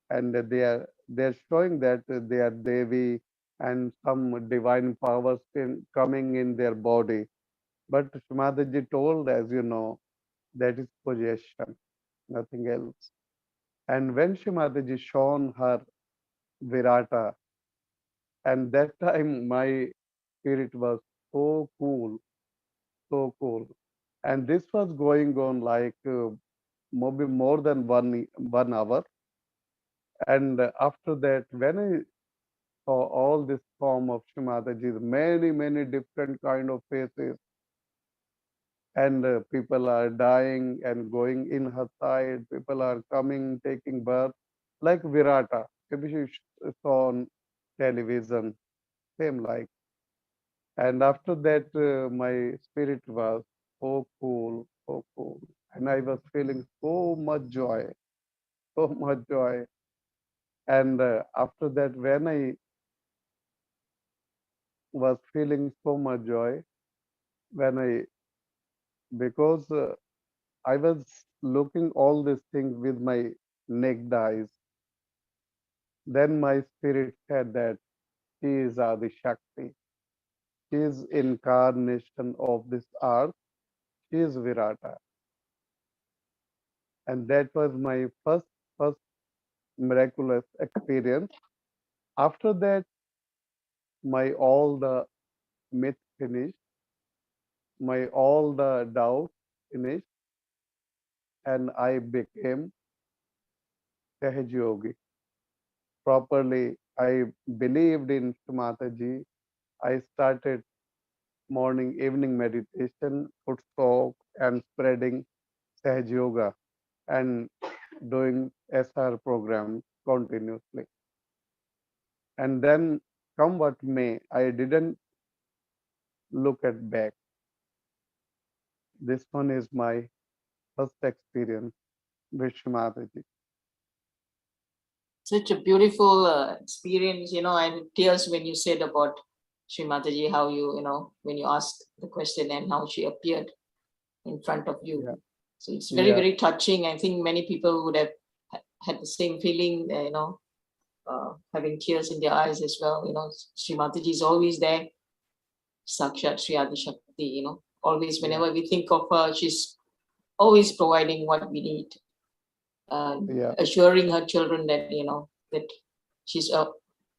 and they're showing that they are Devi and some divine powers coming in their body. But Shri Mataji told, as you know, that is possession, nothing else. And when Shri Mataji shown her Virata, and that time my spirit was so cool, so cool. And this was going on like maybe more than 1 hour. And after that, when I saw all this form of Shri Mataji, many different kind of faces, and people are dying and going in her side. People are coming, taking birth, like Virata. Maybe you saw on television, same like. And after that, my spirit was so cool, so cool. And I was feeling so much joy, so much joy. And after that, when I was feeling so much joy, when I, because I was looking all these things with my naked eyes, then my spirit said that she is Adi Shakti. She is incarnation of this earth. She is Virata. And that was my first miraculous experience. After that, my all the myth finished, my all the doubt finished, and I became Sahaja Yogi. Properly, I believed in Mataji. I started morning, evening meditation, foot soak, and spreading Sahaja Yoga and doing SR program continuously. And then, come what may, I didn't look at back. This one is my first experience with Mataji. Such a beautiful experience, you know, and tears when you said about Shri Mataji, how you know, when you asked the question and how she appeared in front of you. Yeah. So it's very, Yeah. very touching. I think many people would have had the same feeling, you know, having tears in their eyes as well. You know, Shri Mataji is always there. Sakshat Shri Adi Shakti, you know, always whenever we think of her, she's always providing what we need. Yeah. Assuring her children that, you know, that she's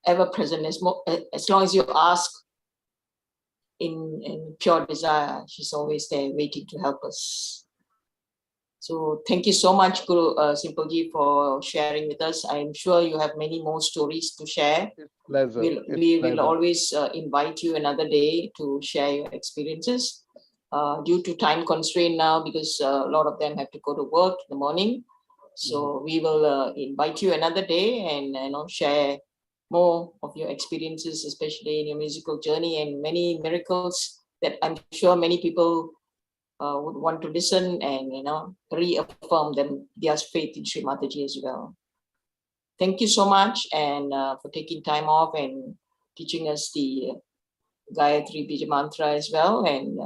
ever present. As long as you ask in pure desire, she's always there waiting to help us. So thank you so much, Guru Simpleji, for sharing with us. I'm sure you have many more stories to share. Pleasure. We will always invite you another day to share your experiences. Due to time constraint now, because a lot of them have to go to work in the morning. So we will invite you another day and, you know, share more of your experiences, especially in your musical journey and many miracles that I'm sure many people would want to listen and, you know, reaffirm their faith in Shri Mataji as well. Thank you so much, and for taking time off and teaching us the Gayatri Bija Mantra as well, and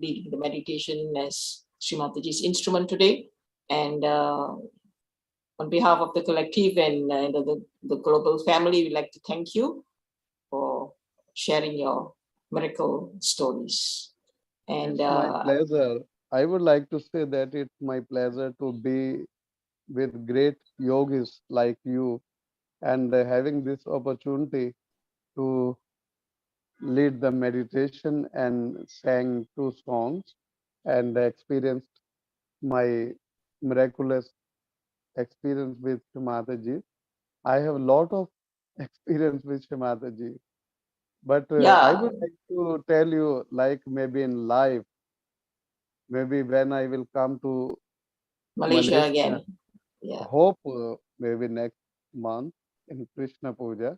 leading the meditation as Shri Mataji's instrument today. And on behalf of the collective and the global family, we'd like to thank you for sharing your miracle stories. And it's my pleasure. I would like to say that it's my pleasure to be with great yogis like you, and having this opportunity to lead the meditation and sang 2 songs and experienced my miraculous experience with Mataji. I have a lot of experience with Mataji, but I would like to tell you, like maybe in life, maybe when I will come to Malaysia again. Yeah. Hope maybe next month in Krishna Puja.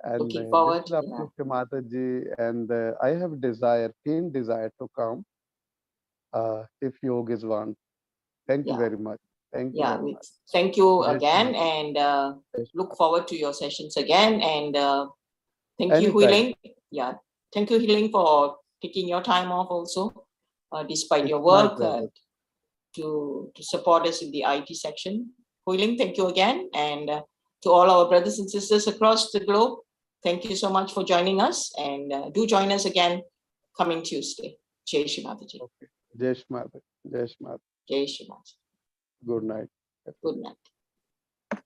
And Looking this forward. is up to Shri Mataji, and I have keen desire to come if yogis want. Thank you very much. Thank you very much. Thank you Jai Shri again, Mataji. and look forward to your sessions again. And thank you, Hui Anytime. Ling. Yeah, thank you, Hui Ling, for taking your time off also, despite your It's my work, pleasure. to support us in the IT section. Hui Ling, thank you again, and to all our brothers and sisters across the globe. Thank you so much for joining us, and do join us again coming Tuesday. Jai Shri Mataji. Okay. Jai Shri Mataji. Jai Shri Mataji. Jai Shri Mataji. Good night. Good night.